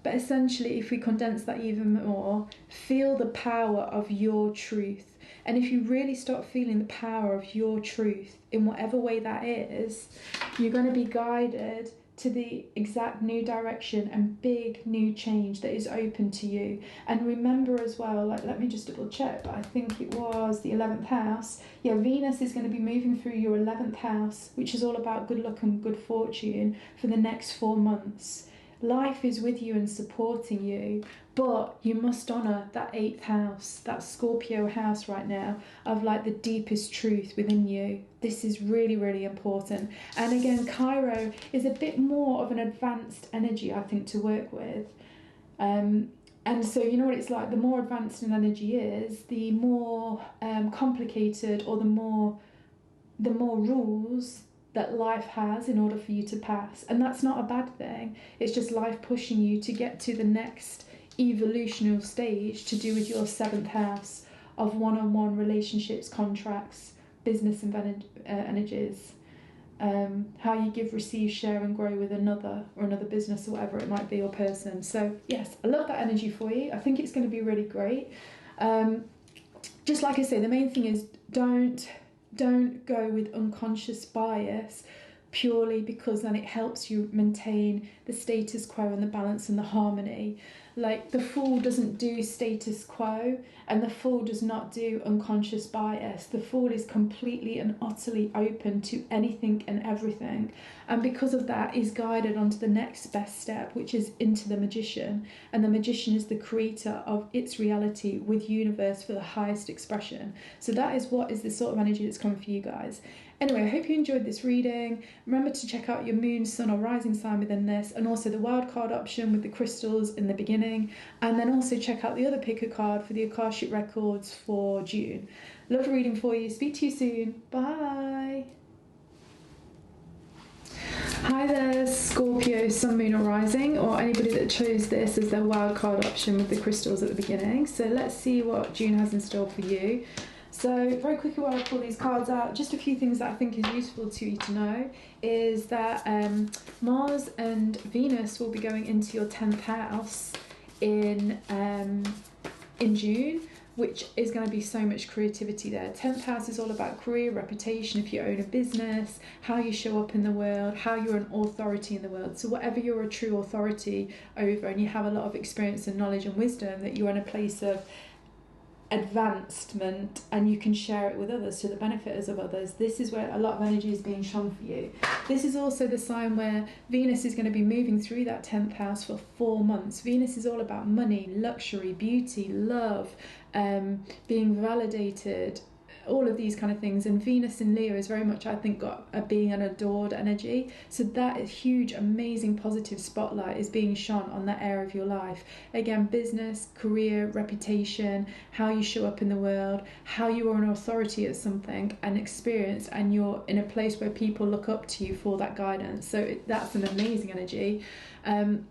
S1: But essentially, if we condense that even more, feel the power of your truth. And if you really start feeling the power of your truth in whatever way that is, you're going to be guided to the exact new direction and big new change that is open to you. And remember as well, like, let me just double check, but I think it was the 11th house. Yeah, Venus is going to be moving through your 11th house, which is all about good luck and good fortune for the next 4 months. Life is with you and supporting you, but you must honour that 8th house, that Scorpio house right now, of like the deepest truth within you. This is really, really important. And again, Chiron is a bit more of an advanced energy, I think, to work with. And so you know what it's like, the more advanced an energy is, the more complicated, or the more rules that life has in order for you to pass. And that's not a bad thing. It's just life pushing you to get to the next evolutionary stage to do with your 7th house of one-on-one relationships, contracts, business and energies. How you give, receive, share and grow with another, or another business, or whatever it might be, or person. So yes, I love that energy for you. I think it's going to be really great. Just like I say, the main thing is don't go with unconscious bias purely because then it helps you maintain the status quo and the balance and the harmony. Like, the Fool doesn't do status quo, and the Fool does not do unconscious bias. The Fool is completely and utterly open to anything and everything, and because of that is guided onto the next best step, which is into the Magician. And the Magician is the creator of its reality with universe for the highest expression. So that is what is the sort of energy that's coming for you guys. Anyway, I hope you enjoyed this reading. Remember to check out your moon, sun or rising sign within this, and also the wildcard option with the crystals in the beginning. And then also check out the other pick a card for the Akashic Records for June. Love reading for you. Speak to you soon. Bye. Hi there, Scorpio, sun, moon or rising, or anybody that chose this as their wildcard option with the crystals at the beginning. So let's see what June has in store for you. So very quickly while I pull these cards out, just a few things that I think is useful to you to know is that Mars and Venus will be going into your 10th house in June, which is going to be so much creativity there. 10th house is all about career, reputation, if you own a business, how you show up in the world, how you're an authority in the world. So whatever you're a true authority over, and you have a lot of experience and knowledge and wisdom, that you're in a place of advancement and you can share it with others to the benefit of others. This is where a lot of energy is being shown for you. This is also the sign where Venus is going to be moving through that 10th house for 4 months. Venus is all about money, luxury, beauty, love, being validated, all of these kind of things. And Venus in Leo is very much, I think, got a being an adored energy. So that is huge, amazing, positive spotlight is being shone on that area of your life. Again, business, career, reputation, how you show up in the world, how you are an authority at something and experience, and you're in a place where people look up to you for that guidance. So that's an amazing energy.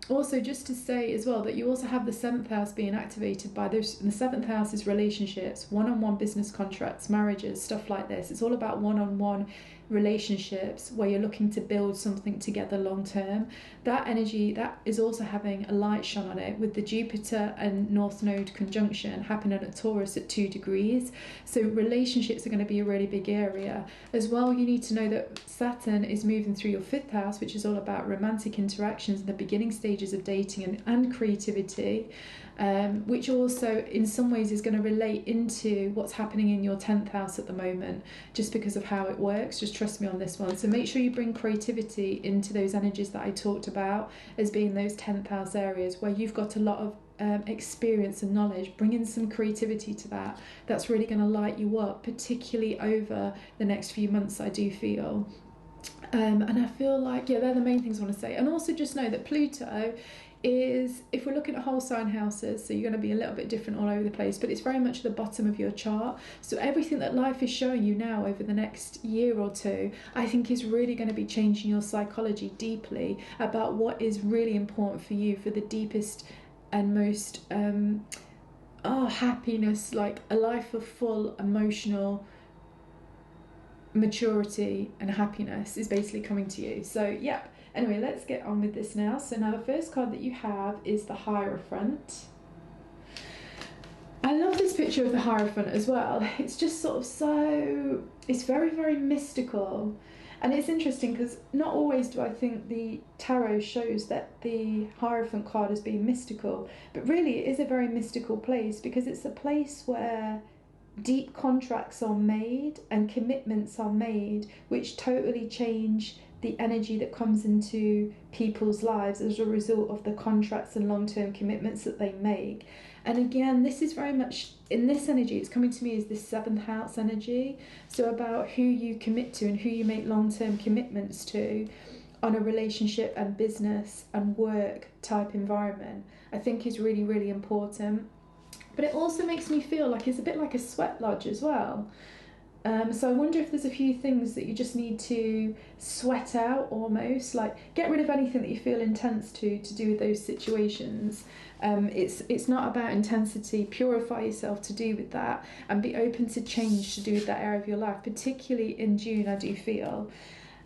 S1: Also, just to say as well that you also have the 7th house being activated by this. And the 7th house is relationships, one-on-one business contracts, marriages, stuff like this. It's all about one-on-one relationships where you're looking to build something together long term. That energy, that is also having a light shone on it with the Jupiter and North Node conjunction happening at Taurus at 2 degrees. So relationships are going to be a really big area. As well, you need to know that Saturn is moving through your 5th house, which is all about romantic interactions in the beginning stages of dating and creativity. Which also in some ways is going to relate into what's happening in your 10th house at the moment, just because of how it works. Just trust me on this one. So make sure you bring creativity into those energies that I talked about as being those 10th house areas where you've got a lot of experience and knowledge. Bring in some creativity to that. That's really going to light you up, particularly over the next few months, I do feel. And I feel like, yeah, they're the main things I want to say. And also just know that Pluto is, if we're looking at whole sign houses, so you're going to be a little bit different all over the place, but it's very much at the bottom of your chart. So everything that life is showing you now over the next year or two, I think is really going to be changing your psychology deeply about what is really important for you, for the deepest and most happiness, like a life of full emotional maturity and happiness is basically coming to you. So yeah, anyway, let's get on with this now. So now the first card that you have is the Hierophant. I love this picture of the Hierophant as well. It's just sort of so, it's very, very mystical. And it's interesting because not always do I think the tarot shows that the Hierophant card as being mystical, but really it is a very mystical place because it's a place where deep contracts are made and commitments are made which totally change the energy that comes into people's lives as a result of the contracts and long-term commitments that they make. And again, this is very much in this energy, it's coming to me as this 7th house energy, so about who you commit to and who you make long-term commitments to. on a relationship and business and work type environment, I think is really, really important. But it also makes me feel like it's a bit like a sweat lodge as well. So I wonder if there's a few things that you just need to sweat out almost, like get rid of anything that you feel intense to do with those situations. It's not about intensity. Purify yourself to do with that, and be open to change to do with that area of your life, particularly in June, I do feel.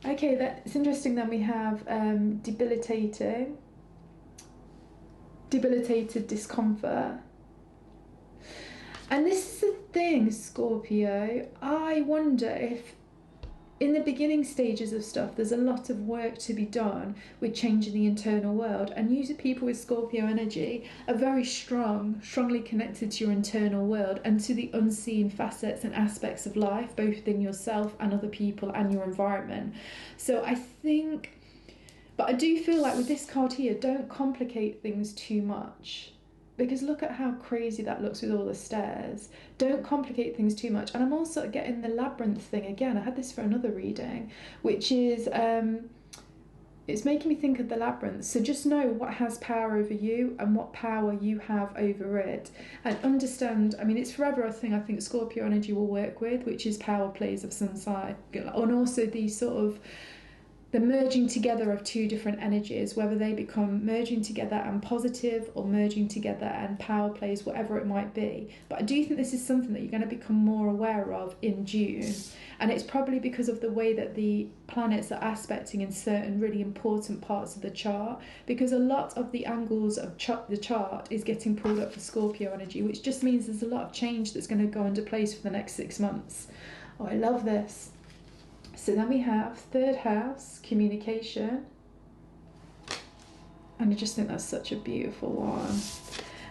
S1: Okay, that's interesting. Then we have debilitated discomfort. And this is the thing, Scorpio, I wonder if in the beginning stages of stuff, there's a lot of work to be done with changing the internal world. And you people with Scorpio energy are very strongly connected to your internal world and to the unseen facets and aspects of life, both within yourself and other people and your environment. So I think, but I do feel like with this card here, don't complicate things too much. Because look at how crazy that looks with all the stairs. Don't complicate things too much. And I'm also getting the labyrinth thing again. I had this for another reading, which is, it's making me think of the labyrinth. So just know what has power over you and what power you have over it. And understand, I mean, it's forever a thing I think Scorpio energy will work with, which is power plays of some side. And also these sort of, the merging together of two different energies, whether they become merging together and positive or merging together and power plays, whatever it might be. But I do think this is something that you're going to become more aware of in June. And it's probably because of the way that the planets are aspecting in certain really important parts of the chart, because a lot of the angles of the chart is getting pulled up for Scorpio energy, which just means there's a lot of change that's going to go into place for the next 6 months. Oh, I love this. So then we have third house, communication. And I just think that's such a beautiful one.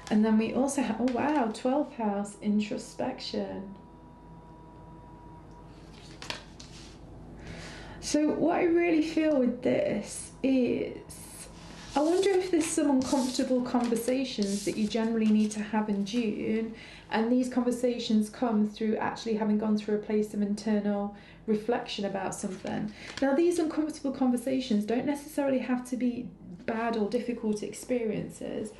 S1: And then we also have, oh wow, 12th house, introspection. So what I really feel with this is, I wonder if there's some uncomfortable conversations that you generally need to have in June, and these conversations come through actually having gone through a place of internal reflection about something. Now, these uncomfortable conversations don't necessarily have to be bad or difficult experiences,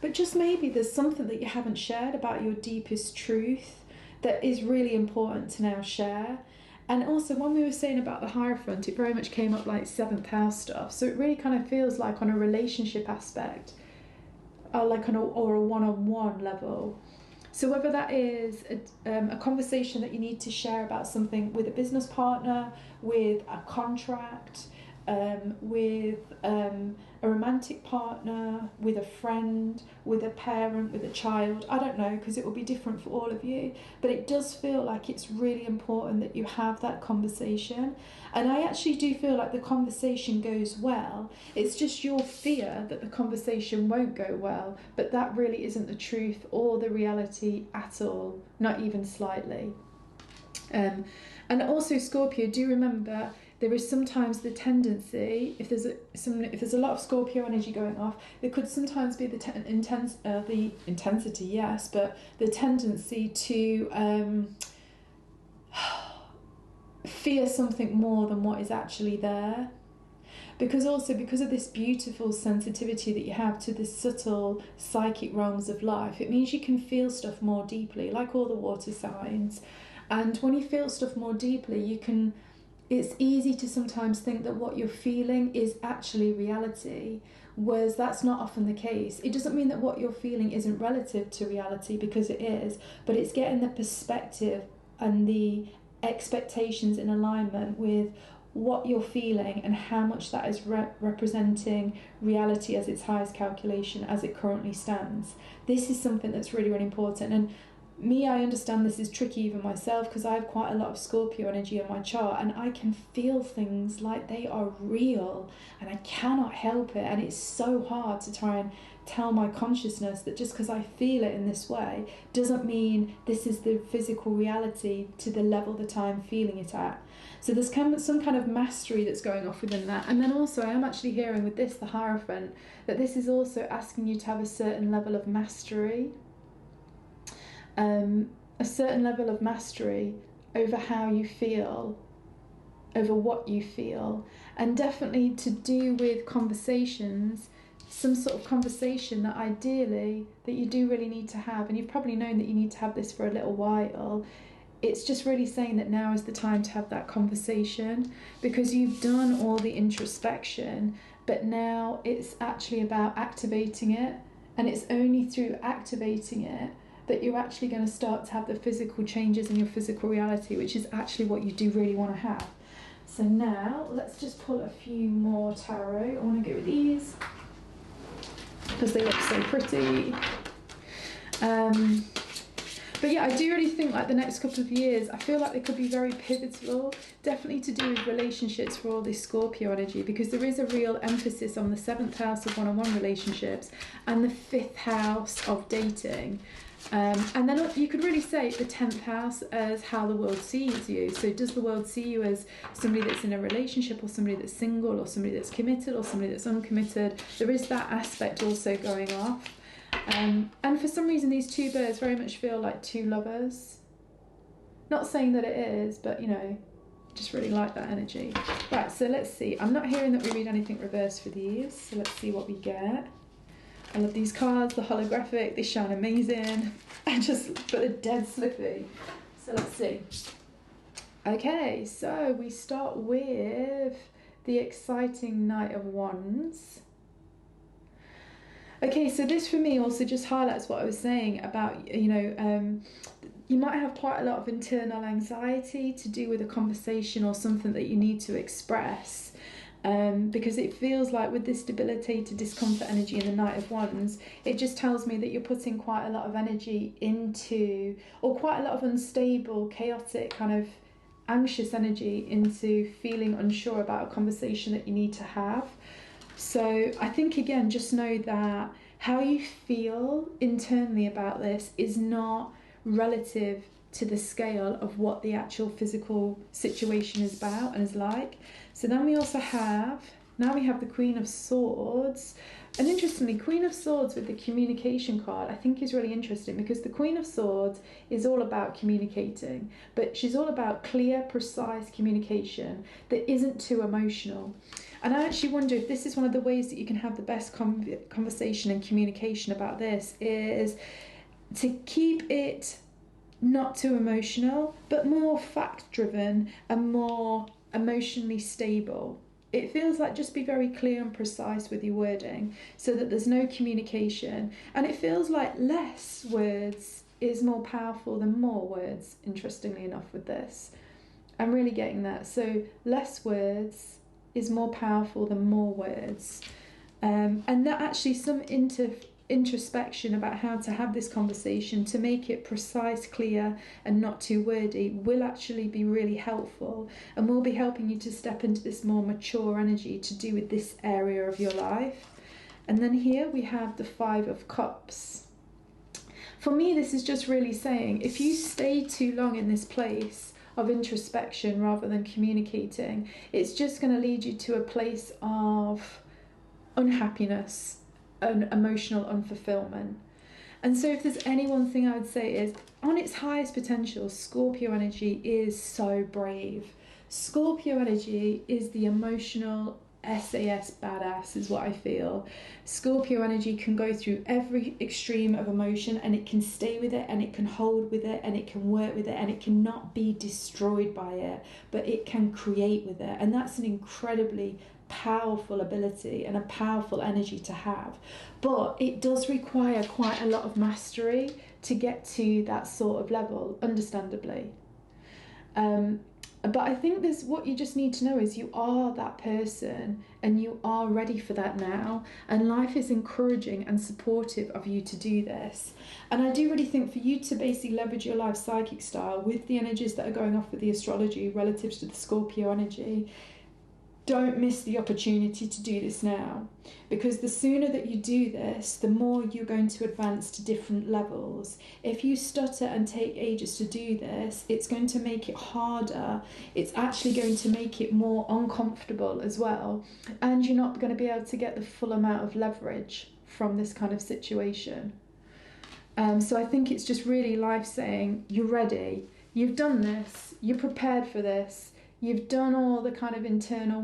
S1: but just maybe there's something that you haven't shared about your deepest truth that is really important to now share. And also, when we were saying about the Hierophant, it very much came up like 7th house stuff. So it really kind of feels like on a relationship aspect, like on or a one-on-one level. So whether that is a conversation that you need to share about something with a business partner, with a contract, with a romantic partner, with a friend, with a parent, with a child, I don't know, because it will be different for all of you, but it does feel like it's really important that you have that conversation. And I actually do feel like the conversation goes well. It's just your fear that the conversation won't go well, but that really isn't the truth or the reality at all, not even slightly. And also, Scorpio, do remember there is sometimes the tendency, if there's a lot of Scorpio energy going off, there could sometimes be the intensity, yes, but the tendency to fear something more than what is actually there. Because of this beautiful sensitivity that you have to the subtle psychic realms of life, it means you can feel stuff more deeply, like all the water signs. And when you feel stuff more deeply, it's easy to sometimes think that what you're feeling is actually reality, whereas that's not often the case. It doesn't mean that what you're feeling isn't relative to reality, because it is, but it's getting the perspective and the expectations in alignment with what you're feeling and how much that is representing reality as its highest calculation as it currently stands. This is something that's really, really important. And me, I understand this is tricky even myself, because I have quite a lot of Scorpio energy in my chart, and I can feel things like they are real and I cannot help it. And it's so hard to try and tell my consciousness that just because I feel it in this way doesn't mean this is the physical reality to the level that I'm feeling it at. So there's some kind of mastery that's going off within that. And then also, I am actually hearing with this, the Hierophant, that this is also asking you to have a certain level of mastery. A certain level of mastery over how you feel over what you feel, and definitely to do with conversations, some sort of conversation that ideally that you do really need to have, and you've probably known that you need to have this for a little while. It's just really saying that now is the time to have that conversation, because you've done all the introspection, but now it's actually about activating it, and it's only through activating it that you're actually going to start to have the physical changes in your physical reality, which is actually what you do really want to have. So now let's just pull a few more tarot. I want to go with these because they look so pretty. But yeah, I do really think like the next couple of years, I feel like they could be very pivotal, definitely to do with relationships for all this Scorpio energy, because there is a real emphasis on the 7th house of one-on-one relationships and the 5th house of dating. And then you could really say the 10th house as how the world sees you. So does the world see you as somebody that's in a relationship, or somebody that's single, or somebody that's committed, or somebody that's uncommitted? There is that aspect also going off. And for some reason these two birds very much feel like two lovers. Not saying that it is, but you know, just really like that energy. Right, so let's see. I'm not hearing that we read anything reversed for these, so let's see what we get. I love these cards, the holographic, they shine amazing. But they're dead slippy. So let's see. Okay, so we start with the exciting Knight of Wands. Okay, so this for me also just highlights what I was saying about, you know, you might have quite a lot of internal anxiety to do with a conversation or something that you need to express. Because it feels like with this debilitated discomfort energy in the Knight of Wands, it just tells me that you're putting quite a lot of energy into, or quite a lot of unstable, chaotic, kind of anxious energy into feeling unsure about a conversation that you need to have. So I think, again, just know that how you feel internally about this is not relative to the scale of what the actual physical situation is about and is like. So then we also have, now we have the Queen of Swords. And interestingly, Queen of Swords with the communication card I think is really interesting, because the Queen of Swords is all about communicating, but she's all about clear, precise communication that isn't too emotional. And I actually wonder if this is one of the ways that you can have the best conversation and communication about this, is to keep it not too emotional, but more fact-driven and more emotionally stable. It feels like just be very clear and precise with your wording so that there's no communication. And it feels like less words is more powerful than more words, interestingly enough, with this. I'm really getting that. So less words is more powerful than more words. And that actually some introspection about how to have this conversation to make it precise, clear, and not too wordy will actually be really helpful, and will be helping you to step into this more mature energy to do with this area of your life. And then here we have the 5 of Cups. For me, this is just really saying, if you stay too long in this place of introspection rather than communicating, it's just going to lead you to a place of unhappiness and emotional unfulfillment. And so if there's any one thing I would say is, on its highest potential, Scorpio energy is so brave. Scorpio energy is the emotional SAS badass, is what I feel. Scorpio energy can go through every extreme of emotion, and it can stay with it, and it can hold with it, and it can work with it, and it cannot be destroyed by it, but it can create with it. And that's an incredibly powerful ability and a powerful energy to have. But it does require quite a lot of mastery to get to that sort of level, understandably. But I think there's what you just need to know is you are that person, and you are ready for that now, and life is encouraging and supportive of you to do this. And I do really think for you to basically leverage your life psychic style with the energies that are going off with the astrology relative to the Scorpio energy, don't miss the opportunity to do this now, because the sooner that you do this, the more you're going to advance to different levels. If you stutter and take ages to do this, it's going to make it harder. It's actually going to make it more uncomfortable as well, and you're not going to be able to get the full amount of leverage from this kind of situation. So I think it's just really life saying, you're ready, you've done this, you're prepared for this, You've done all the kind of internal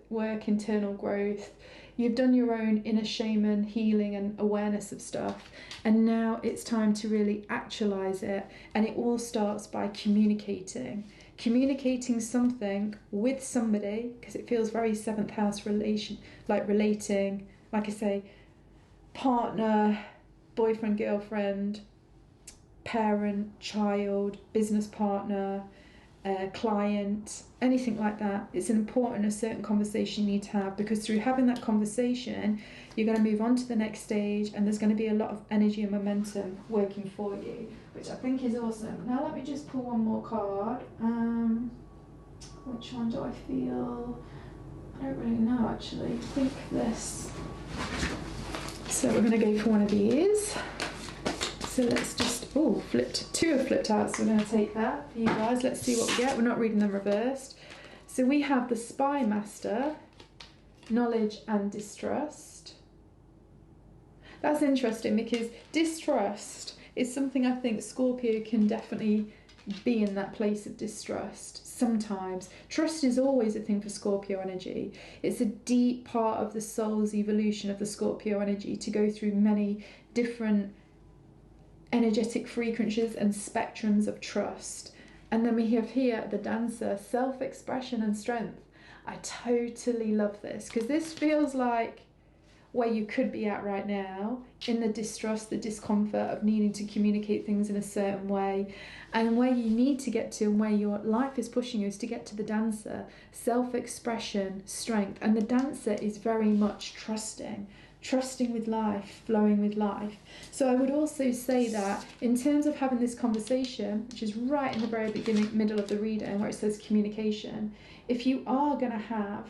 S1: work, internal growth. You've done your own inner shaman healing and awareness of stuff. And now it's time to really actualize it. And it all starts by communicating. Communicating something with somebody, because it feels very seventh house relation, like relating, like I say, partner, boyfriend, girlfriend, parent, child, business partner, client, anything like that. It's important, a certain conversation you need to have, because through having that conversation, you're going to move on to the next stage, and there's going to be a lot of energy and momentum working for you, which I think is awesome. Now let me just pull one more card. Which one do I feel? I don't really know actually. I think this. So we're going to go for one of these. So let's just, oh, flipped. Two have flipped out, so we're going to take that for you guys. Let's see what we get. We're not reading them reversed. So we have the Spy Master, Knowledge and Distrust. That's interesting, because distrust is something I think Scorpio can definitely be in that place of distrust sometimes. Trust is always a thing for Scorpio energy. It's a deep part of the soul's evolution of the Scorpio energy to go through many different energetic frequencies and spectrums of trust. And then we have here the Dancer, self-expression and strength. I totally love this, because this feels like where you could be at right now, in the distrust, the discomfort of needing to communicate things in a certain way, and where you need to get to and where your life is pushing you is to get to the Dancer, self-expression, strength. And the Dancer is very much trusting with life, flowing with life. So I would also say that in terms of having this conversation, which is right in the very beginning, middle of the reading, where it says communication, if you are going to have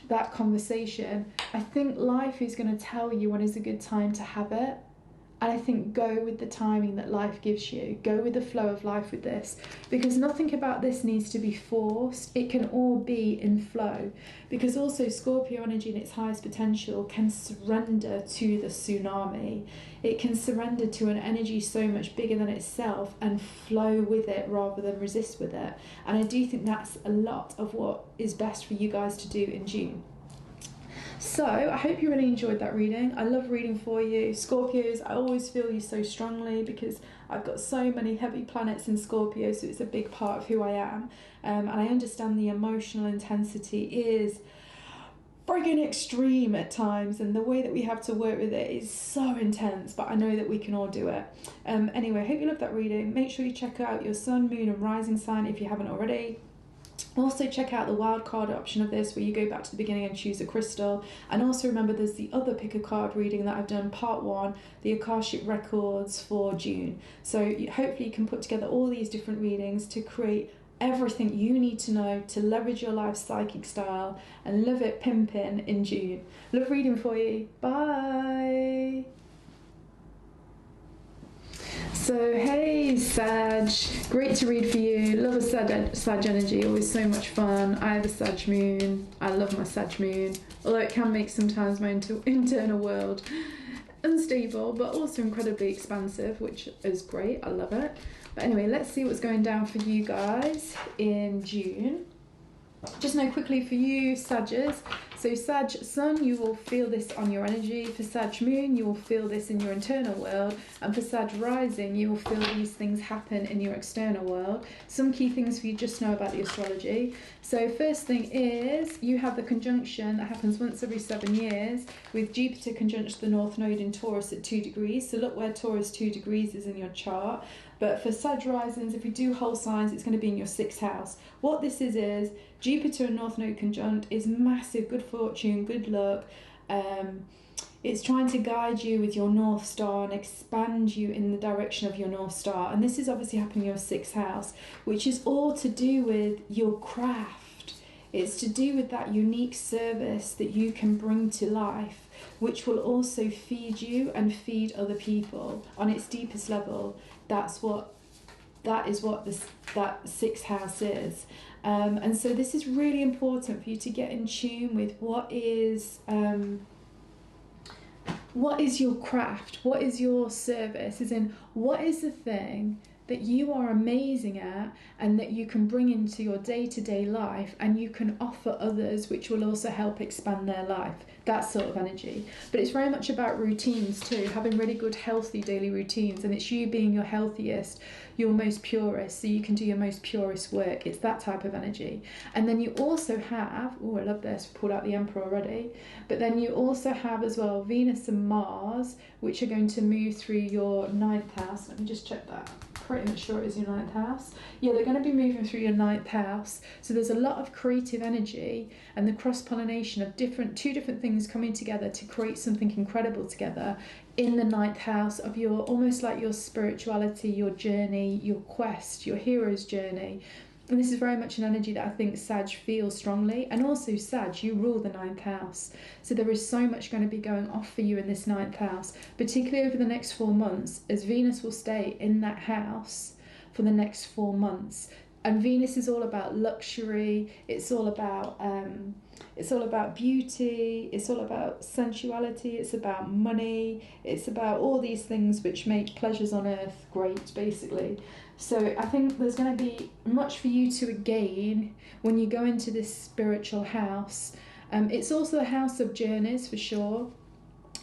S1: that conversation, I think life is going to tell you when is a good time to have it. And I think go with the timing that life gives you. Go with the flow of life with this, because nothing about this needs to be forced. It can all be in flow, because also Scorpio energy in its highest potential can surrender to the tsunami. It can surrender to an energy so much bigger than itself and flow with it rather than resist with it. And I do think that's a lot of what is best for you guys to do in June. So I hope you really enjoyed that reading. I love reading for you. Scorpios, I always feel you so strongly, because I've got so many heavy planets in Scorpio, so it's a big part of who I am. And I understand the emotional intensity is friggin' extreme at times, and the way that we have to work with it is so intense, but I know that we can all do it. Anyway, I hope you loved that reading. Make sure you check out your sun, moon and rising sign if you haven't already. Also check out the wildcard option of this, where you go back to the beginning and choose a crystal. And also remember, there's the other pick a card reading that I've done, part 1, the Akashic Records for June. So hopefully you can put together all these different readings to create everything you need to know to leverage your life's psychic style and live it pimpin' in June. Love reading for you. Bye. So hey Sag, great to read for you. Love a Sag energy, always so much fun. I have a Sag moon. I love my Sag moon, although it can make sometimes my internal world unstable, but also incredibly expansive, which is great. I love it. But anyway, let's see what's going down for you guys in June. Just know quickly for you Sages, so Sag Sun, you will feel this on your energy. For Sag Moon, you will feel this in your internal world. And for Sag Rising, you will feel these things happen in your external world. Some key things for you just know about the astrology. So first thing is, you have the conjunction that happens once every 7 years with Jupiter conjunct the North Node in Taurus at 2 degrees. So look where Taurus 2 degrees is in your chart. But for Sag Risings, if we do whole signs, it's going to be in your 6th house. What this is Jupiter and North Node conjunct is massive good fortune, good luck. It's trying to guide you with your North Star and expand you in the direction of your North Star. And this is obviously happening in your 6th house, which is all to do with your craft. It's to do with that unique service that you can bring to life, which will also feed you and feed other people on its deepest level. That is what that 6th house is. And so this is really important for you to get in tune with what is your craft, what is your service, as in what is the thing that you are amazing at and that you can bring into your day-to-day life, and you can offer others, which will also help expand their life. That sort of energy. But it's very much about routines too, having really good healthy daily routines, and it's you being your healthiest, your most purest, so you can do your most purest work. It's that type of energy. And then you also have, oh, I love this, pulled out the Emperor already, but then you also have as well Venus and Mars, which are going to move through your 9th house. Let me just check that. Pretty much sure it is your 9th house. Yeah, they're going to be moving through your 9th house. So there's a lot of creative energy and the cross-pollination of two different things coming together to create something incredible together in the 9th house of your, almost like your spirituality, your journey, your quest, your hero's journey. And this is very much an energy that I think Sag feels strongly. And also Sag, you rule the 9th house. So there is so much going to be going off for you in this 9th house, particularly over the next 4 months, as Venus will stay in that house for the next 4 months. And Venus is all about luxury. It's all about beauty. It's all about sensuality. It's about money. It's about all these things which make pleasures on earth great, basically. So I think there's going to be much for you to gain when you go into this spiritual house. It's also a house of journeys for sure,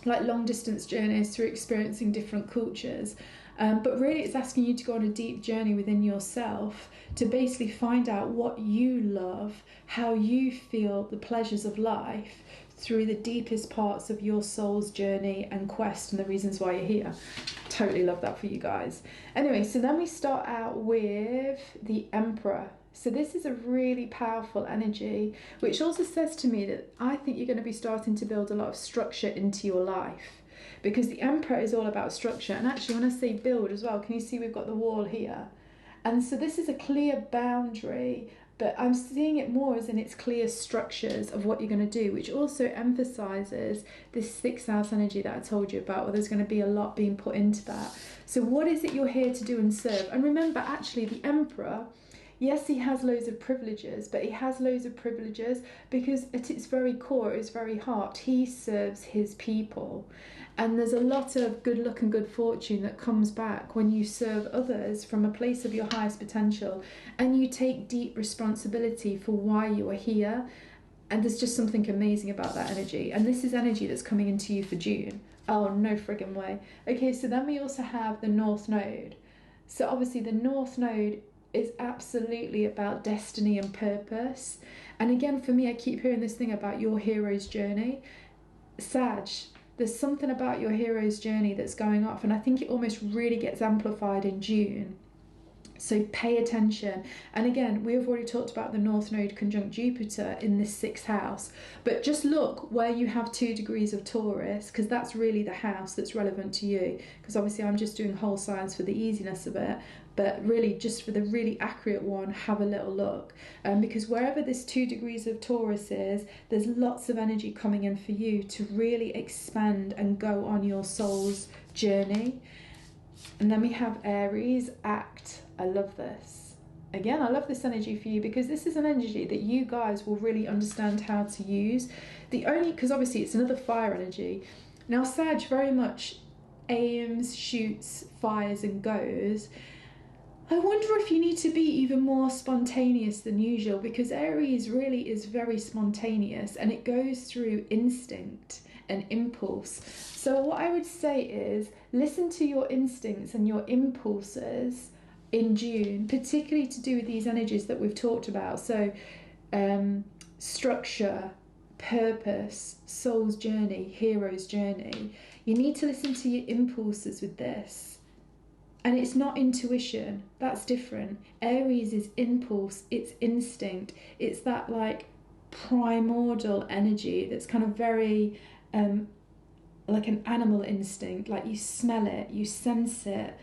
S1: like long distance journeys through experiencing different cultures. But really it's asking you to go on a deep journey within yourself to basically find out what you love, how you feel the pleasures of life through the deepest parts of your soul's journey and quest and the reasons why you're here. Totally love that for you guys. Anyway, so then we start out with the Emperor. So this is a really powerful energy, which also says to me that I think you're going to be starting to build a lot of structure into your life, because the Emperor is all about structure. And actually when I say build as well, can you see we've got the wall here? And so this is a clear boundary, but I'm seeing it more as in its clear structures of what you're going to do, which also emphasizes this 6th house energy that I told you about, where there's going to be a lot being put into that. So what is it you're here to do and serve? And remember, actually, the Emperor, yes, he has loads of privileges, but he has loads of privileges because at its very core, at its very heart, he serves his people. And there's a lot of good luck and good fortune that comes back when you serve others from a place of your highest potential and you take deep responsibility for why you are here. And there's just something amazing about that energy. And this is energy that's coming into you for June. Oh, no friggin' way. Okay, so then we also have the North Node. So obviously the North Node is absolutely about destiny and purpose. And again, for me, I keep hearing this thing about your hero's journey. Sag, there's something about your hero's journey that's going off, and I think it almost really gets amplified in June. So pay attention. And again, we have already talked about the North Node conjunct Jupiter in this 6th house, but just look where you have 2 degrees of Taurus, because that's really the house that's relevant to you. Because obviously I'm just doing whole signs for the easiness of it, but really just for the really accurate one, have a little look. Because wherever this 2 degrees of Taurus is, there's lots of energy coming in for you to really expand and go on your soul's journey. And then we have Aries, Act. I love this. Again, I love this energy for you because this is an energy that you guys will really understand how to use. Because obviously it's another fire energy. Now Sag very much aims, shoots, fires and goes. I wonder if you need to be even more spontaneous than usual, because Aries really is very spontaneous and it goes through instinct and impulse. So what I would say is listen to your instincts and your impulses in June, particularly to do with these energies that we've talked about. So structure, purpose, soul's journey, hero's journey. You need to listen to your impulses with this. And it's not intuition, that's different. Aries is impulse, it's instinct, it's that like primordial energy that's kind of very like an animal instinct, like you smell it, you sense it,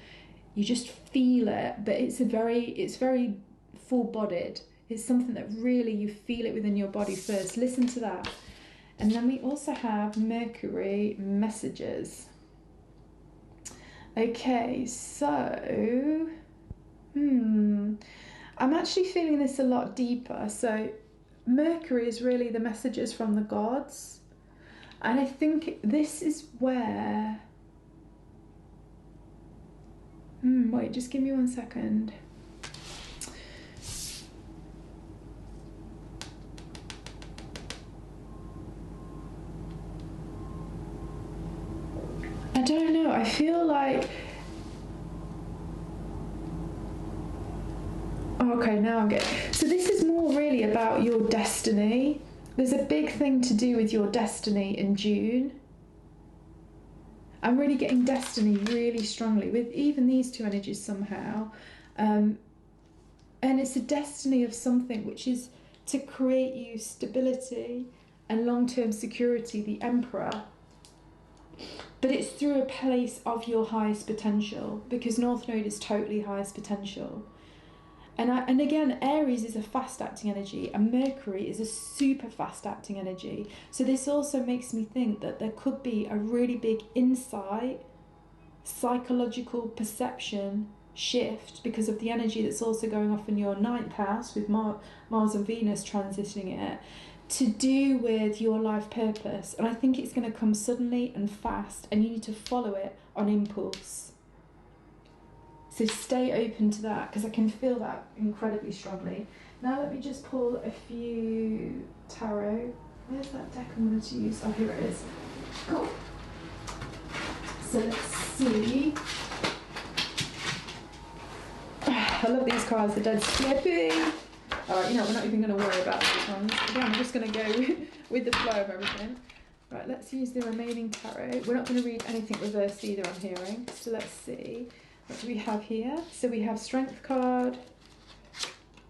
S1: you just feel it, but it's very full-bodied. It's something that really you feel it within your body first. Listen to that. And then we also have Mercury messages. Okay, so I'm actually feeling this a lot deeper. So Mercury is really the messages from the gods. And I think this is where Wait, just give me 1 second. I don't know, I feel like... Oh, okay, now I'm getting... So this is more really about your destiny. There's a big thing to do with your destiny in June. I'm really getting destiny really strongly with even these two energies somehow. And it's a destiny of something which is to create you stability and long-term security, the Emperor. But it's through a place of your highest potential, because North Node is totally highest potential. And again, Aries is a fast-acting energy, and Mercury is a super fast-acting energy. So this also makes me think that there could be a really big insight, psychological perception shift because of the energy that's also going off in your 9th house with Mars and Venus transiting it, to do with your life purpose. And I think it's going to come suddenly and fast, and you need to follow it on impulse. So stay open to that, because I can feel that incredibly strongly. Now let me just pull a few tarot. Where's that deck I'm going to use? Oh, here it is. Cool. So let's see. I love these cards, they're dead slippy. Alright, you know, we're not even going to worry about these ones. Again, I'm just going to go with the flow of everything. Right, let's use the remaining tarot. We're not going to read anything reversed either, I'm hearing. So let's see. What do we have here? So we have Strength card,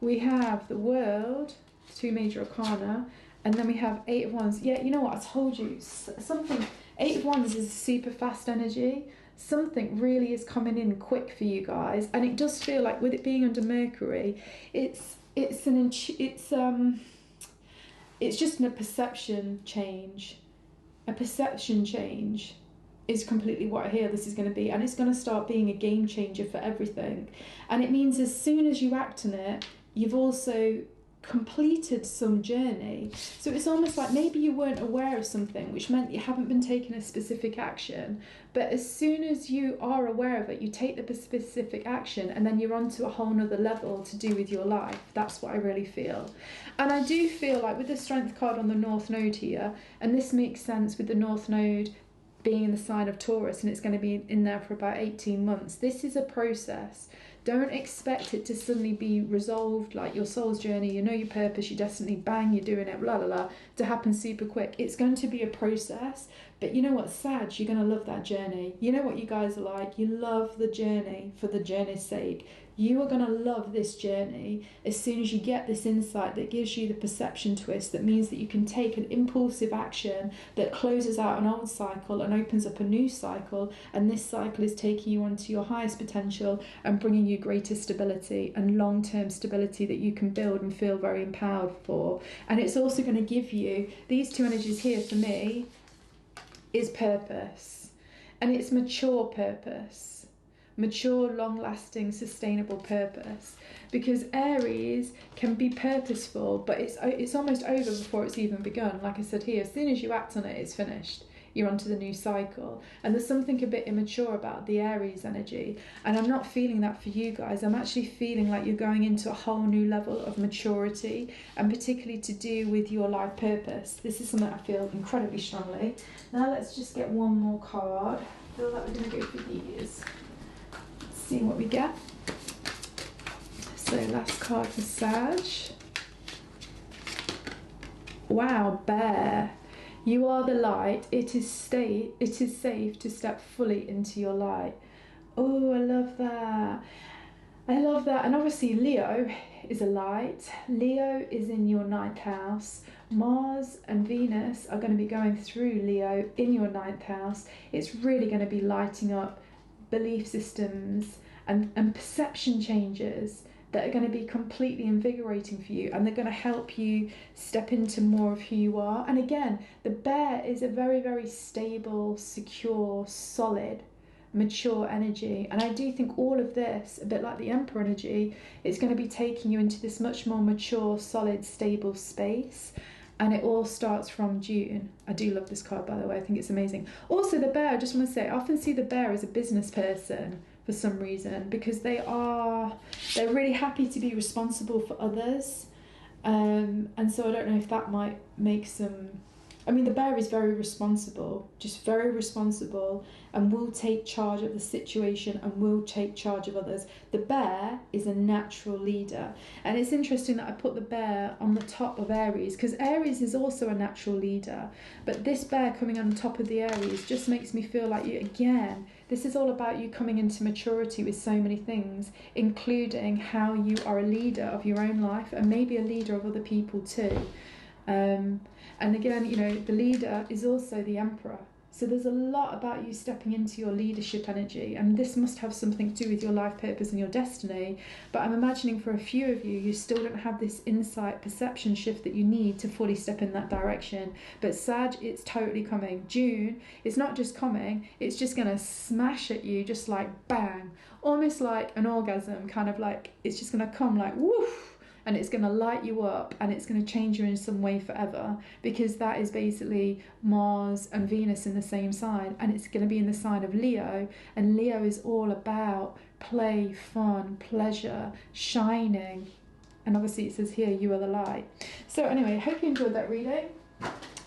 S1: we have the World, 2 major arcana, and then we have 8 of Wands. Yeah, you know what, I told you, something, 8 of Wands is a super fast energy. Something really is coming in quick for you guys, and it does feel like with it being under Mercury, it's just a perception change. A perception change is completely what I hear this is going to be, and it's going to start being a game changer for everything. And it means as soon as you act on it, you've also completed some journey. So it's almost like maybe you weren't aware of something, which meant you haven't been taking a specific action, but as soon as you are aware of it, you take the specific action, and then you're on to a whole nother level to do with your life. That's what I really feel. And I do feel like with the Strength card on the North Node here, and this makes sense with the North Node being in the sign of Taurus, and it's going to be in there for about 18 months. This is a process. Don't expect it to suddenly be resolved like your soul's journey, you know your purpose, your destiny, bang, you're doing it, blah, blah, blah, to happen super quick. It's going to be a process, but you know what, Sag, you're going to love that journey. You know what you guys are like, you love the journey for the journey's sake. You are going to love this journey as soon as you get this insight that gives you the perception twist that means that you can take an impulsive action that closes out an old cycle and opens up a new cycle, and this cycle is taking you onto your highest potential and bringing you greater stability and long-term stability that you can build and feel very empowered for. And it's also going to give you, these two energies here for me, is purpose. And it's mature purpose. Mature, long-lasting, sustainable purpose, because Aries can be purposeful, but it's almost over before it's even begun. Like I said here, as soon as you act on it, it's finished. You're onto the new cycle, and there's something a bit immature about the Aries energy, and I'm not feeling that for you guys. I'm actually feeling like you're going into a whole new level of maturity, and particularly to do with your life purpose. This is something I feel incredibly strongly. Now let's just get one more card. I feel like we're going to go for these. See what we get. So last card for Sag. Wow, Bear. You are the light. It is safe to step fully into your light. Oh, I love that. I love that. And obviously Leo is a light. Leo is in your 9th house. Mars and Venus are going to be going through Leo in your 9th house. It's really going to be lighting up belief systems and perception changes that are going to be completely invigorating for you, and they're going to help you step into more of who you are. And again, the Bear is a very, very stable, secure, solid, mature energy, and I do think all of this, a bit like the Emperor energy, is going to be taking you into this much more mature, solid, stable space. And it all starts from June. I do love this card, by the way. I think it's amazing. Also, the Bear, I just want to say, I often see the Bear as a business person. for some reason, because they're really happy to be responsible for others. And so I don't know if that might make some... I mean, the bear is very responsible, just very responsible, and will take charge of the situation and will take charge of others. The bear is a natural leader. And it's interesting that I put the bear on the top of Aries, because Aries is also a natural leader. But this bear coming on top of the Aries just makes me feel like, again, this is all about you coming into maturity with so many things, including how you are a leader of your own life and maybe a leader of other people too. And again, you know, the leader is also the emperor. So there's a lot about you stepping into your leadership energy, and this must have something to do with your life purpose and your destiny. But I'm imagining for a few of you, you still don't have this insight, perception shift that you need to fully step in that direction. But Sag, it's totally coming. June, it's not just coming, it's just going to smash at you, just like bang, almost like an orgasm, kind of like, it's just going to come like woof. And it's going to light you up, and it's going to change you in some way forever, because that is basically Mars and Venus in the same sign, and it's going to be in the sign of Leo, and Leo is all about play, fun, pleasure, shining, and obviously it says here, you are the light. So anyway, I hope you enjoyed that reading.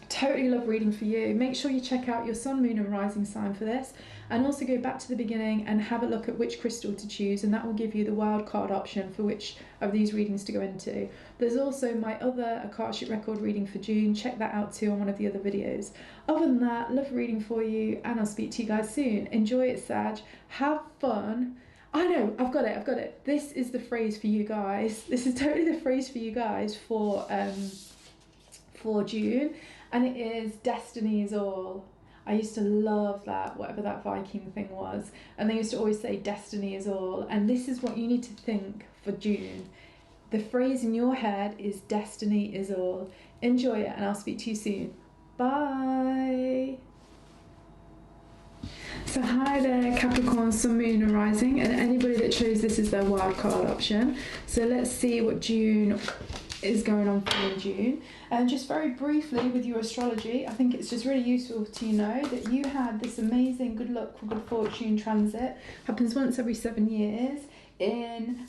S1: Totally love reading for you. Make sure you check out your sun, moon and rising sign for this, and also go back to the beginning and have a look at which crystal to choose, and that will give you the wild card option for which of these readings to go into. There's also my other Akashic record reading for June. Check that out too on one of the other videos. Other than that, love reading for you, and I'll speak to you guys soon. Enjoy it, Sag. Have fun. I know, I've got it. This is the phrase for you guys. This is totally the phrase for you guys for June. And it is destiny is all. I used to love that, whatever that Viking thing was. And they used to always say destiny is all. And this is what you need to think for June. The phrase in your head is destiny is all. Enjoy it, and I'll speak to you soon. Bye. So hi there, Capricorn, Sun, Moon and Rising, and anybody that chose this as their wildcard option. So let's see what June is going on for you in June. And just very briefly with your astrology, I think it's just really useful to know that you had this amazing good luck or good fortune transit. Happens once every 7 years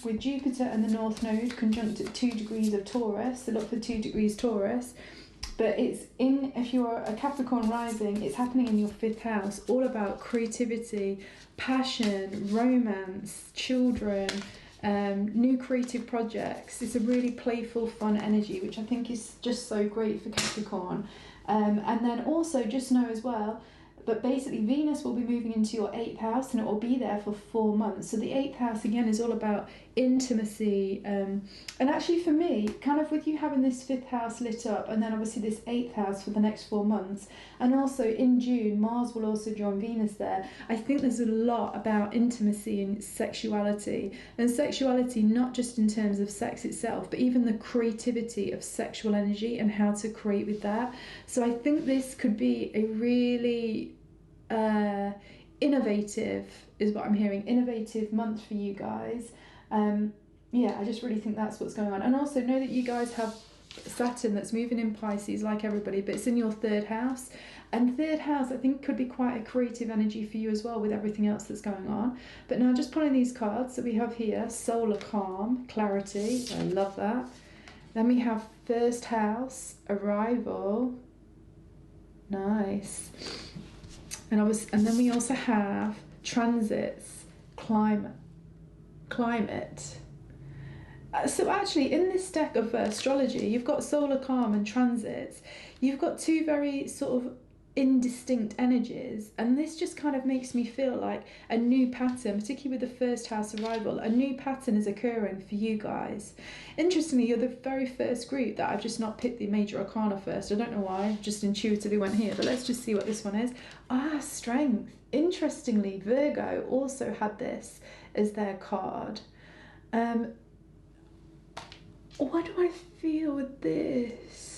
S1: with Jupiter and the North Node conjunct at 2 degrees of Taurus. So look for 2 degrees Taurus. But it's if you're a Capricorn rising, it's happening in your 5th house, all about creativity, passion, romance, children, new creative projects. It's a really playful, fun energy, which I think is just so great for Capricorn. And then also just know as well, but basically Venus will be moving into your 8th house, and it will be there for 4 months. So the 8th house again is all about intimacy, and actually for me, kind of with you having this 5th house lit up, and then obviously this 8th house for the next 4 months, and also in June Mars will also join Venus there. I think there's a lot about intimacy and sexuality not just in terms of sex itself, but even the creativity of sexual energy and how to create with that. So I think this could be a really innovative, is what I'm hearing, innovative month for you guys. Yeah, I just really think that's what's going on. And also know that you guys have Saturn that's moving in Pisces like everybody, but it's in your 3rd house. And 3rd house, I think, could be quite a creative energy for you as well with everything else that's going on. But now just pulling these cards that we have here, solar calm, clarity, I love that. Then we have 1st house, arrival, nice. And then we also have transits, climate. So actually in this deck of astrology, you've got solar calm and transits. You've got 2 very sort of indistinct energies, and this just kind of makes me feel like a new pattern, particularly with the 1st house arrival, a new pattern is occurring for you guys. Interestingly, you're the very first group that I've just not picked the major arcana first. I don't know why, just intuitively went here, but let's just see what this one is. Strength. Interestingly, Virgo also had this as their card. What do I feel with this?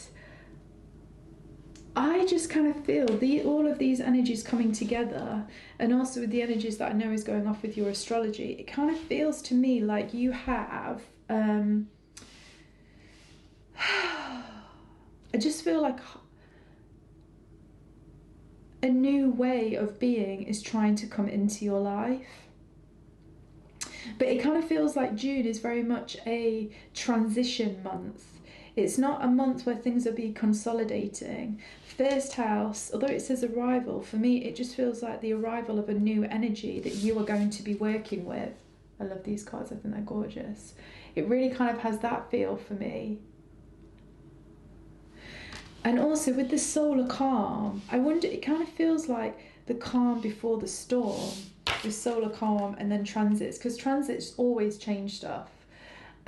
S1: I just kind of feel all of these energies coming together, and also with the energies that I know is going off with your astrology, it kind of feels to me like you have I just feel like a new way of being is trying to come into your life. But it kind of feels like June is very much a transition month. It's not a month where things will be consolidating. First house, although it says arrival, for me it just feels like the arrival of a new energy that you are going to be working with. I love these cards, I think they're gorgeous. It really kind of has that feel for me. And also with the solar calm, I wonder, it kind of feels like the calm before the storm, with solar calm and then transits, because transits always change stuff.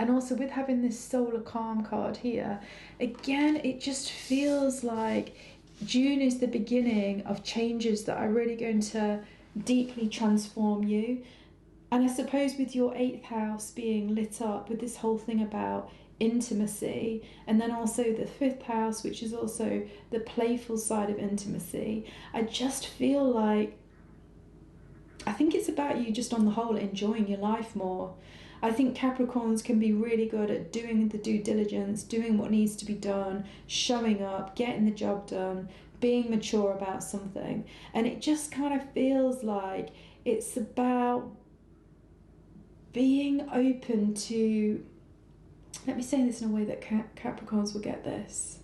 S1: And also with having this solar calm card here, again, it just feels like June is the beginning of changes that are really going to deeply transform you. And I suppose with your 8th house being lit up with this whole thing about intimacy, and then also the 5th house, which is also the playful side of intimacy, I just feel like, I think it's about you just on the whole enjoying your life more. I think Capricorns can be really good at doing the due diligence, doing what needs to be done, showing up, getting the job done, being mature about something. And it just kind of feels like it's about being open to, let me say this in a way that Capricorns will get this.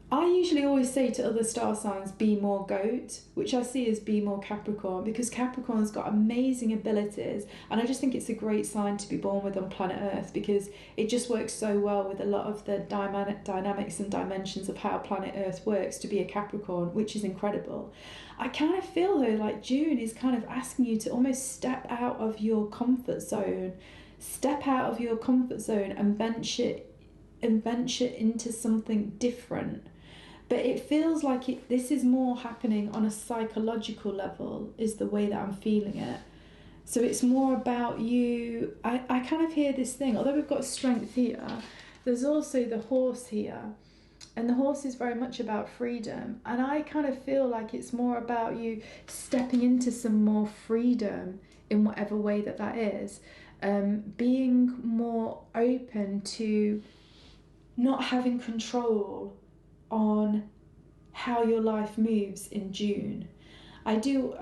S1: I usually always say to other star signs, be more goat, which I see as be more Capricorn, because Capricorn's got amazing abilities, and I just think it's a great sign to be born with on planet Earth, because it just works so well with a lot of the dynamics and dimensions of how planet Earth works to be a Capricorn, which is incredible. I kind of feel though like June is kind of asking you to almost step out of your comfort zone, and venture into something different. But it feels like this is more happening on a psychological level, is the way that I'm feeling it. So it's more about you. I kind of hear this thing, although we've got strength here, there's also the horse here. And the horse is very much about freedom. And I kind of feel like it's more about you stepping into some more freedom in whatever way that is. Being more open to not having control on how your life moves in June. I know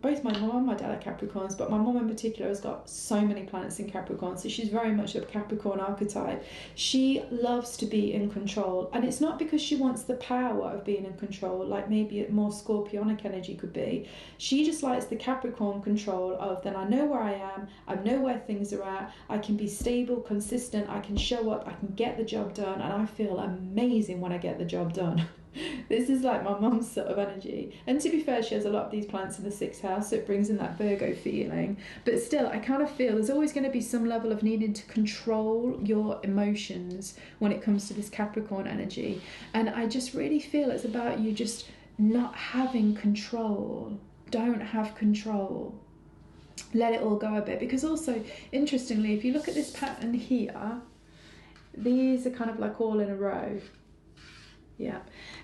S1: both my mum and my dad are Capricorns, but my mum in particular has got so many planets in Capricorn, so she's very much a Capricorn archetype. She loves to be in control, and it's not because she wants the power of being in control, like maybe a more Scorpionic energy could be. She just likes the Capricorn control of, then I know where I am, I know where things are at, I can be stable, consistent, I can show up, I can get the job done, and I feel amazing when I get the job done. This is like my mum's sort of energy. And to be fair, she has a lot of these planets in the 6th house, so it brings in that Virgo feeling. But still, I kind of feel there's always going to be some level of needing to control your emotions when it comes to this Capricorn energy. And I just really feel it's about you just not having control. Don't have control. Let it all go a bit. Because also, interestingly, if you look at this pattern here, these are kind of like all in a row. Yeah,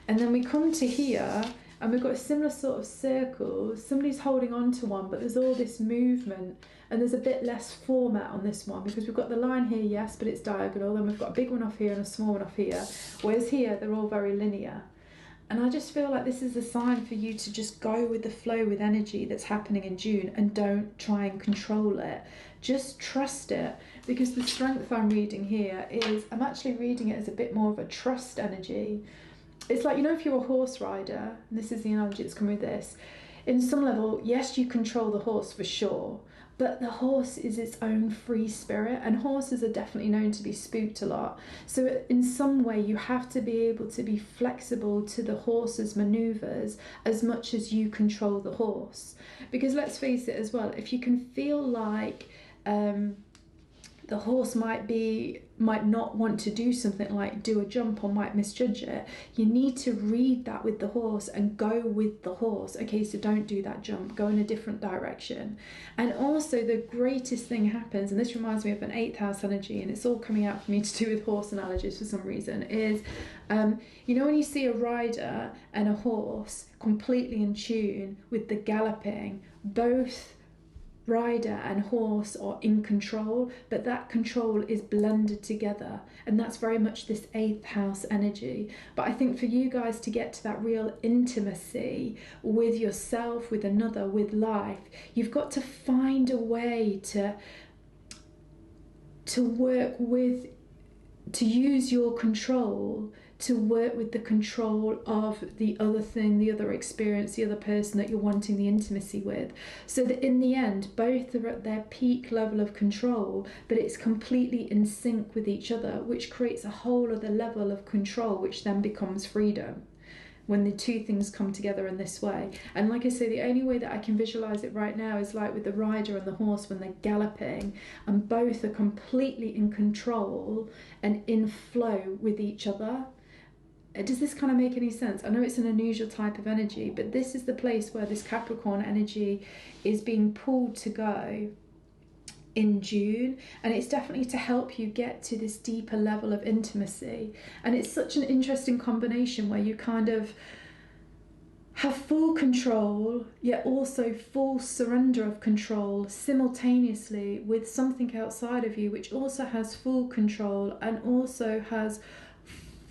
S1: and then we come to here and we've got a similar sort of circle. Somebody's holding on to one, but there's all this movement, and there's a bit less format on this one because we've got the line here, yes, but it's diagonal. Then we've got a big one off here and a small one off here, whereas here they're all very linear. And I just feel like this is a sign for you to just go with the flow with energy that's happening in June, and don't try and control it. Just trust it, because the strength I'm reading here is, I'm actually reading it as a bit more of a trust energy. It's like, you know, if you're a horse rider, and this is the analogy that's come with this, in some level, yes, you control the horse for sure, but the horse is its own free spirit, and horses are definitely known to be spooked a lot. So in some way, you have to be able to be flexible to the horse's maneuvers as much as you control the horse. Because let's face it as well, if you can feel like the horse might not want to do something like do a jump, or might misjudge it, you need to read that with the horse and go with the horse. Okay, so don't do that jump, go in a different direction. And also the greatest thing happens, and this reminds me of an 8th house energy, and it's all coming out for me to do with horse analogies for some reason, is you know, when you see a rider and a horse completely in tune with the galloping, both rider and horse are in control, but that control is blended together, and that's very much this 8th house energy. But I think for you guys to get to that real intimacy with yourself, with another, with life, you've got to find a way to work with, to use your control to work with the control of the other thing, the other experience, the other person that you're wanting the intimacy with. So that in the end, both are at their peak level of control, but it's completely in sync with each other, which creates a whole other level of control, which then becomes freedom when the two things come together in this way. And like I say, the only way that I can visualize it right now is like with the rider and the horse when they're galloping, and both are completely in control and in flow with each other. Does this kind of make any sense? I know it's an unusual type of energy, but this is the place where this Capricorn energy is being pulled to go in June, and it's definitely to help you get to this deeper level of intimacy. And it's such an interesting combination where you kind of have full control, yet also full surrender of control simultaneously with something outside of you, which also has full control and also has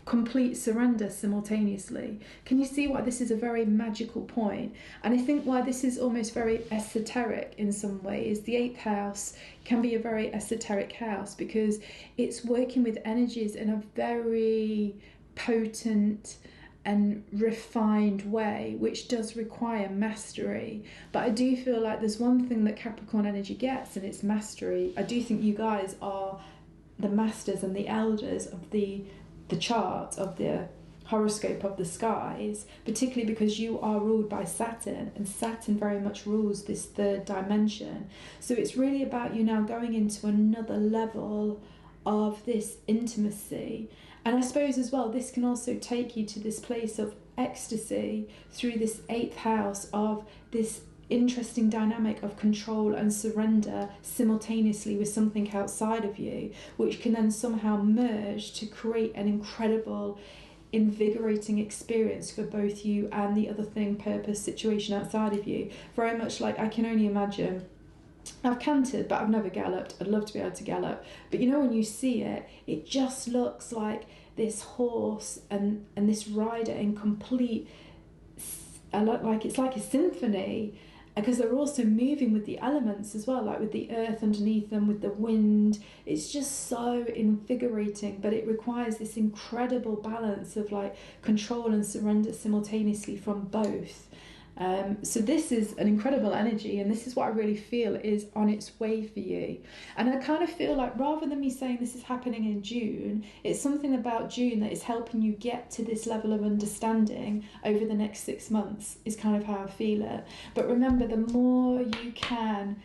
S1: complete surrender simultaneously. Can you see why this is a very magical point? And I think why this is almost very esoteric in some ways. The 8th house can be a very esoteric house because it's working with energies in a very potent and refined way, which does require mastery. But I do feel like there's one thing that Capricorn energy gets, and it's mastery. I do think you guys are the masters and the elders of the chart, of the horoscope of the skies, particularly because you are ruled by Saturn, and Saturn very much rules this 3rd dimension. So it's really about you now going into another level of this intimacy. And I suppose as well, this can also take you to this place of ecstasy through this 8th house of this interesting dynamic of control and surrender simultaneously with something outside of you, which can then somehow merge to create an incredible, invigorating experience for both you and the other thing, purpose, situation outside of you. Very much like, I can only imagine, I've cantered but I've never galloped. I'd love to be able to gallop, but you know, when you see it, it just looks like this horse and this rider in complete, like it's like a symphony, because they're also moving with the elements as well, like with the earth underneath them, with the wind. It's just so invigorating, but it requires this incredible balance of like control and surrender simultaneously from both. So this is an incredible energy, and this is what I really feel is on its way for you. And I kind of feel like, rather than me saying this is happening in June, it's something about June that is helping you get to this level of understanding over the next 6 months, is kind of how I feel it. But remember, the more you can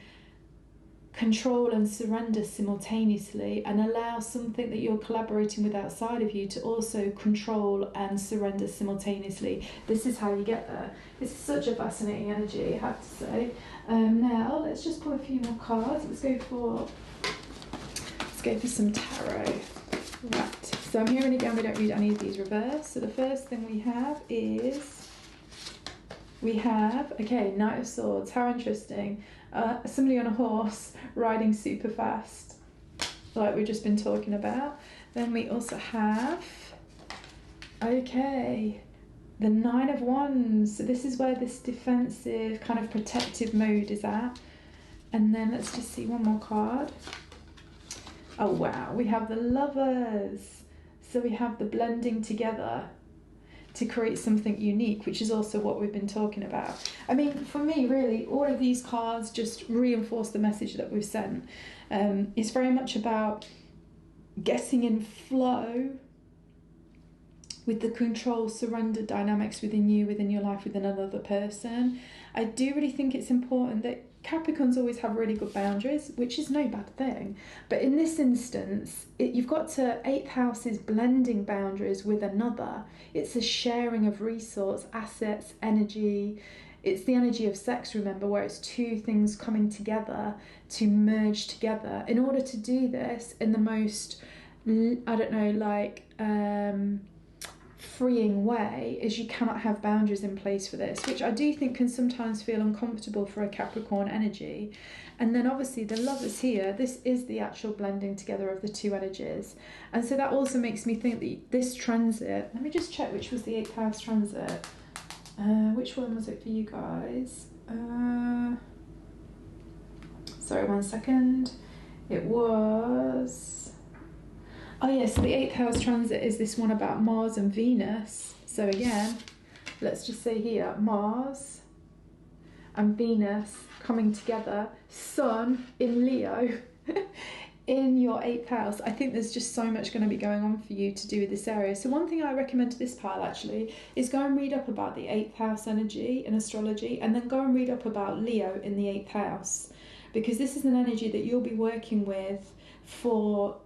S1: control and surrender simultaneously and allow something that you're collaborating with outside of you to also control and surrender simultaneously, this is how you get there. This is such a fascinating energy, I have to say. Now let's just pull a few more cards. Let's go for some tarot. Right, so I'm hearing again, we don't read any of these reverse. So the first thing we have is, okay, Knight of Swords. How interesting. Somebody on a horse riding super fast, like we've just been talking about. Then we also have, okay, the 9 of Wands. So this is where this defensive kind of protective mode is at. And then let's just see one more card. Oh wow, we have the Lovers. So we have the blending together to create something unique, which is also what we've been talking about. I mean, for me, really, all of these cards just reinforce the message that we've sent. It's very much about getting in flow with the control, surrender dynamics within you, within your life, within another person. I do really think it's important that Capricorns always have really good boundaries, which is no bad thing. But in this instance, you've got to, 8th house is blending boundaries with another. It's a sharing of resource, assets, energy. It's the energy of sex, remember, where it's two things coming together to merge together. In order to do this in the most, I don't know, like, freeing way is you cannot have boundaries in place for this, which I do think can sometimes feel uncomfortable for a Capricorn energy. And then obviously the Lovers here, this is the actual blending together of the two energies. And so that also makes me think that this transit, let me just check which was the 8th house transit. Which one was it for you guys? Sorry, 1 second. It was... Oh yes, so the 8th house transit is this one about Mars and Venus. So again, let's just say here, Mars and Venus coming together, Sun in Leo in your 8th house. I think there's just so much going to be going on for you to do with this area. So one thing I recommend to this pile actually is go and read up about the 8th house energy in astrology, and then go and read up about Leo in the 8th house, because this is an energy that you'll be working with for...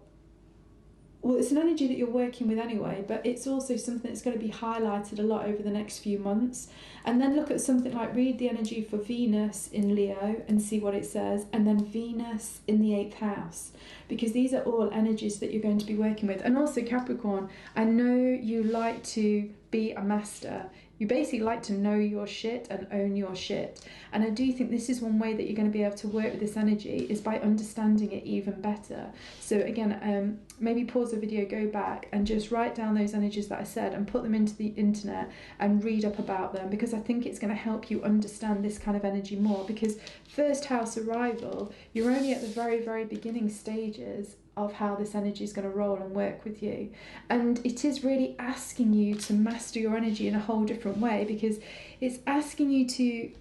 S1: Well, it's an energy that you're working with anyway, but it's also something that's going to be highlighted a lot over the next few months. And then look at something like, read the energy for Venus in Leo and see what it says, and then Venus in the 8th house, because these are all energies that you're going to be working with. And also Capricorn, I know you like to be a master. You basically like to know your shit and own your shit. And I do think this is one way that you're going to be able to work with this energy, is by understanding it even better. So again, maybe pause the video, go back and just write down those energies that I said and put them into the internet and read up about them, because I think it's going to help you understand this kind of energy more. Because 1st house arrival, you're only at the very, very beginning stages of how this energy is going to roll and work with you. And it is really asking you to master your energy in a whole different way, because it's asking you to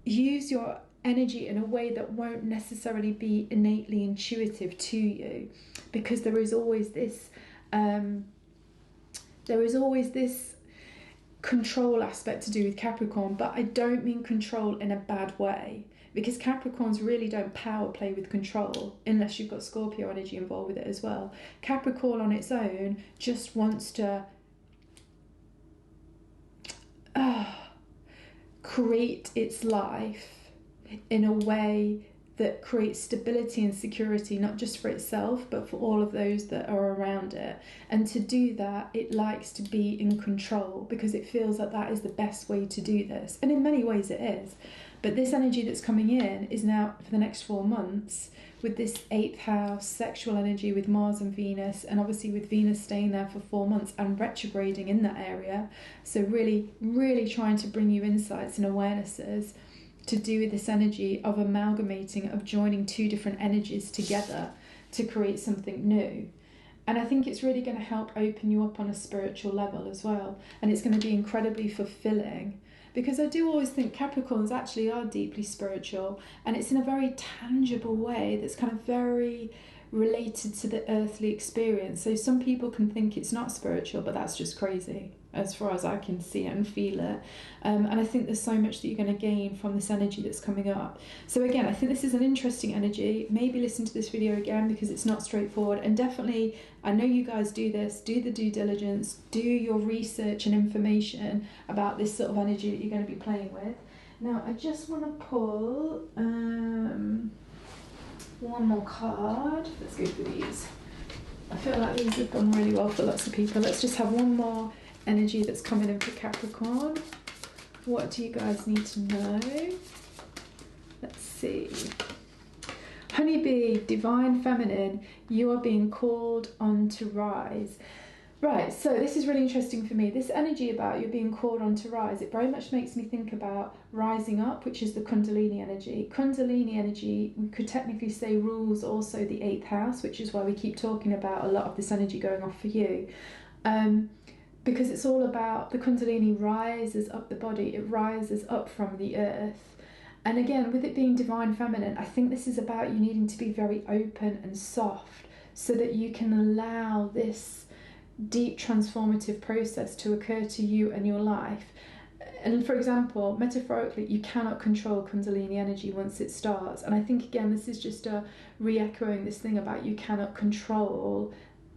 S1: use your energy in a way that won't necessarily be innately intuitive to you, because there is always this control aspect to do with Capricorn. But I don't mean control in a bad way, because Capricorns really don't power play with control unless you've got Scorpio energy involved with it as well. Capricorn on its own just wants to create its life in a way that creates stability and security, not just for itself, but for all of those that are around it. And to do that, it likes to be in control, because it feels that that is the best way to do this. And in many ways it is. But this energy that's coming in is now for the next 4 months, with this 8th house sexual energy with Mars and Venus, and obviously with Venus staying there for 4 months and retrograding in that area. So really, really trying to bring you insights and awarenesses to do with this energy of amalgamating, of joining 2 different energies together to create something new. And I think it's really going to help open you up on a spiritual level as well. And it's going to be incredibly fulfilling, because I do always think Capricorns actually are deeply spiritual, and it's in a very tangible way that's kind of very related to the earthly experience. So some people can think it's not spiritual, but that's just crazy as far as I can see it and feel it. And I think there's so much that you're going to gain from this energy that's coming up. So again, I think this is an interesting energy. Maybe listen to this video again, because it's not straightforward. And definitely, I know you guys do this, do the due diligence, do your research and information about this sort of energy that you're going to be playing with. Now, I just want to pull one more card. Let's go for these. I feel like these have gone really well for lots of people. Let's just have one more energy that's coming in for Capricorn. What do you guys need to know? Let's see. Honeybee, divine feminine, you are being called on to rise. Right, so this is really interesting for me. This energy about you being called on to rise, it very much makes me think about rising up, which is the Kundalini energy. Kundalini energy, we could technically say, rules also the 8th house, which is why we keep talking about a lot of this energy going off for you. Because it's all about the Kundalini rises up the body, it rises up from the earth. And again, with it being divine feminine, I think this is about you needing to be very open and soft so that you can allow this deep transformative process to occur to you and your life. And for example, metaphorically, you cannot control Kundalini energy once it starts. And I think, again, this is just a re-echoing this thing about you cannot control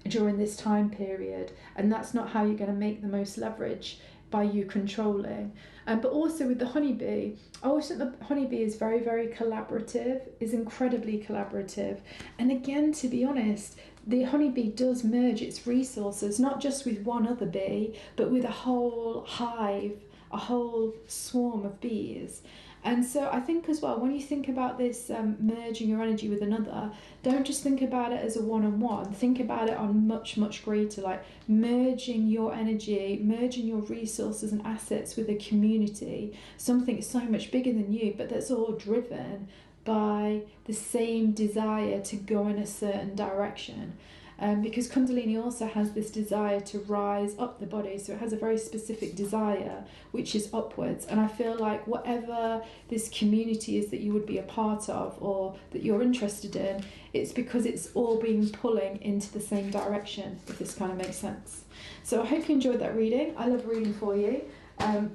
S1: during this time period, and that's not how you're going to make the most leverage by you controlling. But also with the honeybee, I always think the honeybee is very, very collaborative, is incredibly collaborative. And again, to be honest, the honeybee does merge its resources, not just with one other bee, but with a whole hive, a whole swarm of bees. And so I think as well, when you think about this merging your energy with another, don't just think about it as a one-on-one. Think about it on much, much greater, like merging your energy, merging your resources and assets with a community, something so much bigger than you, but that's all driven by the same desire to go in a certain direction. Because Kundalini also has this desire to rise up the body, so it has a very specific desire which is upwards. And I feel like whatever this community is that you would be a part of or that you're interested in, it's because it's all being pulling into the same direction, if this kind of makes sense. So I hope you enjoyed that reading. I love reading for you. I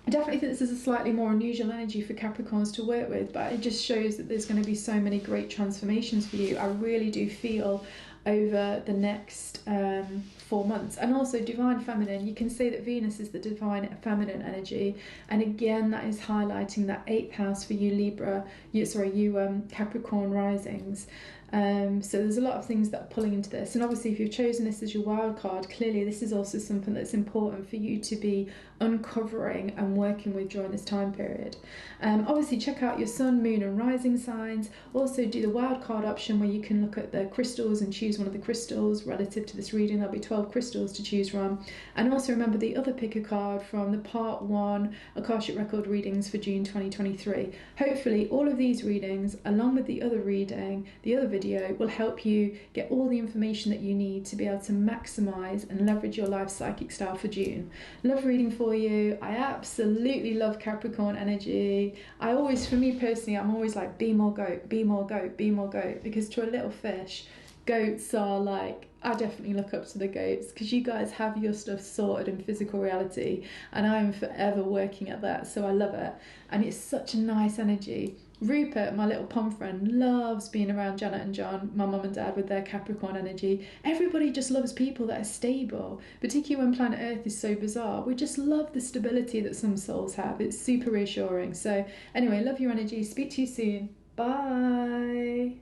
S1: definitely think this is a slightly more unusual energy for Capricorns to work with, but it just shows that there's going to be so many great transformations for you. I really do feel over the next 4 months. And also divine feminine, you can say that Venus is the divine feminine energy, and again that is highlighting that 8th house for you Libra, you Capricorn risings. So there's a lot of things that are pulling into this, and obviously if you've chosen this as your wild card, clearly this is also something that's important for you to be uncovering and working with during this time period. Obviously check out your sun, moon and rising signs. Also do the wild card option where you can look at the crystals and choose one of the crystals relative to this reading. There'll be 12 crystals to choose from. And also remember the other pick a card from the part 1 Akashic Record readings for June 2023. Hopefully all of these readings along with the other reading, the other video, will help you get all the information that you need to be able to maximize and leverage your life psychic style for June. Love reading for you. I absolutely love Capricorn energy. For me personally, I'm always like, be more goat, be more goat, be more goat, because to a little fish, goats are like, I definitely look up to the goats because you guys have your stuff sorted in physical reality, and I'm forever working at that, so I love it. And it's such a nice energy. Rupert, my little pom friend, loves being around Janet and John, my mum and dad, with their Capricorn energy. Everybody just loves people that are stable, particularly when planet Earth is so bizarre. We just love the stability that some souls have. It's super reassuring. So anyway, love your energy. Speak to you soon. Bye.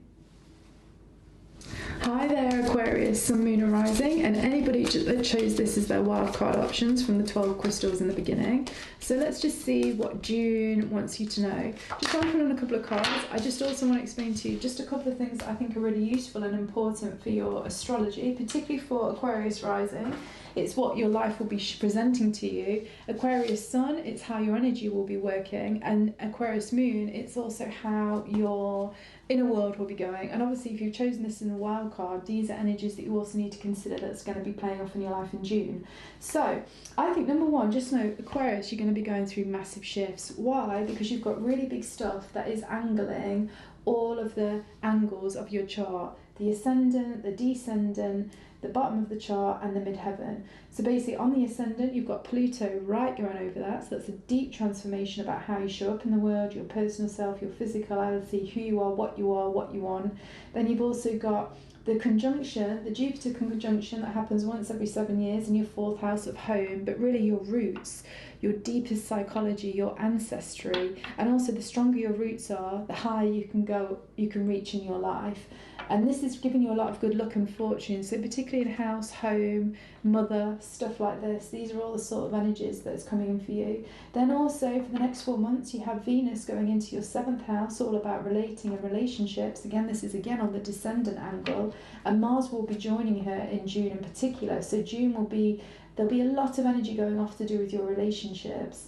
S1: Hi there Aquarius, Sun, Moon and Rising, and anybody that chose this as their wildcard options from the 12 crystals in the beginning. So let's just see what June wants you to know. Just open on a couple of cards. I just also want to explain to you just a couple of things that I think are really useful and important for your astrology, particularly for Aquarius Rising. It's what your life will be presenting to you. Aquarius Sun, it's how your energy will be working, and Aquarius Moon, it's also how your inner world will be going. And obviously if you've chosen this in the wild card, these are energies that you also need to consider that's going to be playing off in your life in June. So I think number one, just know Aquarius, you're going to be going through massive shifts. Why? Because you've got really big stuff that is angling all of the angles of your chart, the ascendant, the descendant, the bottom of the chart and the midheaven. So basically on the ascendant you've got Pluto right going over that, so that's a deep transformation about how you show up in the world, your personal self, your physicality, who you are, what you want. Then you've also got the conjunction, the Jupiter conjunction that happens once every 7 years in your 4th house of home, but really your roots, your deepest psychology, your ancestry, and also the stronger your roots are, the higher you can go, you can reach in your life. And this is giving you a lot of good luck and fortune. So particularly in house, home, mother, stuff like this, these are all the sort of energies that's coming in for you. Then also for the next 4 months, you have Venus going into your 7th house, all about relating and relationships. Again, this is again on the descendant angle, and Mars will be joining her in June in particular. So June will be, there'll be a lot of energy going off to do with your relationships.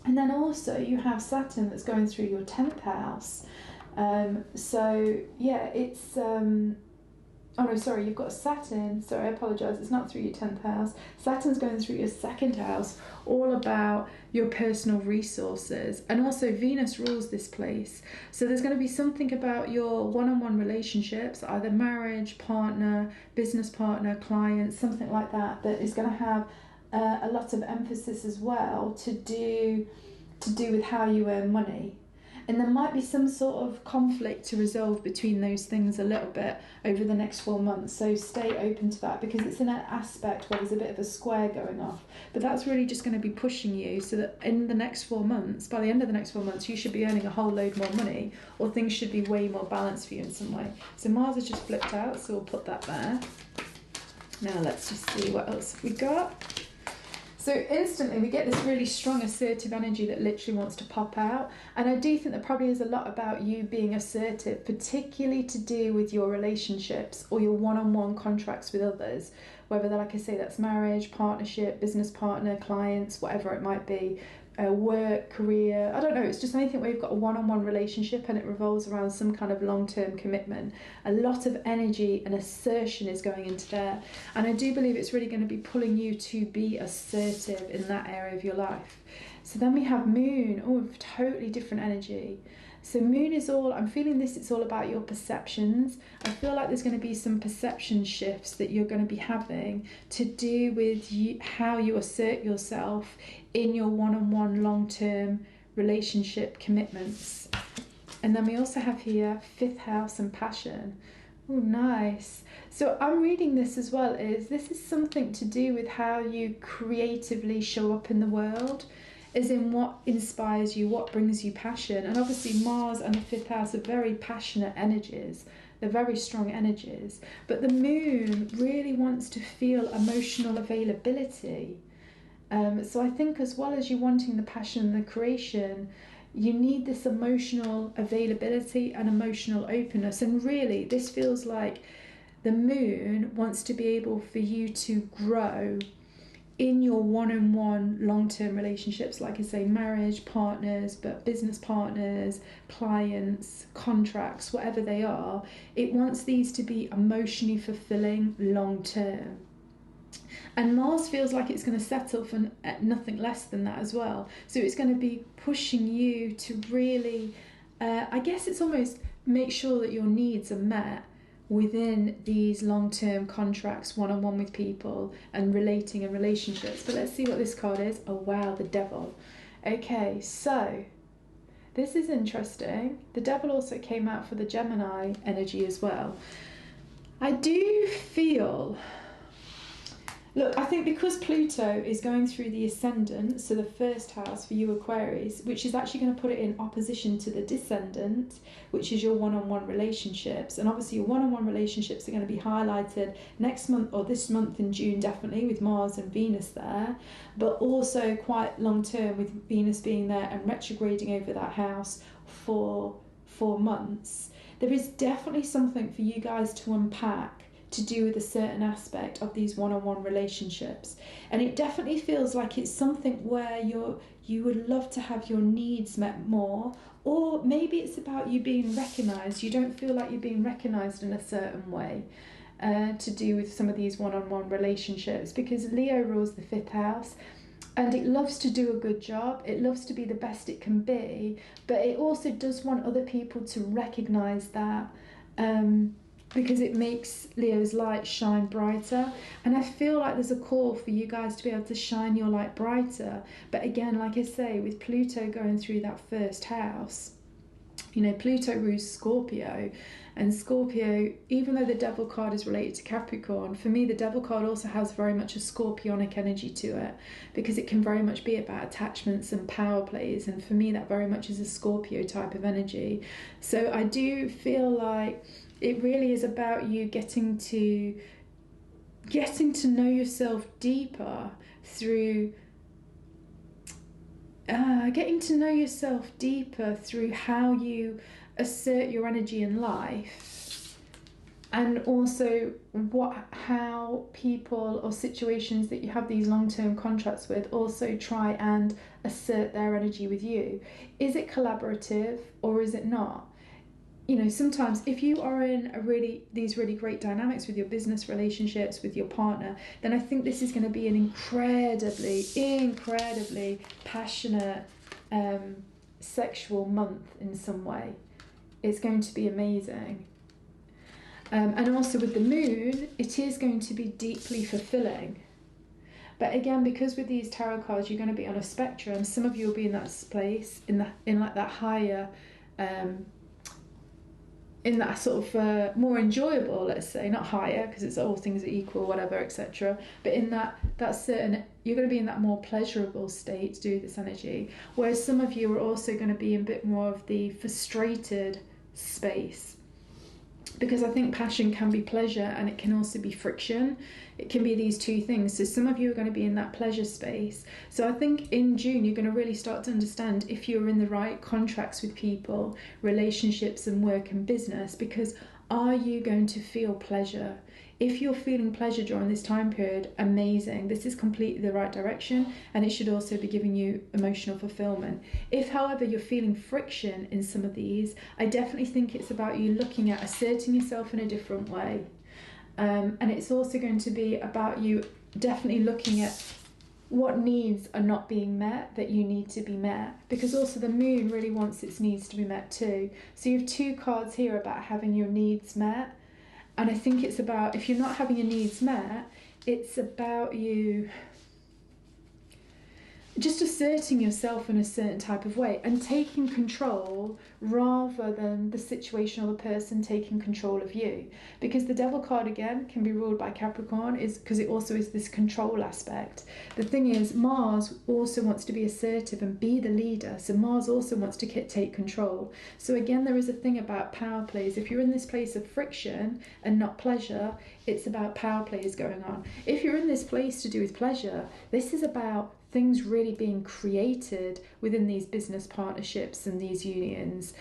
S1: And then also you have Saturn that's going through your 10th house. So yeah, it's oh no, sorry, you've got Saturn, sorry, I apologise, it's not through your 10th house. Saturn's going through your 2nd house, all about your personal resources. And also Venus rules this place, so there's going to be something about your one-on-one relationships, either marriage, partner, business partner, client, something like that, that is going to have a lot of emphasis as well to do with how you earn money. And there might be some sort of conflict to resolve between those things a little bit over the next 4 months. So stay open to that, because it's in an aspect where there's a bit of a square going off. But that's really just going to be pushing you so that in the next 4 months, by the end of the next 4 months, you should be earning a whole load more money, or things should be way more balanced for you in some way. So Mars has just flipped out, so we'll put that there. Now let's just see what else have we got. So instantly we get this really strong assertive energy that literally wants to pop out. And I do think that probably is a lot about you being assertive, particularly to do with your relationships or your one-on-one contracts with others. Whether, that, like I say, that's marriage, partnership, business partner, clients, whatever it might be, work, career, I don't know, it's just anything where you've got a one-on-one relationship and it revolves around some kind of long-term commitment. A lot of energy and assertion is going into there, and I do believe it's really going to be pulling you to be assertive in that area of your life. So then we have Moon, totally different energy. So Moon is all, I'm feeling this, it's all about your perceptions. I feel like there's going to be some perception shifts that you're going to be having to do with how you assert yourself in your one-on-one long-term relationship commitments. And then we also have here 5th house and passion. Oh, nice. So I'm reading this as well, this is something to do with how you creatively show up in the world, as in what inspires you, what brings you passion. And obviously Mars and the 5th house are very passionate energies. They're very strong energies. But the Moon really wants to feel emotional availability. So I think as well as you wanting the passion and the creation, you need this emotional availability and emotional openness. And really, this feels like the Moon wants to be able for you to grow in your one-on-one long-term relationships, like I say, marriage, partners, but business partners, clients, contracts, whatever they are. It wants these to be emotionally fulfilling long-term. And Mars feels like it's going to settle for nothing less than that as well. So it's going to be pushing you to really, I guess it's almost make sure that your needs are met within these long-term contracts, one-on-one with people and relating and relationships. But let's see what this card is. Oh wow, the Devil. Okay, so this is interesting. The Devil also came out for the Gemini energy as well. I do feel, look, I think because Pluto is going through the ascendant, so the 1st house for you Aquarius, which is actually going to put it in opposition to the descendant, which is your one-on-one relationships. And obviously your one-on-one relationships are going to be highlighted next month, or this month in June definitely, with Mars and Venus there, but also quite long-term with Venus being there and retrograding over that house for 4 months. There is definitely something for you guys to unpack to do with a certain aspect of these one-on-one relationships. And it definitely feels like it's something where you would love to have your needs met more, or maybe it's about you being recognised. You don't feel like you're being recognised in a certain way to do with some of these one-on-one relationships, because Leo rules the 5th house and it loves to do a good job. It loves to be the best it can be, but it also does want other people to recognise that, because it makes Leo's light shine brighter. And I feel like there's a call for you guys to be able to shine your light brighter. But again, like I say, with Pluto going through that 1st house, you know, Pluto rules Scorpio, and Scorpio, even though the Devil card is related to Capricorn, for me the Devil card also has very much a scorpionic energy to it, because it can very much be about attachments and power plays, and for me that very much is a Scorpio type of energy. So I do feel like it really is about you getting to know yourself deeper through how you assert your energy in life, and also how people or situations that you have these long-term contracts with also try and assert their energy with you. Is it collaborative or is it not? You know, sometimes if you are in these really great dynamics with your business relationships, with your partner, then I think this is going to be an incredibly passionate sexual month in some way. It's going to be amazing. And also with the Moon, it is going to be deeply fulfilling. But again, because with these tarot cards, you're going to be on a spectrum. Some of you will be in that place, in like that higher in that sort of more enjoyable, let's say, not higher because it's all things are equal, whatever, etc. But in that certain, you're going to be in that more pleasurable state to do this energy. Whereas some of you are also going to be in a bit more of the frustrated space. Because I think passion can be pleasure and it can also be friction. It can be these two things. So some of you are going to be in that pleasure space. So I think in June, you're going to really start to understand if you're in the right contracts with people, relationships and work and business, because are you going to feel pleasure? If you're feeling pleasure during this time period, amazing. This is completely the right direction, and it should also be giving you emotional fulfillment. If, however, you're feeling friction in some of these, I definitely think it's about you looking at asserting yourself in a different way. And it's also going to be about you definitely looking at what needs are not being met that you need to be met, because also the moon really wants its needs to be met too. So you have two cards here about having your needs met. And I think it's about, if you're not having your needs met, it's about you just asserting yourself in a certain type of way and taking control rather than the situation or the person taking control of you. Because the Devil card, again, can be ruled by Capricorn, is because it also is this control aspect. The thing is, Mars also wants to be assertive and be the leader. So Mars also wants to take control. So again, there is a thing about power plays. If you're in this place of friction and not pleasure, it's about power plays going on. If you're in this place to do with pleasure, this is about things really being created within these business partnerships and these unions.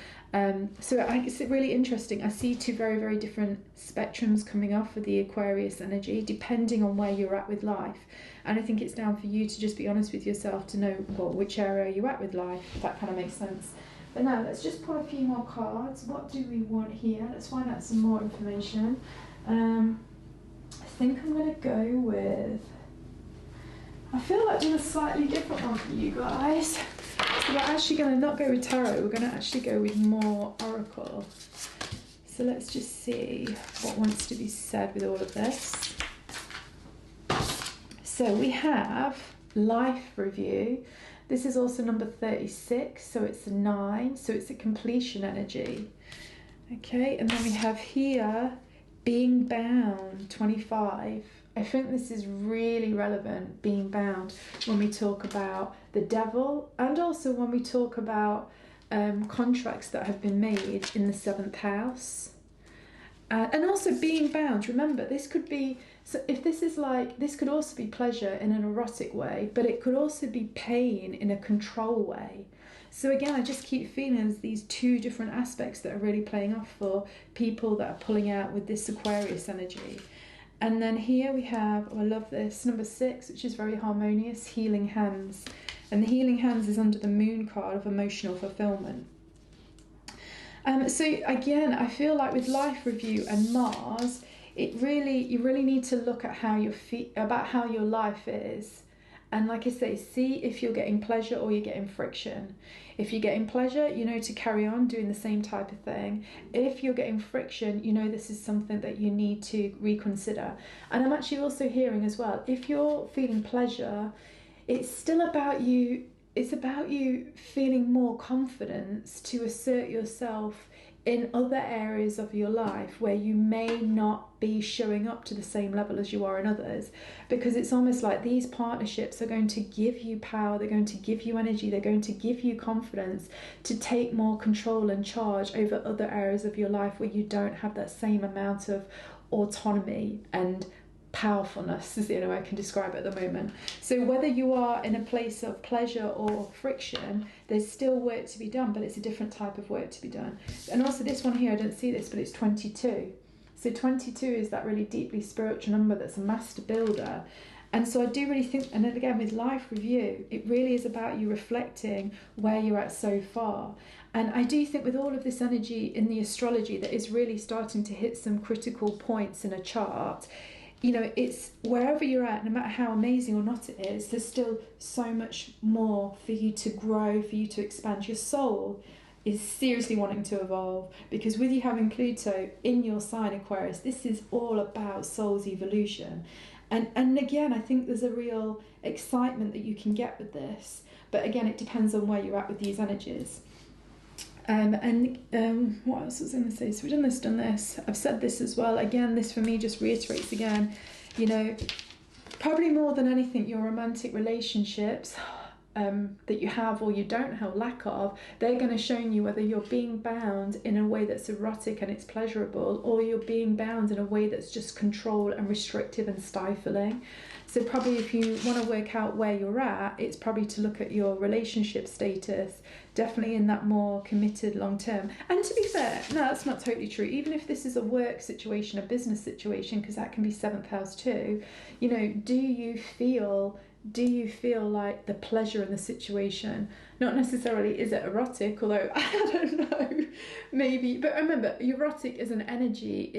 S1: So it's really interesting. I see two very, very different spectrums coming off of the Aquarius energy, depending on where you're at with life. And I think it's down for you to just be honest with yourself to know, well, which area you're at with life, if that kind of makes sense. But now let's just pull a few more cards. What do we want here? Let's find out some more information. I think I'm going to go with... I feel like doing a slightly different one for you guys. So we're actually going to not go with tarot, we're going to actually go with more oracle. So let's just see what wants to be said with all of this. So we have life review. This is also number 36, so it's a 9, so it's a completion energy. Okay, and then we have here being bound, 25. I think this is really relevant, being bound, when we talk about the devil and also when we talk about contracts that have been made in the 7th house. And also being bound. Remember, this could be, so if this is like, this could also be pleasure in an erotic way, but it could also be pain in a control way. So again, I just keep feeling there's these two different aspects that are really playing off for people that are pulling out with this Aquarius energy. And then here we have, oh, I love this, number 6, which is very harmonious, healing hands. And the healing hands is under the moon card of emotional fulfillment. So again, I feel like with life review and Mars, you really need to look at how about how your life is. And like I say, see if you're getting pleasure or you're getting friction. If you're getting pleasure, you know to carry on doing the same type of thing. If you're getting friction, you know this is something that you need to reconsider. And I'm actually also hearing as well, if you're feeling pleasure, it's still about you. It's about you feeling more confidence to assert yourself in other areas of your life where you may not be showing up to the same level as you are in others, because it's almost like these partnerships are going to give you power, they're going to give you energy, they're going to give you confidence to take more control and charge over other areas of your life where you don't have that same amount of autonomy and powerfulness, is the only way I can describe it at the moment. So whether you are in a place of pleasure or friction, there's still work to be done, but it's a different type of work to be done. And also this one here, I don't see this, but it's 22. So 22 is that really deeply spiritual number that's a master builder. And so I do really think, and then again with life review, it really is about you reflecting where you're at so far. And I do think with all of this energy in the astrology that is really starting to hit some critical points in a chart, you know, it's wherever you're at, no matter how amazing or not it is, there's still so much more for you to grow, for you to expand. Your soul is seriously wanting to evolve, because with you having Pluto in your sign Aquarius, this is all about soul's evolution. And again, I think there's a real excitement that you can get with this. But again, it depends on where you're at with these energies. What else was I going to say? So we've done this. I've said this as well. Again, this for me just reiterates again, you know, probably more than anything, your romantic relationships that you have or you don't have lack of, they're going to show you whether you're being bound in a way that's erotic and it's pleasurable, or you're being bound in a way that's just control and restrictive and stifling. So probably if you want to work out where you're at, it's probably to look at your relationship status, definitely in that more committed long term. And to be fair, no, that's not totally true. Even if this is a work situation, a business situation, because that can be 7th house too, you know, do you feel like the pleasure in the situation? Not necessarily is it erotic, although I don't know, maybe. But remember, erotic as an energy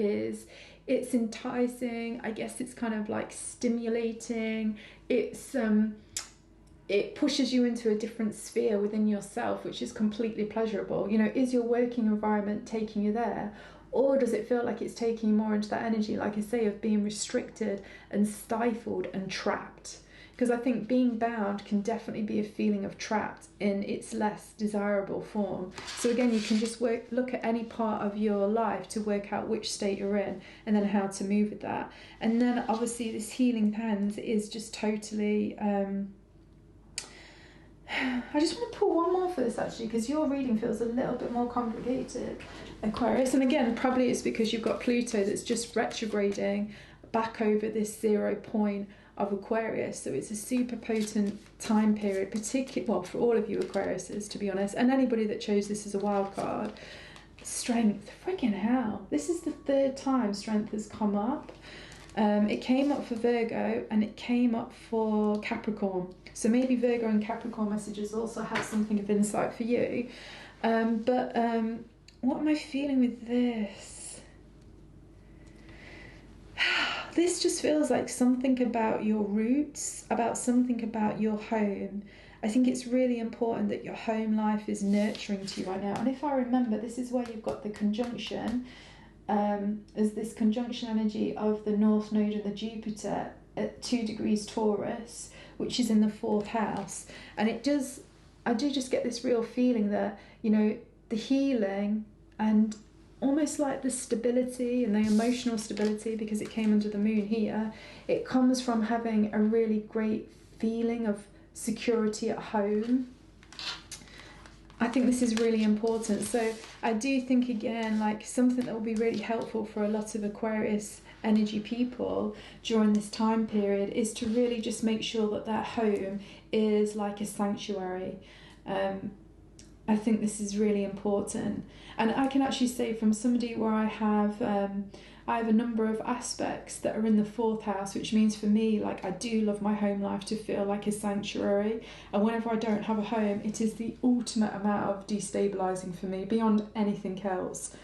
S1: it's enticing. I guess it's kind of like stimulating. It pushes you into a different sphere within yourself, which is completely pleasurable. You know, is your working environment taking you there? Or does it feel like it's taking you more into that energy, like I say, of being restricted and stifled and trapped? Because I think being bound can definitely be a feeling of trapped in its less desirable form. So again, you can just look at any part of your life to work out which state you're in and then how to move with that. And then obviously this healing pens is just totally... I just want to pull one more for this actually, because your reading feels a little bit more complicated, Aquarius. And again, probably it's because you've got Pluto that's just retrograding back over this 0 point of Aquarius, so it's a super potent time period, particularly, well, for all of you Aquariuses, to be honest, and anybody that chose this as a wild card. Strength, freaking hell, this is the 3rd time strength has come up. It came up for Virgo and it came up for Capricorn, so maybe Virgo and Capricorn messages also have something of insight for you. But what am I feeling with this? This just feels like something about your roots, about something about your home. I think it's really important that your home life is nurturing to you right now. And if I remember, this is where you've got the conjunction, as this conjunction energy of the North Node and the Jupiter at 2 degrees Taurus, which is in the 4th house. And I do just get this real feeling that, you know, the healing and almost like the stability and the emotional stability, because it came under the moon here, it comes from having a really great feeling of security at home. I think this is really important. So I do think, again, like something that will be really helpful for a lot of Aquarius energy people during this time period is to really just make sure that their home is like a sanctuary. I think this is really important. And I can actually say from somebody where I have a number of aspects that are in the 4th house, which means for me, like, I do love my home life to feel like a sanctuary. And whenever I don't have a home, it is the ultimate amount of destabilizing for me beyond anything else.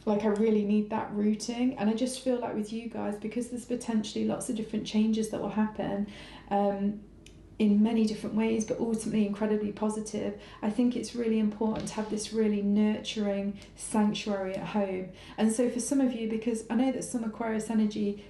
S1: Like, I really need that rooting. And I just feel like with you guys, because there's potentially lots of different changes that will happen, in many different ways, but ultimately incredibly positive, I think it's really important to have this really nurturing sanctuary at home. And so for some of you, because I know that some Aquarius energy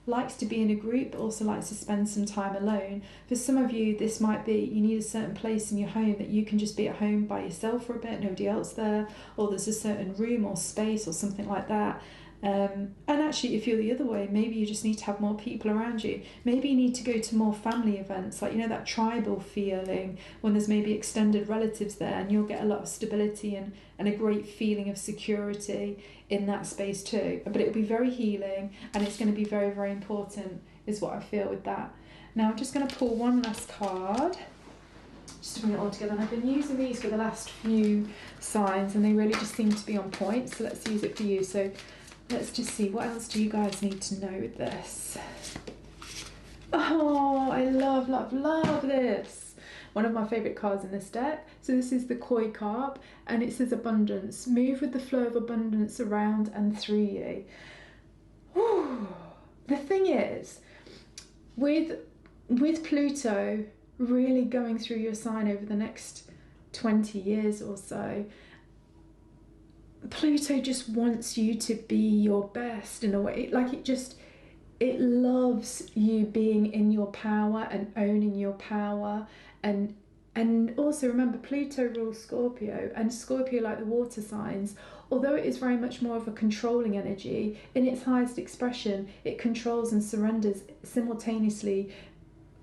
S1: likes to be in a group, but also likes to spend some time alone. For some of you, this might be you need a certain place in your home that you can just be at home by yourself for a bit, nobody else there, or there's a certain room or space or something like that. And actually, if you're the other way, maybe you just need to have more people around you. Maybe you need to go to more family events, like, you know, that tribal feeling when there's maybe extended relatives there, and you'll get a lot of stability and a great feeling of security in that space too. But it'll be very healing, and it's going to be very, very important, is what I feel with that. Now I'm just going to pull one last card just to bring it all together, and I've been using these for the last few signs and they really just seem to be on point, so let's use it for you. So let's just see, what else do you guys need to know with this? Oh, I love, love, love this. One of my favourite cards in this deck. So this is the Koi card, and it says abundance. Move with the flow of abundance around and through you. Whew. The thing is, with Pluto really going through your sign over the next 20 years or so, Pluto just wants you to be your best in a way. Like, it loves you being in your power and owning your power and And also remember, Pluto rules Scorpio, and Scorpio, like the water signs, although it is very much more of a controlling energy, in its highest expression, it controls and surrenders simultaneously,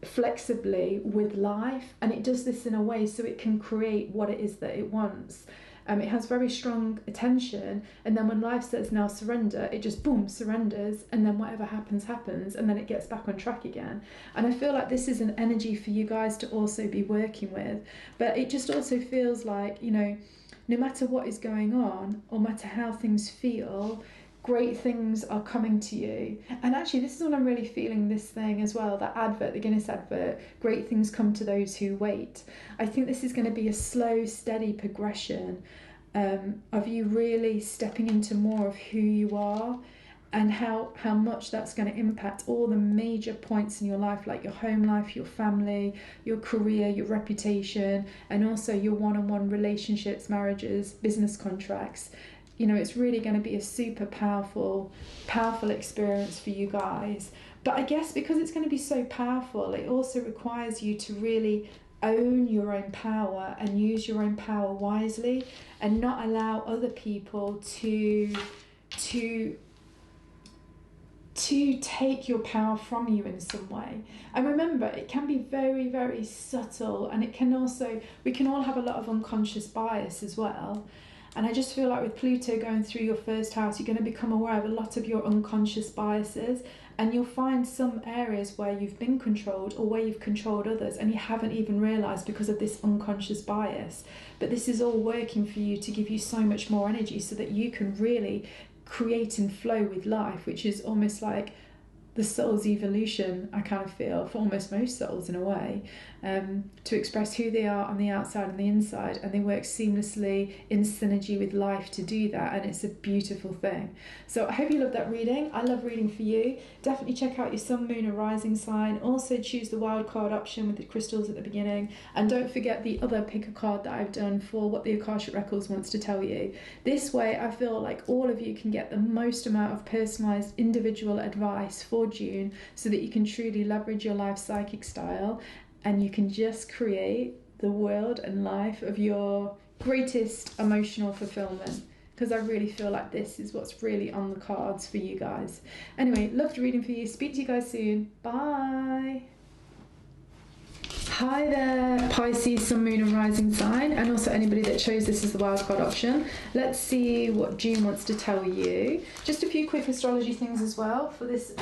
S1: flexibly with life, and it does this in a way so it can create what it is that it wants. It has very strong attention, and then when life says now surrender, it just boom surrenders, and then whatever happens happens, and then it gets back on track again. And I feel like this is an energy for you guys to also be working with, but it just also feels like, you know, no matter what is going on, or matter how things feel, great things are coming to you. And actually, this is what I'm really feeling, this thing as well, that advert, the Guinness advert, great things come to those who wait. I think this is going to be a slow, steady progression of you really stepping into more of who you are, and how much that's going to impact all the major points in your life, like your home life, your family, your career, your reputation, and also your one-on-one relationships, marriages, business contracts. You know, it's really going to be a super powerful experience for you guys. But I guess because it's going to be so powerful, it also requires you to really own your own power and use your own power wisely, and not allow other people to take your power from you in some way. And remember, it can be very, very subtle, and it can also, we can all have a lot of unconscious bias as well. And I just feel like with Pluto going through your first house, you're going to become aware of a lot of your unconscious biases, and you'll find some areas where you've been controlled, or where you've controlled others, and you haven't even realised because of this unconscious bias. But this is all working for you to give you so much more energy, so that you can really create and flow with life, which is almost like the soul's evolution, I kind of feel, for almost most souls in a way, to express who they are on the outside and the inside, and they work seamlessly in synergy with life to do that, and it's a beautiful thing. So I hope you love that reading. I love reading for you. Definitely check out your sun, moon, and rising sign. Also choose the wild card option with the crystals at the beginning, and don't forget the other pick a card that I've done for what the Akashic Records wants to tell you. This way I feel like all of you can get the most amount of personalised individual advice for June, so that you can truly leverage your life psychic style, and you can just create the world and life of your greatest emotional fulfillment, because I really feel like this is what's really on the cards for you guys. Anyway, loved reading for you. Speak to you guys soon. Bye. Hi there, Pisces, Sun, Moon and Rising sign, and also anybody that chose this as the wildcard option. Let's see what June wants to tell you. Just a few quick astrology things as well for this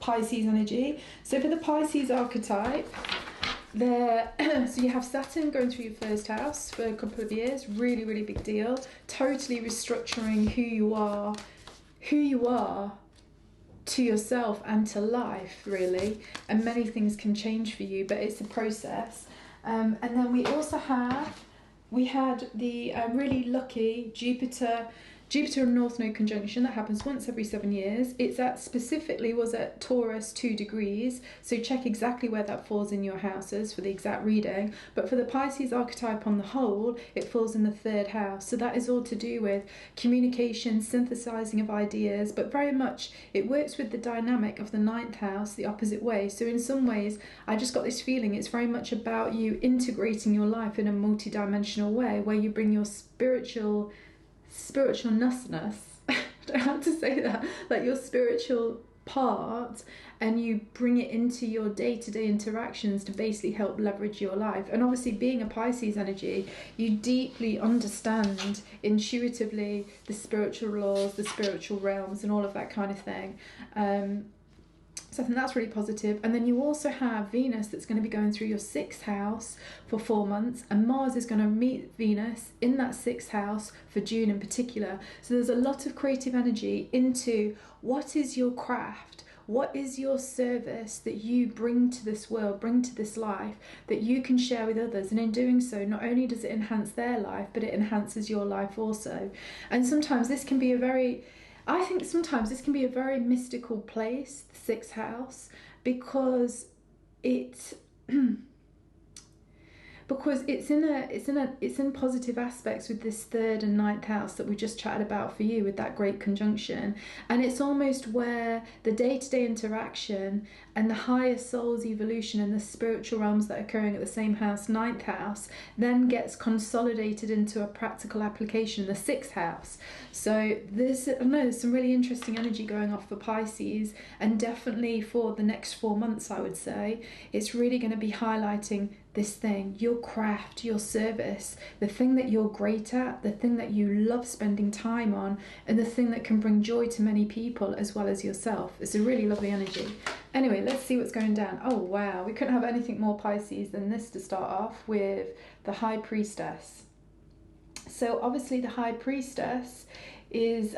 S1: Pisces energy. So for the Pisces archetype, so you have Saturn going through your first house for a couple of years. Really, really big deal. Totally restructuring who you are to yourself and to life, really. And many things can change for you, but it's a process. And then we also had the really lucky Jupiter and North Node conjunction that happens once every 7 years. It's specifically was at Taurus 2 degrees, so check exactly where that falls in your houses for the exact reading. But for the Pisces archetype on the whole, it falls in the 3rd house, so that is all to do with communication, synthesizing of ideas, but very much it works with the dynamic of the 9th house the opposite way. So in some ways, I just got this feeling it's very much about you integrating your life in a multi-dimensional way, where you bring your spiritualness, I don't know how to say that, like your spiritual part, and you bring it into your day-to-day interactions to basically help leverage your life. And obviously, being a Pisces energy, you deeply understand intuitively the spiritual laws, the spiritual realms, and all of that kind of thing. So I think that's really positive. And then you also have Venus that's going to be going through your 6th house for 4 months, and Mars is going to meet Venus in that 6th house for June in particular. So there's a lot of creative energy into what is your craft, what is your service that you bring to this world, bring to this life, that you can share with others. And in doing so, not only does it enhance their life, but it enhances your life also. And sometimes this can be a very mystical place, the 6th house, because because it's in positive aspects with this 3rd and 9th house that we just chatted about for you with that great conjunction. And it's almost where the day-to-day interaction and the higher soul's evolution and the spiritual realms that are occurring at the same house, 9th house, then gets consolidated into a practical application in the 6th house. So there's some really interesting energy going off for Pisces, and definitely for the next 4 months, I would say, it's really going to be highlighting this thing, your craft, your service, the thing that you're great at, the thing that you love spending time on, and the thing that can bring joy to many people as well as yourself. It's a really lovely energy. Anyway, let's see what's going down. Oh wow, we couldn't have anything more Pisces than this to start off with, the High Priestess. So obviously the High Priestess is,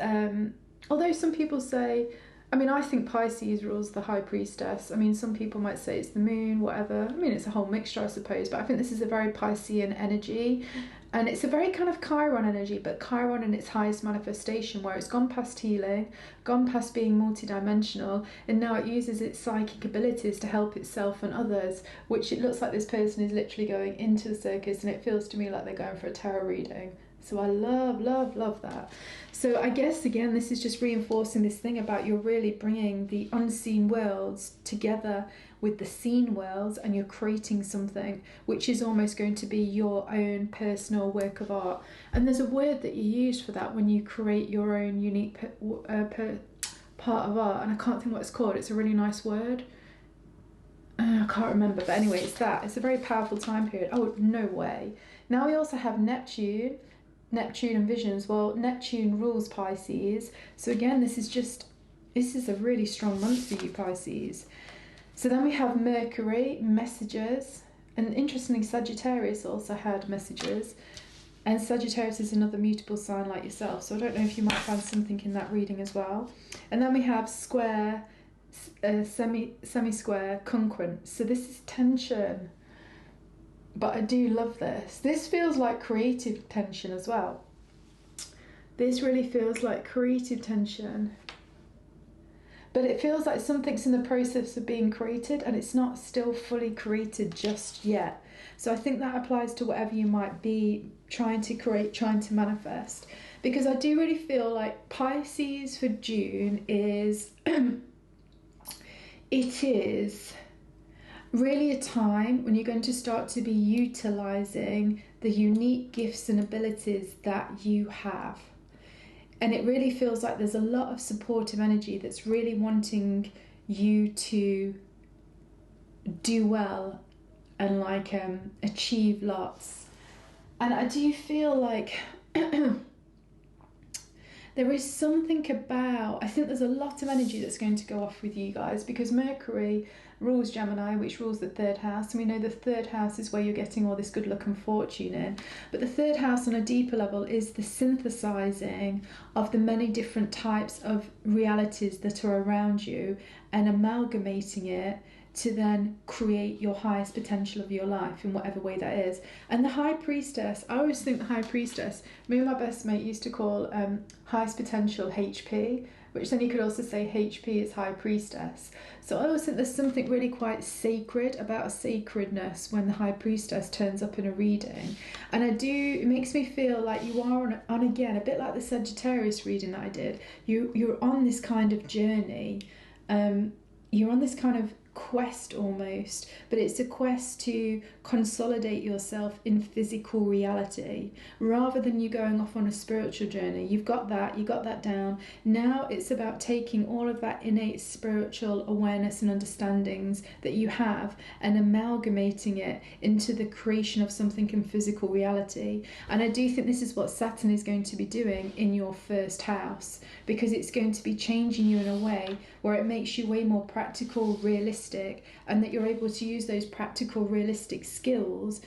S1: although some people say, I mean, I think Pisces rules the High Priestess. I mean, some people might say it's the moon, whatever. I mean, it's a whole mixture, I suppose. But I think this is a very Piscean energy. And it's a very kind of Chiron energy, but Chiron in its highest manifestation, where it's gone past healing, gone past being multidimensional, and now it uses its psychic abilities to help itself and others, which it looks like this person is literally going into the circus, and it feels to me like they're going for a tarot reading. So I love, love, love that. So I guess, again, this is just reinforcing this thing about you're really bringing the unseen worlds together with the seen worlds, and you're creating something which is almost going to be your own personal work of art. And there's a word that you use for that when you create your own unique part of art, and I can't think what it's called. It's a really nice word. I can't remember, but anyway, it's that. It's a very powerful time period. Oh, no way. Now we also have Neptune and visions. Well, Neptune rules Pisces, so again, this is a really strong month for you, Pisces. So then we have Mercury, messages, and interestingly, Sagittarius also had messages, and Sagittarius is another mutable sign like yourself, so I don't know if you might find something in that reading as well. And then we have square, semi-square, conquent, so this is tension. But I do love this. This feels like creative tension as well. This really feels like creative tension. But it feels like something's in the process of being created, and it's not still fully created just yet. So I think that applies to whatever you might be trying to create, trying to manifest. Because I do really feel like Pisces for June is... it is... really a time when you're going to start to be utilising the unique gifts and abilities that you have. And it really feels like there's a lot of supportive energy that's really wanting you to do well and like achieve lots. And I do feel like there is something about, I think there's a lot of energy that's going to go off with you guys, because Mercury rules Gemini, which rules the 3rd house, and we know the 3rd house is where you're getting all this good luck and fortune in. But the 3rd house on a deeper level is the synthesizing of the many different types of realities that are around you and amalgamating it to then create your highest potential of your life in whatever way that is. And the High Priestess, I always think the High Priestess, me and my best mate used to call highest potential HP, which then you could also say HP is High Priestess. So I always think there's something really quite sacred about a sacredness when the High Priestess turns up in a reading. And it makes me feel like you are on again, a bit like the Sagittarius reading that I did. You're on this kind of journey. You're on this kind of quest almost, but it's a quest to consolidate yourself in physical reality rather than you going off on a spiritual journey. You got that down. Now it's about taking all of that innate spiritual awareness and understandings that you have and amalgamating it into the creation of something in physical reality. And I do think this is what Saturn is going to be doing in your 1st house, because it's going to be changing you in a way where it makes you way more practical, realistic, and that you're able to use those practical, realistic skills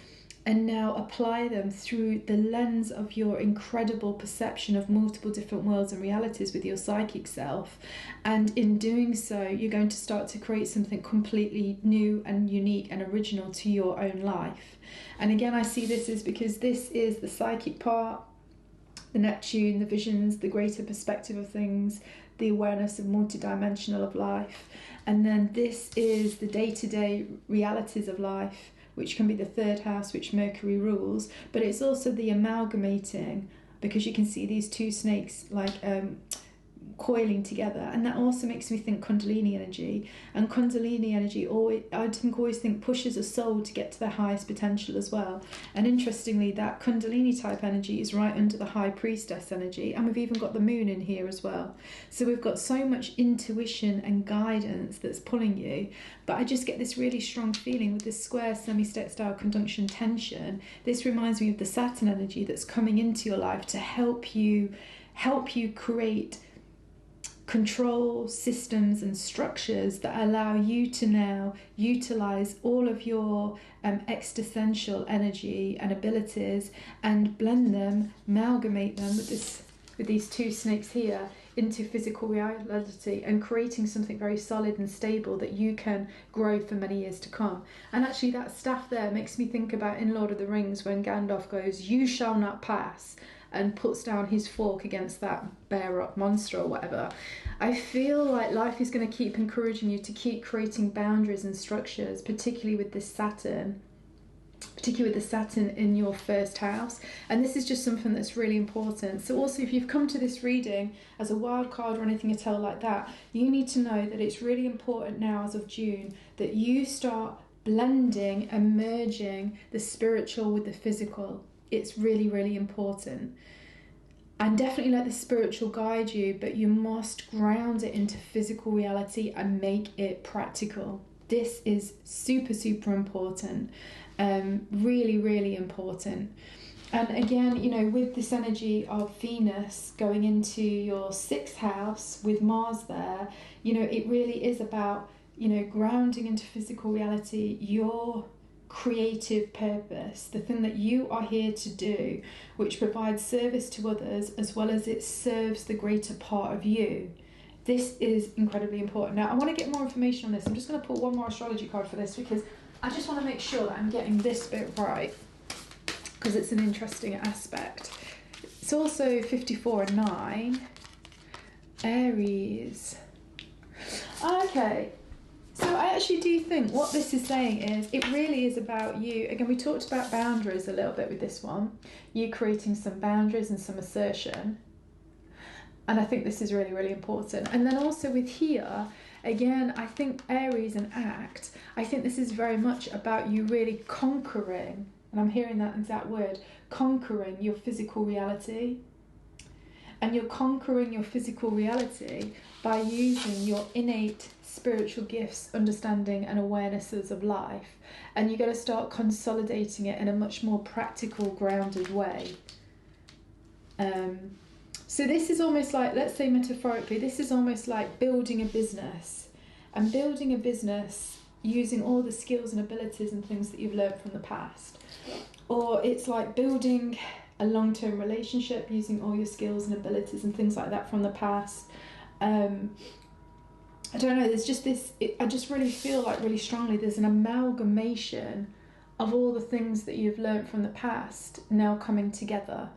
S1: and now apply them through the lens of your incredible perception of multiple different worlds and realities with your psychic self. And in doing so, you're going to start to create something completely new and unique and original to your own life. And again, I see this as because this is the psychic part, the Neptune, the visions, the greater perspective of things, the awareness of multidimensional of life. And then this is the day-to-day realities of life, which can be the third house, which Mercury rules, but it's also the amalgamating, because you can see these two snakes like coiling together, and that also makes me think Kundalini energy. And Kundalini energy always think pushes a soul to get to their highest potential as well. And interestingly, that Kundalini type energy is right under the High Priestess energy, and we've even got the moon in here as well. So we've got so much intuition and guidance that's pulling you. But I just get this really strong feeling with this square semi-sextile conjunction tension. This reminds me of the Saturn energy that's coming into your life to help you create control systems and structures that allow you to now utilize all of your existential energy and abilities and blend them, amalgamate them with these two snakes here into physical reality, and creating something very solid and stable that you can grow for many years to come. And actually that staff there makes me think about in Lord of the Rings when Gandalf goes, "You shall not pass," and puts down his fork against that bear rock monster or whatever. I feel like life is going to keep encouraging you to keep creating boundaries and structures, particularly with the Saturn in your first house. And this is just something that's really important. So also, if you've come to this reading as a wild card or anything at all like that, you need to know that it's really important now as of June that you start blending and merging the spiritual with the physical. It's really, really important. And definitely let the spiritual guide you, but you must ground it into physical reality and make it practical. This is super, super important. Really, really important. And again, you know, with this energy of Venus going into your sixth house with Mars there, you know, it really is about, you know, grounding into physical reality, your creative purpose, the thing that you are here to do, which provides service to others as well as it serves the greater part of you. This is incredibly important. Now, I want to get more information on this. I'm just going to pull one more astrology card for this because I just want to make sure that I'm getting this bit right, because it's an interesting aspect. It's also 54 and 9. Aries. Okay. So I actually do think what this is saying is it really is about you. Again, we talked about boundaries a little bit with this one. You creating some boundaries and some assertion. And I think this is really, really important. And then also with here, again, I think Aries and Act, I think this is very much about you really conquering, and I'm hearing that exact word, conquering your physical reality. And you're conquering your physical reality by using your innate spiritual gifts, understanding and awarenesses of life. And you're going to start consolidating it in a much more practical, grounded way. So this is almost like, let's say metaphorically, this is almost like building a business. And building a business using all the skills and abilities and things that you've learned from the past. Or it's like building a long-term relationship using all your skills and abilities and things like that from the past. I don't know, there's just this, I just really feel like really strongly there's an amalgamation of all the things that you've learned from the past now coming together.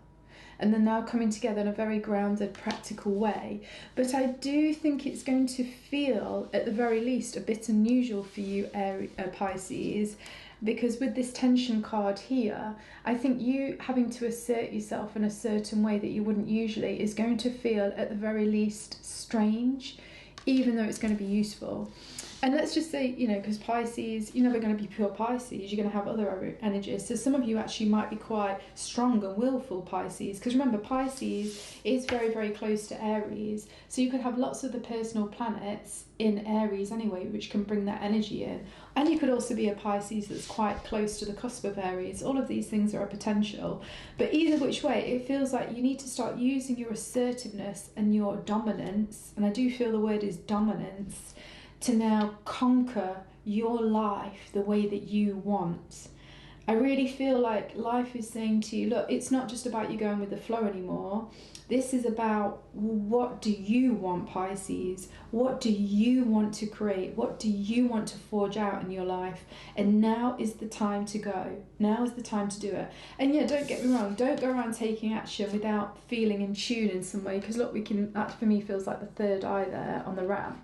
S1: And they're now coming together in a very grounded, practical way. But I do think it's going to feel, at the very least, a bit unusual for you, Pisces, because with this tension card here, I think you having to assert yourself in a certain way that you wouldn't usually is going to feel, at the very least, strange, even though it's going to be useful. And let's just say, you know, because Pisces, you're never going to be pure Pisces, you're going to have other energies. So some of you actually might be quite strong and willful Pisces. Because remember, Pisces is very, very close to Aries. So you could have lots of the personal planets in Aries anyway, which can bring that energy in. And you could also be a Pisces that's quite close to the cusp of Aries. All of these things are a potential. But either which way, it feels like you need to start using your assertiveness and your dominance. And I do feel the word is dominance, to now conquer your life the way that you want. I really feel like life is saying to you, look, it's not just about you going with the flow anymore. This is about, what do you want, Pisces? What do you want to create? What do you want to forge out in your life? And now is the time to go. Now is the time to do it. And yeah, don't get me wrong, don't go around taking action without feeling in tune in some way, because look, that for me feels like the third eye there on the ram.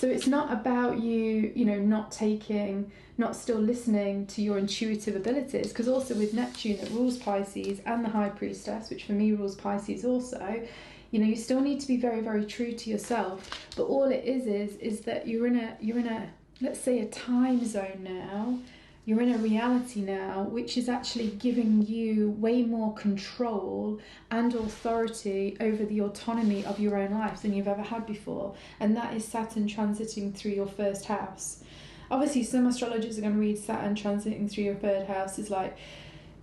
S1: So it's not about you, you know, not still listening to your intuitive abilities, because also with Neptune that rules Pisces and the High Priestess, which for me rules Pisces also, you know, you still need to be very, very true to yourself. But all it is that you're in a, let's say, a time zone now. You're in a reality now which is actually giving you way more control and authority over the autonomy of your own life than you've ever had before. And that is Saturn transiting through your first house. Obviously, some astrologers are going to read Saturn transiting through your third house as like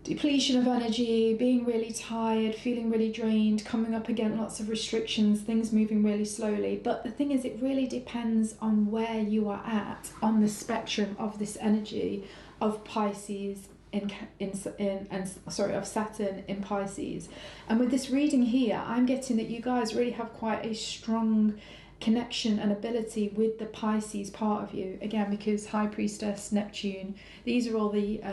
S1: depletion of energy, being really tired, feeling really drained, coming up against lots of restrictions, things moving really slowly. But the thing is, it really depends on where you are at on the spectrum of this energy of Pisces of Saturn in Pisces. And with this reading here, I'm getting that you guys really have quite a strong connection and ability with the Pisces part of you. Again, because High Priestess, Neptune, these are all the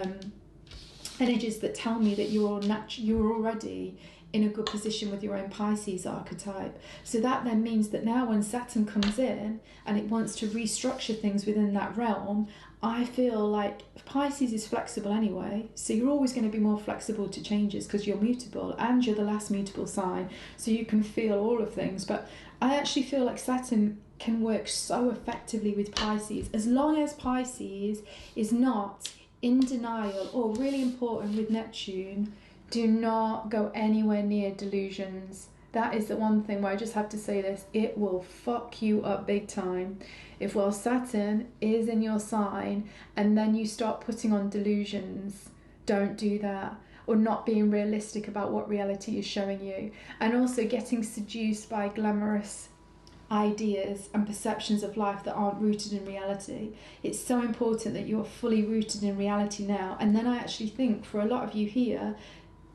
S1: energies that tell me that you're already in a good position with your own Pisces archetype. So that then means that now when Saturn comes in and it wants to restructure things within that realm, I feel like Pisces is flexible anyway, so you're always going to be more flexible to changes because you're mutable and you're the last mutable sign, so you can feel all of things. But I actually feel like Saturn can work so effectively with Pisces, as long as Pisces is not in denial, or really important with Neptune, do not go anywhere near delusions. That is the one thing where I just have to say this, it will fuck you up big time. If while Saturn is in your sign and then you start putting on delusions, don't do that. Or not being realistic about what reality is showing you. And also getting seduced by glamorous ideas and perceptions of life that aren't rooted in reality. It's so important that you're fully rooted in reality now. And then I actually think for a lot of you here,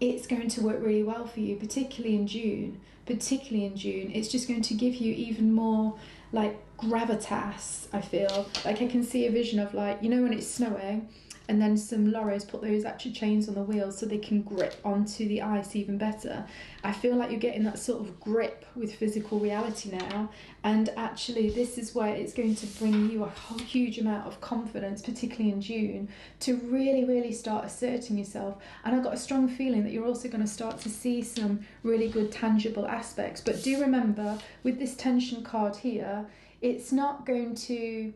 S1: it's going to work really well for you, particularly in June. It's just going to give you even more like gravitas, I feel. Like I can see a vision of, like, you know, when it's snowing and then some lorries put those actual chains on the wheels so they can grip onto the ice even better. I feel like you're getting that sort of grip with physical reality now, and actually this is where it's going to bring you a whole huge amount of confidence, particularly in June, to really, really start asserting yourself. And I've got a strong feeling that you're also going to start to see some really good tangible aspects. But do remember, with this tension card here, it's not going to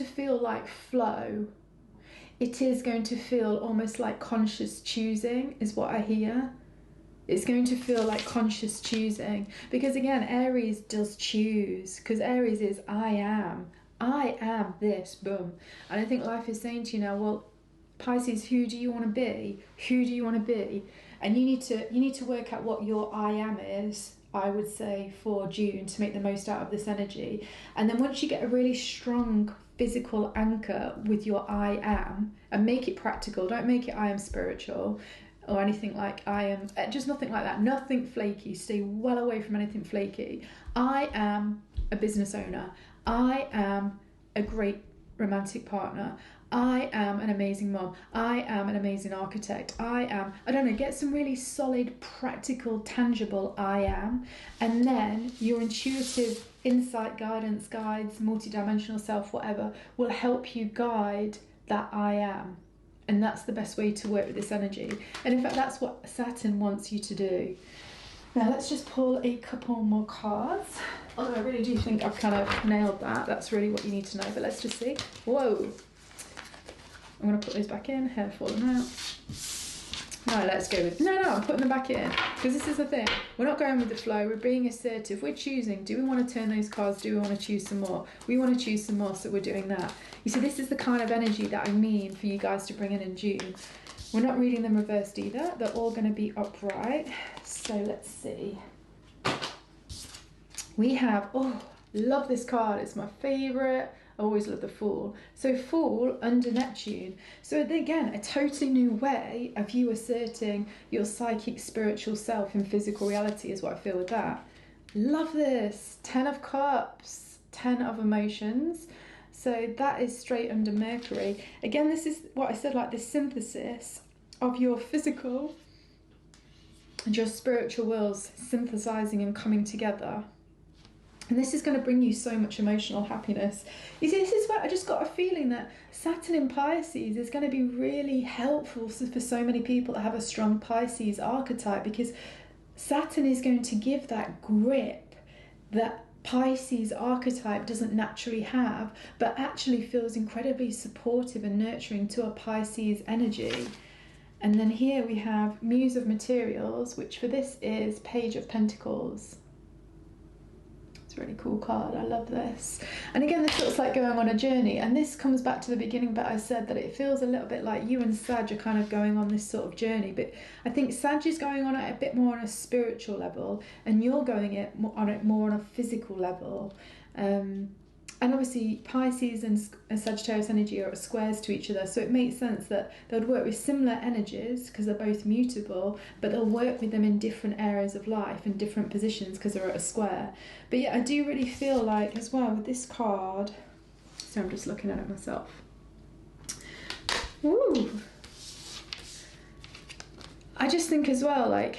S1: feel like flow. It is going to feel almost like conscious choosing, is what I hear. It's going to feel like conscious choosing. Because again, Aries does choose. Because Aries is, I am this, boom. And I think life is saying to you now, well, Pisces, who do you want to be? Who do you want to be? And you need to work out what your I am is, I would say, for June, to make the most out of this energy. And then once you get a really strong physical anchor with your I am, and make it practical, don't make it I am spiritual or anything like I am, just nothing like that, nothing flaky, stay well away from anything flaky. I am a business owner, I am a great romantic partner, I am an amazing mom, I am an amazing architect, I don't know, get some really solid, practical, tangible I am, and then your intuitive insight, guidance, guides, multidimensional self, whatever, will help you guide that I am. And that's the best way to work with this energy. And in fact, that's what Saturn wants you to do. Now let's just pull a couple more cards. Although I really do think I've kind of nailed that. That's really what you need to know. But let's just see. Whoa. I'm going to put those back in. Hair falling out. No, let's go with... No, I'm putting them back in. Because this is the thing. We're not going with the flow. We're being assertive. We're choosing. Do we want to turn those cards? Do we want to choose some more? We want to choose some more, so we're doing that. You see, this is the kind of energy that I mean for you guys to bring in June. We're not reading them reversed either. They're all going to be upright. So let's see. We have... Oh, love this card. It's my favourite. I always love the Fool. So Fool under Neptune. So again, a totally new way of you asserting your psychic spiritual self in physical reality is what I feel with that. Love this. 10 of Cups, 10 of Emotions. So that is straight under Mercury. Again, this is what I said, like this synthesis of your physical and your spiritual worlds synthesizing and coming together. And this is going to bring you so much emotional happiness. You see, this is where I just got a feeling that Saturn in Pisces is going to be really helpful for so many people that have a strong Pisces archetype, because Saturn is going to give that grip that Pisces archetype doesn't naturally have, but actually feels incredibly supportive and nurturing to a Pisces energy. And then here we have Muse of Materials, which for this is Page of Pentacles. It's a really cool card. I love this. And again, this looks like going on a journey. And this comes back to the beginning, but I said that it feels a little bit like you and Sag are kind of going on this sort of journey. But I think Sag is going on it a bit more on a spiritual level, and you're going on it more on a physical level. And obviously Pisces and Sagittarius energy are at squares to each other, so it makes sense that they would work with similar energies because they're both mutable, but they'll work with them in different areas of life and different positions because they're at a square. But yeah, I do really feel like as well with this card, so I'm just looking at it myself. Ooh. I just think as well, like,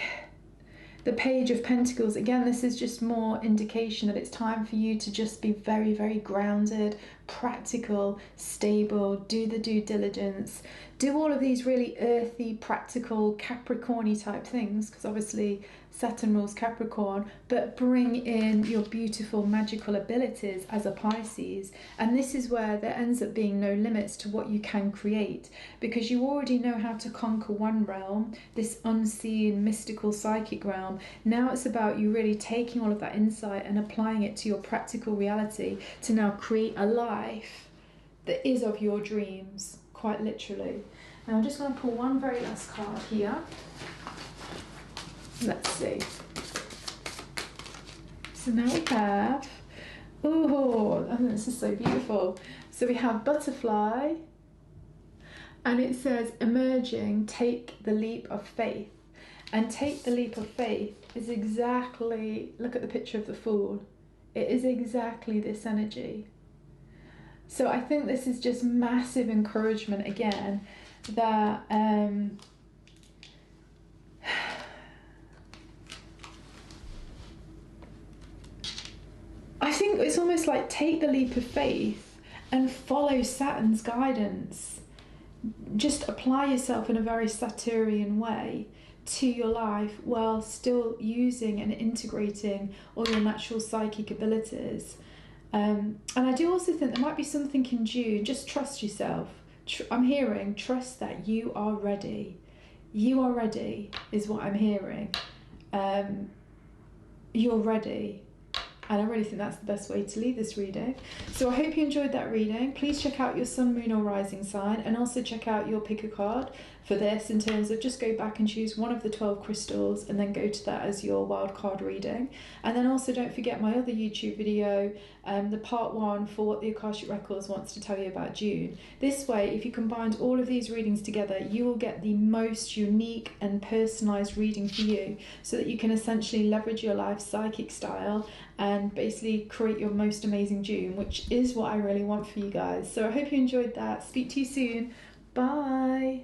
S1: the Page of Pentacles, again, this is just more indication that it's time for you to just be very, very grounded, practical, stable, do the due diligence, do all of these really earthy, practical, Capricorn-y type things, because obviously Saturn rules Capricorn, but bring in your beautiful magical abilities as a Pisces. And this is where there ends up being no limits to what you can create, because you already know how to conquer one realm, this unseen, mystical, psychic realm. Now it's about you really taking all of that insight and applying it to your practical reality to now create a life that is of your dreams, quite literally. Now I'm just going to pull one very last card here. Let's see. So now we have, oh, this is so beautiful. So we have Butterfly, and it says emerging, take the leap of faith. And take the leap of faith is exactly, look at the picture of the Fool. It is exactly this energy. So I think this is just massive encouragement again that I think it's almost like take the leap of faith and follow Saturn's guidance. Just apply yourself in a very Saturnian way to your life while still using and integrating all your natural psychic abilities. And I do also think there might be something in June. Just trust yourself. I'm hearing trust that you are ready. You are ready is what I'm hearing. You're ready. And I really think that's the best way to leave this reading. So I hope you enjoyed that reading. Please check out your sun, moon or rising sign, and also check out your pick a card for this, in terms of just go back and choose one of the 12 crystals and then go to that as your wild card reading. And then also don't forget my other YouTube video, the part 1 for what the Akashic Records wants to tell you about June. This way, if you combined all of these readings together, you will get the most unique and personalized reading for you, so that you can essentially leverage your life psychic style and basically create your most amazing June, which is what I really want for you guys. So I hope you enjoyed that. Speak to you soon. Bye.